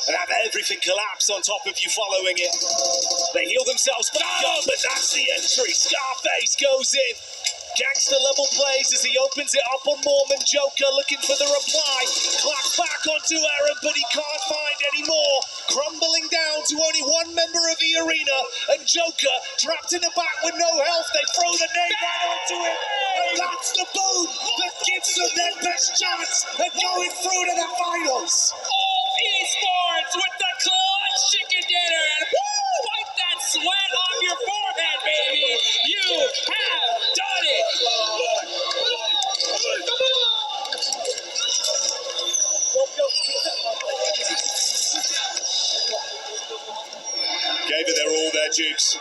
and have everything collapse on top of you following it. They heal themselves back up, but that's the entry. Scarface goes in. Gangster level plays as he opens it up on Mormon. Joker looking for the reply. Clap back onto Aaron, but he can't find any more. Crumbling down to only one member of the arena. And Joker trapped in the back with no health. They throw the nade right onto him. And that's the boom that gives them their best chance at going through to the finals. Esports with the clutch chicken dinner, and woo, wipe that sweat off your forehead, baby. You have done it. Gave it their all there, Dukes.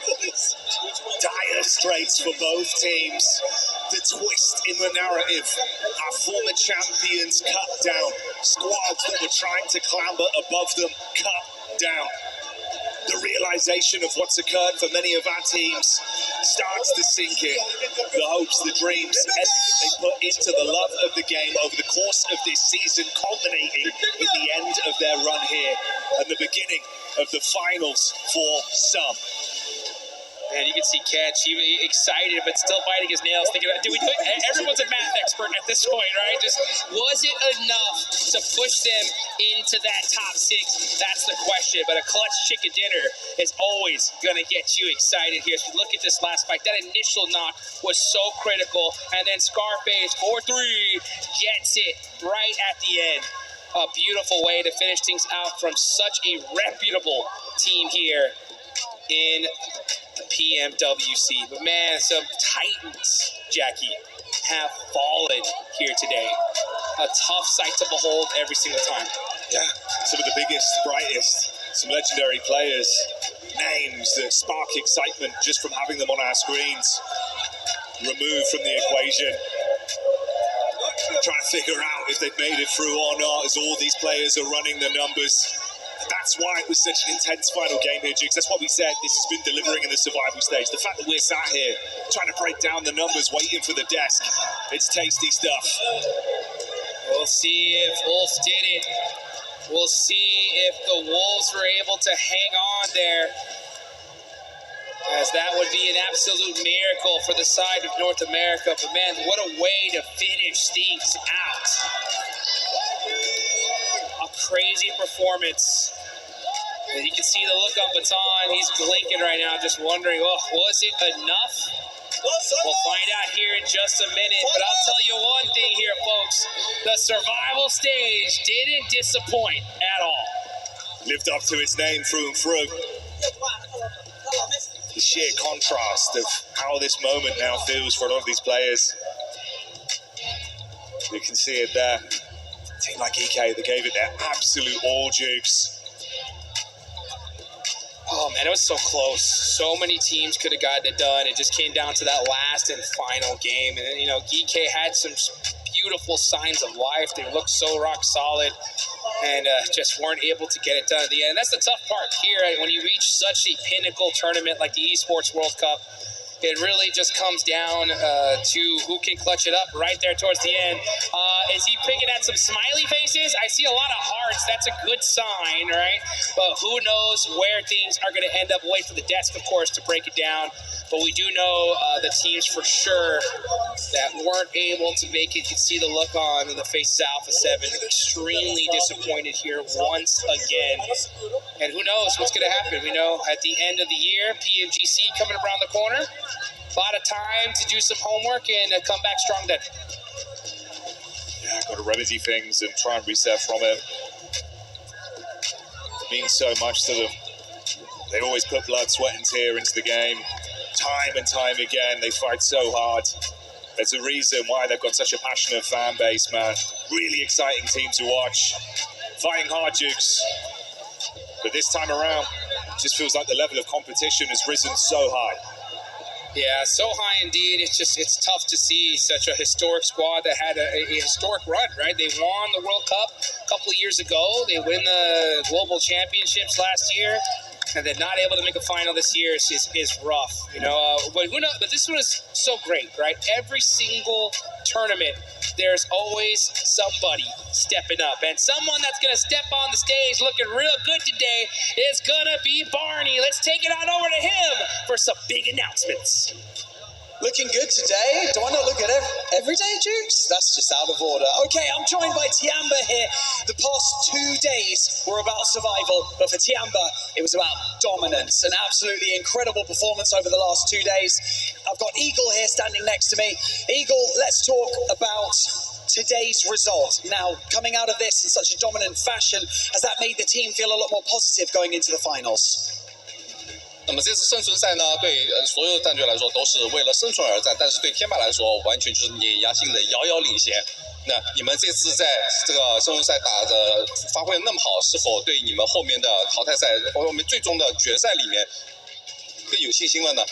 Dire straits for both teams. The twist in the narrative. Our former champions cut down. Squads that were trying to clamber above them cut down. The realization of what's occurred for many of our teams starts to sink in. The hopes, the dreams, everything they put into the love of the game over the course of this season, culminating with the end of their run here and the beginning of the finals for some. Man, you can see Catch, he excited, but still biting his nails, thinking about, everyone's a math expert at this point, right? Just, was it enough to push them into that top six? That's the question, but a clutch chicken dinner is always going to get you excited here. So look at this last fight. That initial knock was so critical, and then Scarface, 4-3, gets it right at the end. A beautiful way to finish things out from such a reputable team here in PMWC. But man, some titans, Jackie, have fallen here today. A tough sight to behold every single time. Yeah, some of the biggest, brightest, some legendary players, names that spark excitement just from having them on our screens, removed from the equation. Trying to figure out if they've made it through or not as all these players are running the numbers. That's why it was such an intense final game here, Jigs. That's what we said. This has been delivering in the survival stage. The fact that we're sat here trying to break down the numbers, waiting for the desk, it's tasty stuff. We'll see if Wolf did it. We'll see if the Wolves were able to hang on there, as that would be an absolute miracle for the side of North America. But man, what a way to finish things out. A crazy performance. And you can see the look on Baton. He's blinking right now, just wondering, was it enough? We'll find out here in just a minute. But I'll tell you one thing here, folks. The survival stage didn't disappoint at all. Lived up to its name through and through. The sheer contrast of how this moment now feels for a lot of these players. You can see it there. A team like EK, they gave it their absolute all, Jukes. Oh man, it was so close. So many teams could have gotten it done. It just came down to that last and final game. And you know, EK had some beautiful signs of life. They looked so rock solid, and just weren't able to get it done at the end. That's the tough part here, right? When you reach such a pinnacle tournament like the Esports World Cup, it really just comes down to who can clutch it up right there towards the end. Is he picking at some smiley faces? I see a lot of hearts. That's a good sign, right? But who knows where things are going to end up. Wait for the desk, of course, to break it down. But we do know the teams for sure that weren't able to make it. You can see the look on the faces of Alpha 7. Extremely disappointed here once again. And who knows what's going to happen. We know at the end of the year, PMWC coming around the corner. A lot of time to do some homework and come back strong then. Yeah, got to remedy things and try and reset from it. It means so much to them. They always put blood, sweat and tear into the game. Time and time again, they fight so hard. There's a reason why they've got such a passionate fan base, man. Really exciting team to watch. Fighting hard, Dukes. But this time around, it just feels like the level of competition has risen so high. Yeah, so high indeed. It's tough to see such a historic squad that had a historic run, right? They won the World Cup a couple of years ago. They win the Global Championships last year, and they're not able to make a final this year is rough, you know. But who knows? But this one is so great, right? Every single tournament, there's always somebody stepping up, and someone that's going to step on the stage looking real good today is going to be Barney. Let's take it on over to him for some big announcements. Looking good today. Do I not look good every day, Jukes? That's just out of order. Okay, I'm joined by Tiamba here. The past 2 days were about survival, but for Tiamba, it was about dominance. An absolutely incredible performance over the last 2 days. I've got Eagle here standing next to me. Eagle, let's talk about today's result. Now, coming out of this in such a dominant fashion, has that made the team feel a lot more positive going into the finals? 那么这次生存赛呢，对所有战队来说都是为了生存而战，但是对天霸来说，完全就是碾压性的遥遥领先。那你们这次在这个生存赛打的发挥的那么好，是否对你们后面的淘汰赛，后面最终的决赛里面更有信心了呢？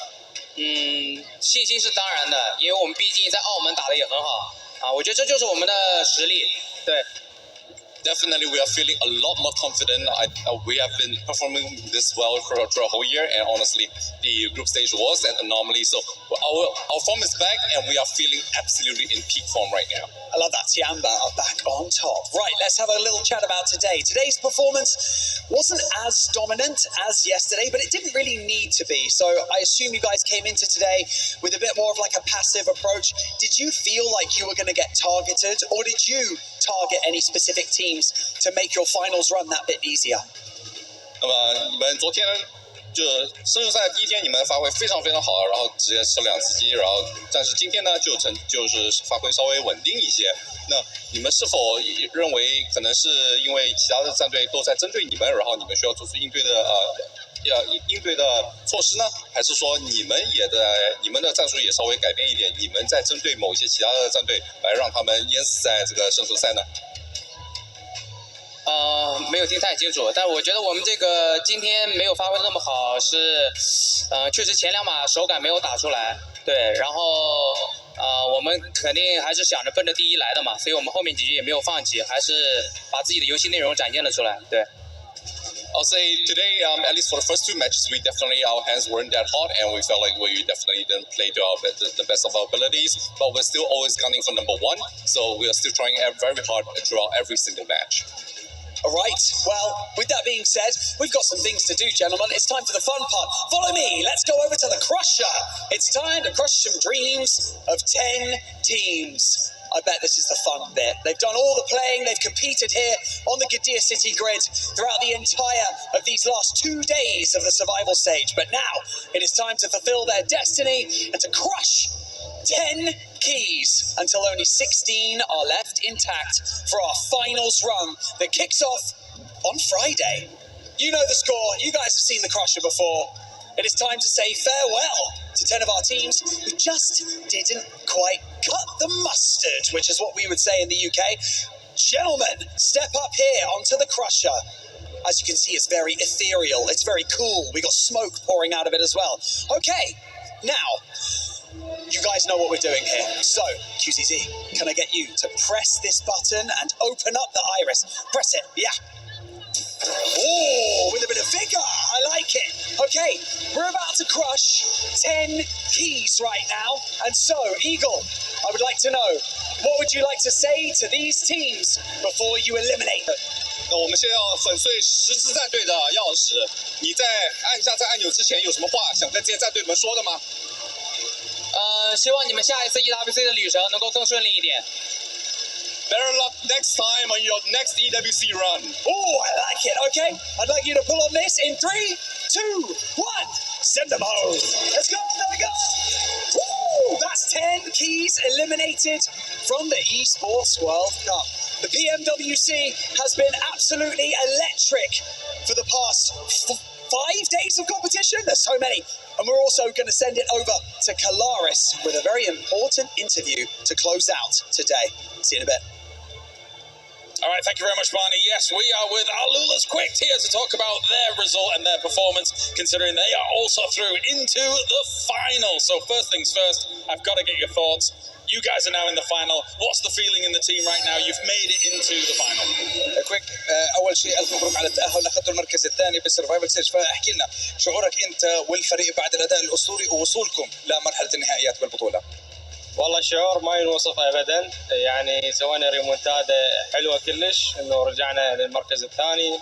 信心是当然的，因为我们毕竟在澳门打的也很好啊，我觉得这就是我们的实力。对。 Definitely, we are feeling a lot more confident. We have been performing this well for a whole year, and honestly, the group stage was an anomaly. So our form is back, and we are feeling absolutely in peak form right now. I love that. Tiamba are back on top. Right, let's have a little chat about today. Today's performance wasn't as dominant as yesterday, but it didn't really need to be. So I assume you guys came into today with a bit more of like a passive approach. Did you feel like you were going to get targeted, or did you target any specific teams to make your finals run that bit easier? 那么你们昨天就生存赛第一天，你们发挥非常非常好，然后直接吃2次鸡，然后但是今天呢就是发挥稍微稳定一些。那你们是否认为可能是因为其他的战队都在针对你们，然后你们需要做出应对的应对的措施呢？还是说你们的战术也稍微改变一点，你们在针对某一些其他的战队来让他们淹死在这个生存赛呢？没有听太清楚，但我觉得我们这个今天没有发挥的那么好，是确实前2把手感没有打出来，对，然后我们肯定还是想着奔着第一来的嘛，所以我们后面几局也没有放弃，还是把自己的游戏内容展现了出来，对。I'll say today, at least for the first 2 matches, our hands weren't that hot, and we felt like we definitely didn't play to the best of our abilities. But we're still always gunning for number 1, so we are still trying very hard throughout every single match. All right, well, with that being said, we've got some things to do, gentlemen. It's time for the fun part. Follow me. Let's go over to the Crusher. It's time to crush some dreams of 10 teams. I bet this is the fun bit. They've done all the playing. They've competed here on the Gadir City grid throughout the entire of these last 2 days of the survival stage. But now it is time to fulfill their destiny and to crush 10 keys until only 16 are left intact for our finals run that kicks off on Friday. You know the score. You guys have seen the Crusher before. It is time to say farewell to 10 of our teams who just didn't quite cut the mustard, which is what we would say in the UK. Gentlemen, step up here onto the Crusher. As you can see, it's very ethereal. It's very cool. We got smoke pouring out of it as well. Okay, now, you guys know what we're doing here. So, QZZ, can I get you to press this button and open up the iris? Press it, yeah. Oh, with a bit of vigor. I like it. Okay, we're about to crush 10 keys right now. And so, Eagle, I would like to know, what would you like to say to these teams before you eliminate them? 那我们现在要粉碎10支战队的钥匙。你在按下这按钮之前有什么话想跟这些战队们说的吗？希望你们下一次 EWC 的旅程能够更顺利一点。Better luck next time on your next EWC run. Oh, I like it. Okay, I'd like you to pull on this in 3, 2, 1. Send them home. Let's go. There we go. Woo, that's 10 keys eliminated from the Esports World Cup. The PMWC has been absolutely electric for the past 5 days of competition. There's so many. And we're also going to send it over to Kalaris with a very important interview to close out today. See you in a bit. All right, thank you very much, Barney. Yes, we are with Alula's Quick here to talk about their result and their performance, considering they are also through into the final. So first things first, I've got to get your thoughts. You guys are now in the final. What's the feeling in the team right now? You've made it into the final. كويك اول شيء الف مبروك على التاهل لاخذتوا المركز الثاني بالسرفايفل ستيج، فاحكي لنا شعورك انت والفريق بعد الاداء الاسطوري ووصولكم لمرحله النهائيات بالبطوله. والله شعور ما ينوصف ابدا، يعني سوينا ريمونتادا حلوه كلش، انه رجعنا للمركز الثاني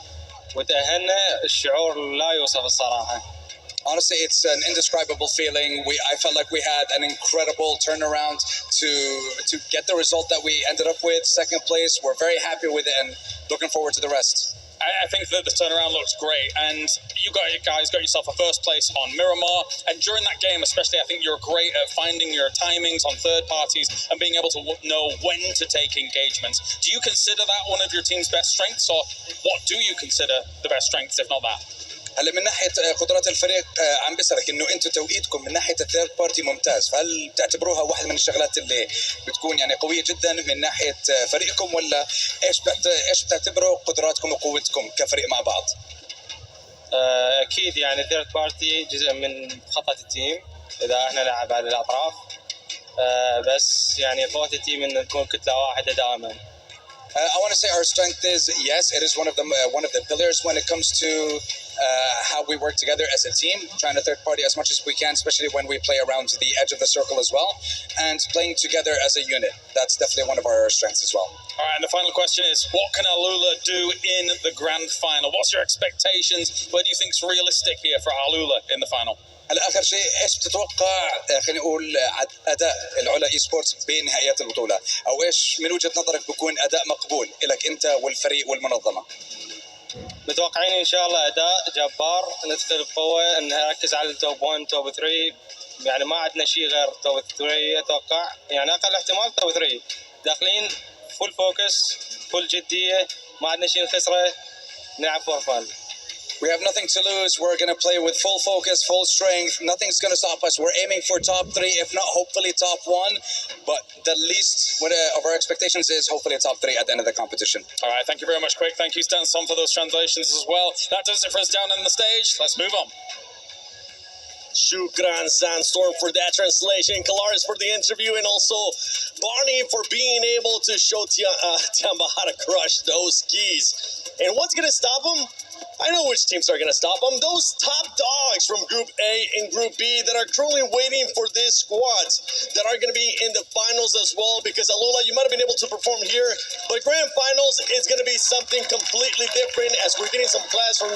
وتاهلنا. الشعور لا يوصف الصراحه. Honestly, it's an indescribable feeling. I felt like we had an incredible turnaround to get the result that we ended up with. Second place, we're very happy with it and looking forward to the rest. I think that the turnaround looks great, and you guys got yourself a first place on Miramar, and during that game especially, I think you're great at finding your timings on third parties and being able to know when to take engagements. Do you consider that one of your team's best strengths, or what do you consider the best strengths, if not that? هلا من ناحيه قدرات الفريق عم بسألك انه انتم توقيتكم من ناحيه الثيرد بارتي ممتاز، فهل بتعتبروها واحده من الشغلات اللي بتكون يعني قويه جدا من ناحيه فريقكم، ولا ايش بتعتبروا قدراتكم وقوتكم كفريق مع بعض؟ اكيد يعني ثيرد بارتي جزء من خطه التيم اذا احنا نلعب على الاطراف، بس يعني قوه التيم ان نكون كتله واحده دائما. I want to say our strength is, yes, it is one of the pillars when it comes to how we work together as a team, trying to third party as much as we can, especially when we play around the edge of the circle as well, and playing together as a unit. That's definitely one of our strengths as well. All right, and the final question is, what can Alula do in the grand final? What's your expectations? What do you think is realistic here for Alula in the final? هلا اخر شيء ايش بتتوقع خلينا نقول اداء العلا اي سبورتس بنهائيات البطوله، او ايش من وجهه نظرك بكون اداء مقبول لك انت والفريق والمنظمه؟ متوقعين ان شاء الله اداء جبار، ندخل بقوه، نركز على التوب 1 توب 3، يعني ما عندنا شيء غير توب 3 اتوقع، يعني اقل احتمال توب 3 داخلين فول فوكس فول جديه، ما عندنا شيء نخسره، نلعب فور فان. We have nothing to lose. We're going to play with full focus, full strength. Nothing's going to stop us. We're aiming for top 3, if not hopefully top 1. But the least of our expectations is hopefully a top 3 at the end of the competition. All right, thank you very much, Quick. Thank you, Stan Son, for those translations as well. That does it for us down on the stage. Let's move on. Shukran Sandstorm for that translation, Kalaris for the interview, and also Barney for being able to show Tiamba how to crush those skis. And what's going to stop him? I know which teams are going to stop them. Those top dogs from Group A and Group B that are currently waiting for these squads that are going to be in the finals as well, because Alula, you might have been able to perform here, but Grand Finals is going to be something completely different, as we're getting some class from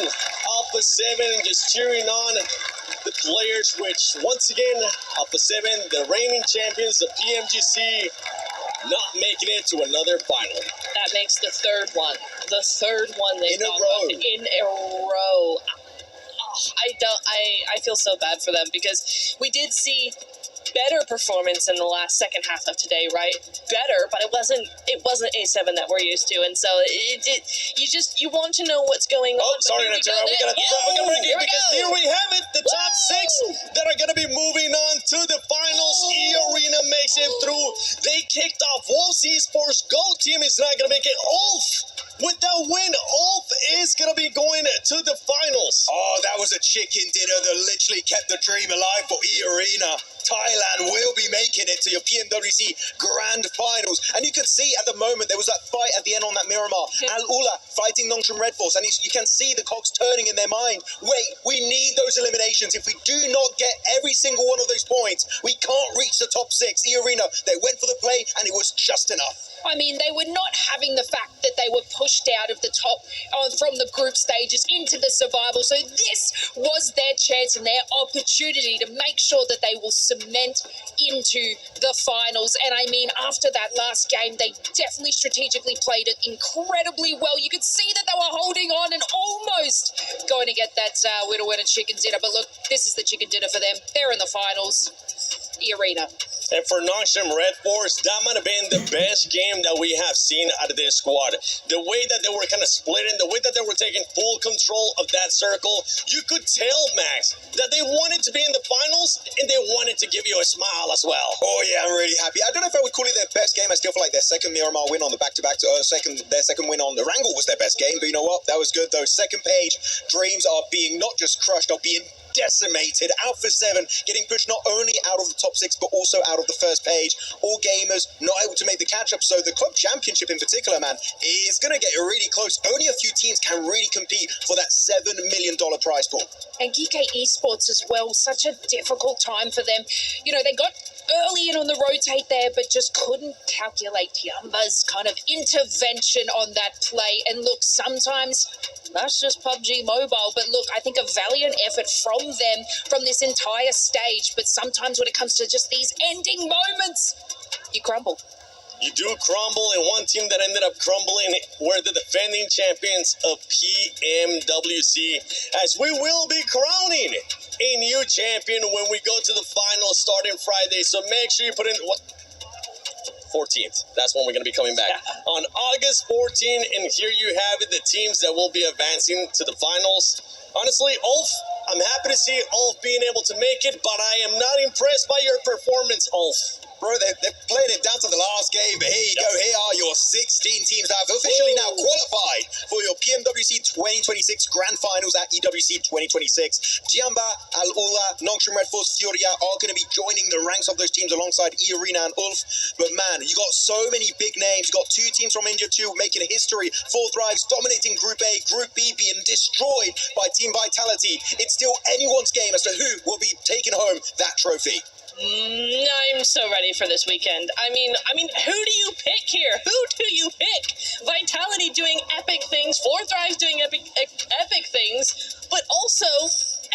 Alpha 7 and just cheering on the players, which once again, Alpha 7, the reigning champions, the PMGC, not making it to another final. That makes the third one. The third one they've in a row. In a row. I feel so bad for them, because we did see better performance in the second half of today, right? Better, but it wasn't A7 that we're used to, and so you want to know what's going on. Oh, sorry, Natura, we gotta break it, because here we have it, the top 6 that are gonna be moving on to the finals. E-Arena makes it through. They kicked off. Wolves Esports Gold team is not gonna make it. Ulf with that win, Ulf is gonna be going to the finals. Oh, that was a chicken dinner that literally kept the dream alive for E-Arena. Thailand will be making it to your PMWC Grand Finals. And you could see at the moment, there was that fight at the end on that Miramar. Al-Ula fighting Nongshim Red Force. And you can see the cogs turning in their mind. Wait, we need those eliminations. If we do not get every single one of those points, we can't reach the top 6. E-Arena, they went for the play and it was just enough. I mean, they were not having the fact that they were pushed out of the top from the group stages into the survival. So this was their chance and their opportunity to make sure that they will cement into the finals. And I mean, after that last game, they definitely strategically played it incredibly well. You could see that they were holding on and almost going to get that winner chicken dinner. But look, this is the chicken dinner for them. They're in the finals. E-Arena. And for Nongshim Red Force, that might have been the best game that we have seen out of this squad. The way that they were kind of splitting, the way that they were taking full control of that circle, you could tell, Max, that they wanted to be in the finals and they wanted to give you a smile as well. Oh yeah, I'm really happy. I don't know if I would call it their best game. I still feel like their second Miramar win on the back-to-back, their second win on the Wrangle was their best game. But you know what? That was good though. Second page, dreams are being not just crushed, are being decimated. Alpha 7 getting pushed not only out of the top 6 but also out of the first page. All gamers not able to make the catch up, so the club championship in particular, man, is going to get really close. Only a few teams can really compete for that $7 million prize pool. And GK Esports as well, such a difficult time for them. You know, they got early in on the rotate there, but just couldn't calculate Tiamba's kind of intervention on that play. And look, sometimes that's just PUBG Mobile, but look, I think a valiant effort from them from this entire stage, but sometimes when it comes to just these ending moments, you crumble. You do crumble, and one team that ended up crumbling were the defending champions of PMWC, as we will be crowning a new champion when we go to the finals starting Friday. So make sure you put in 14th. That's when we're going to be coming back on August 14th, and here you have it, the teams that will be advancing to the finals. Honestly, Ulf, I'm happy to see Ulf being able to make it, but I am not impressed by your performance, Ulf. Bro, they're playing it down to the last game, but here you go. Here are your 16 teams that have officially now qualified for your PMWC 2026 Grand Finals at EWC 2026. Tiamba, Al-Ula, Nongshim Red Force, Furia are going to be joining the ranks of those teams alongside E-Arena and Ulf. But man, you got so many big names. You got two teams from India too making history. Four Thrives dominating Group A, Group B being destroyed by Team Vitality. It's still anyone's game as to who will be taking home that trophy. I'm so ready for this weekend. I mean, who do you pick here? Who do you pick? Vitality doing epic things, Four Thrives doing epic things, but also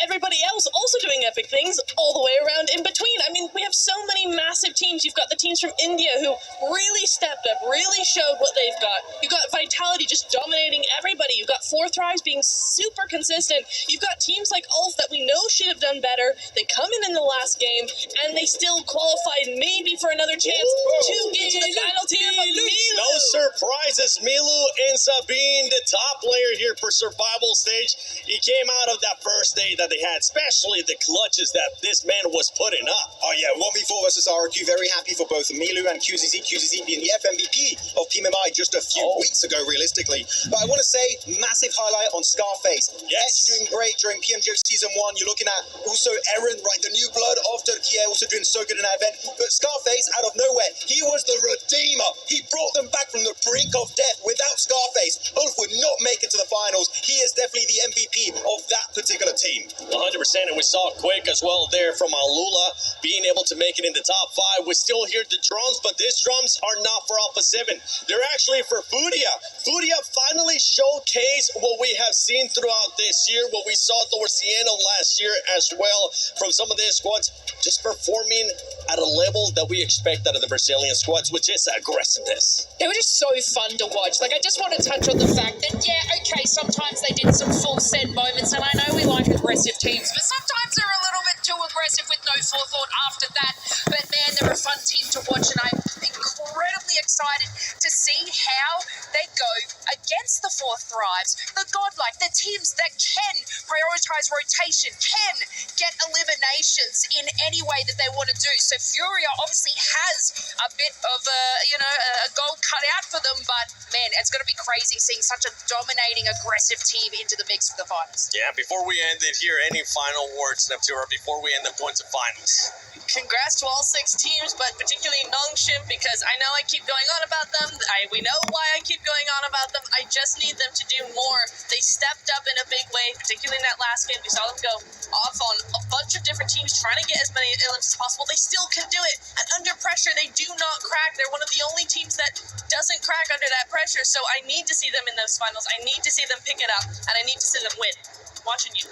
everybody else also doing epic things all the way around in between. I mean, we have so many massive teams. You've got the teams from India who really stepped up, really showed what they've got. You've got Vitality just dominating everybody. You've got Four Thrives being super consistent. You've got teams like Ulf that we know should have done better. They come in the last game, and they still qualified maybe for another chance to get to the final tier. But Milu. No surprises. Milu ends up being the top player here for survival stage. He came out of that first day that they had, especially the clutches that this man was putting up. Oh yeah, 1v4 versus RQ. Very happy for both Milu and QZZ. QZZ being the FMVP of PMMI just a few weeks ago, realistically. But I want to say, massive highlight on Scarface. Yes. Doing great during PMGO Season 1. You're looking at also Eren, right, the new blood of Turkey, also doing so good in that event. But Scarface, out of nowhere, he was the redeemer. He brought them back from the brink of death. Without Scarface, Ulf would not make it to the finals. He is definitely the MVP of that particular team. 100%, and we saw Quick as well there from Alula being able to make it in the top 5. We still hear the drums, but these drums are not for Alpha 7. They're actually for Furia. Furia finally showcased what we have seen throughout this year, what we saw towards the end of last year as well from some of their squads, just performing at a level that we expect out of the Brazilian squads, which is aggressiveness. They were just so fun to watch. Like, I just want to touch on the fact that, yeah, okay, sometimes they did some full send moments, and I know we like aggressive teams, but sometimes they're a little bit too aggressive with no forethought after that. But man, they're a fun team to watch, and I'm incredibly excited to see how they go against the Four Thrives, the godlike, the teams that can prioritize rotation, can get eliminations in any way that they want to do. So Furia obviously has a bit of a goal cut out for them, but man, it's going to be crazy seeing such a dominating, aggressive team into the mix for the finals. Yeah, before we end it here, any final words, Neptura, before we end up going to finals? Congrats to all 6 teams, but particularly Nongshim, because I know I keep going on about them. We know why I keep going on about them. I just need them to do more. They stepped up in a big way, particularly in that last game. We saw them go off on a bunch of different teams trying to get as many elims as possible. They still can do it. And under pressure, they do not crack. They're one of the only teams that doesn't crack under that pressure. So I need to see them in those finals. I need to see them pick it up, and I need to see them win. Watching you.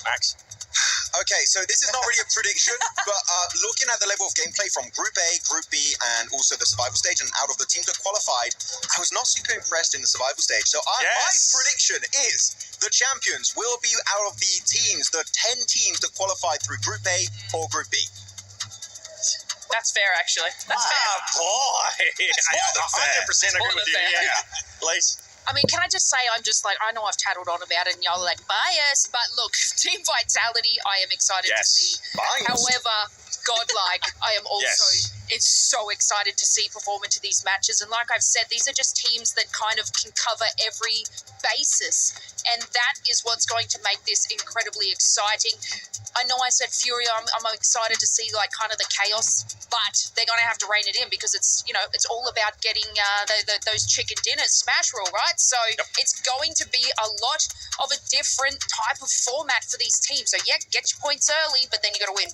Max. Okay, so this is not really a prediction, but looking at the level of gameplay from Group A, Group B, and also the survival stage, and out of the teams that qualified, I was not super impressed in the survival stage. So my prediction is the champions will be out of the teams, the 10 teams that qualified through Group A or Group B. That's fair, actually. That's fair. Boy! That's more than fair. 100% agree with you. Yeah. Lace. I mean, can I just say, I'm just like, I know I've tattled on about it and y'all are like, bias, but look, Team Vitality, I am excited to see. However, godlike, I am also it's so excited to see perform into these matches. And like I've said, these are just teams that kind of can cover every basis. And that is what's going to make this incredibly exciting. I know I said Furia, I'm excited to see like kind of the chaos, but they're going to have to rein it in because it's, you know, it's all about getting those chicken dinners, smash roll, right? right? So it's going to be a lot of a different type of format for these teams. So yeah, get your points early, but then you got to win.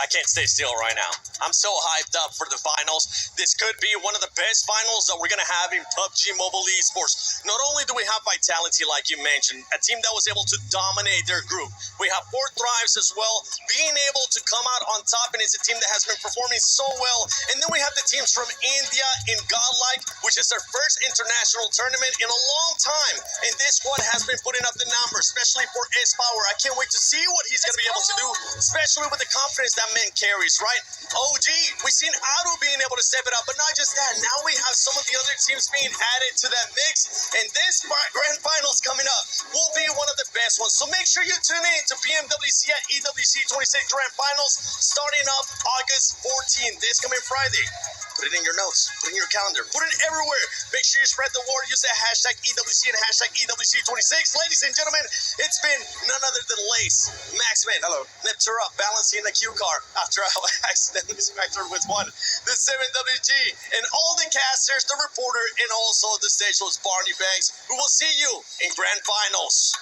I can't stay still right now. I'm so hyped up for the finals. This could be one of the best finals that we're going to have in PUBG Mobile Esports. Not only do we have Vitality, like you mentioned, a team that was able to dominate their group, we have 4 Thrives as well, being able to come out on top, and it's a team that has been performing so well. And then we have the teams from India in Godlike, which is their first international tournament in a long time. And this squad has been putting up the numbers, especially for S-Power. I can't wait to see what he's going to be able to do, especially with the confidence that man carries, right? OG, we've seen Adu being able to step it up, but not just that. Now we have some of the other teams being added to that mix, and this grand finals coming up will be one of the best ones. So make sure you tune in to PMWC at EWC 26 Grand Finals, starting up August 14th, this coming Friday. Put it in your notes, put it in your calendar, put it everywhere. Make sure you spread the word, use that hashtag EWC and hashtag EWC26. Ladies and gentlemen, it's been none other than Lace, Maxman, hello, Neptura, balancing the cue car after I accidentally smacked her with one, the 7WG, and all the casters, the reporter, and also the stage host Barney Banks. We will see you in Grand Finals.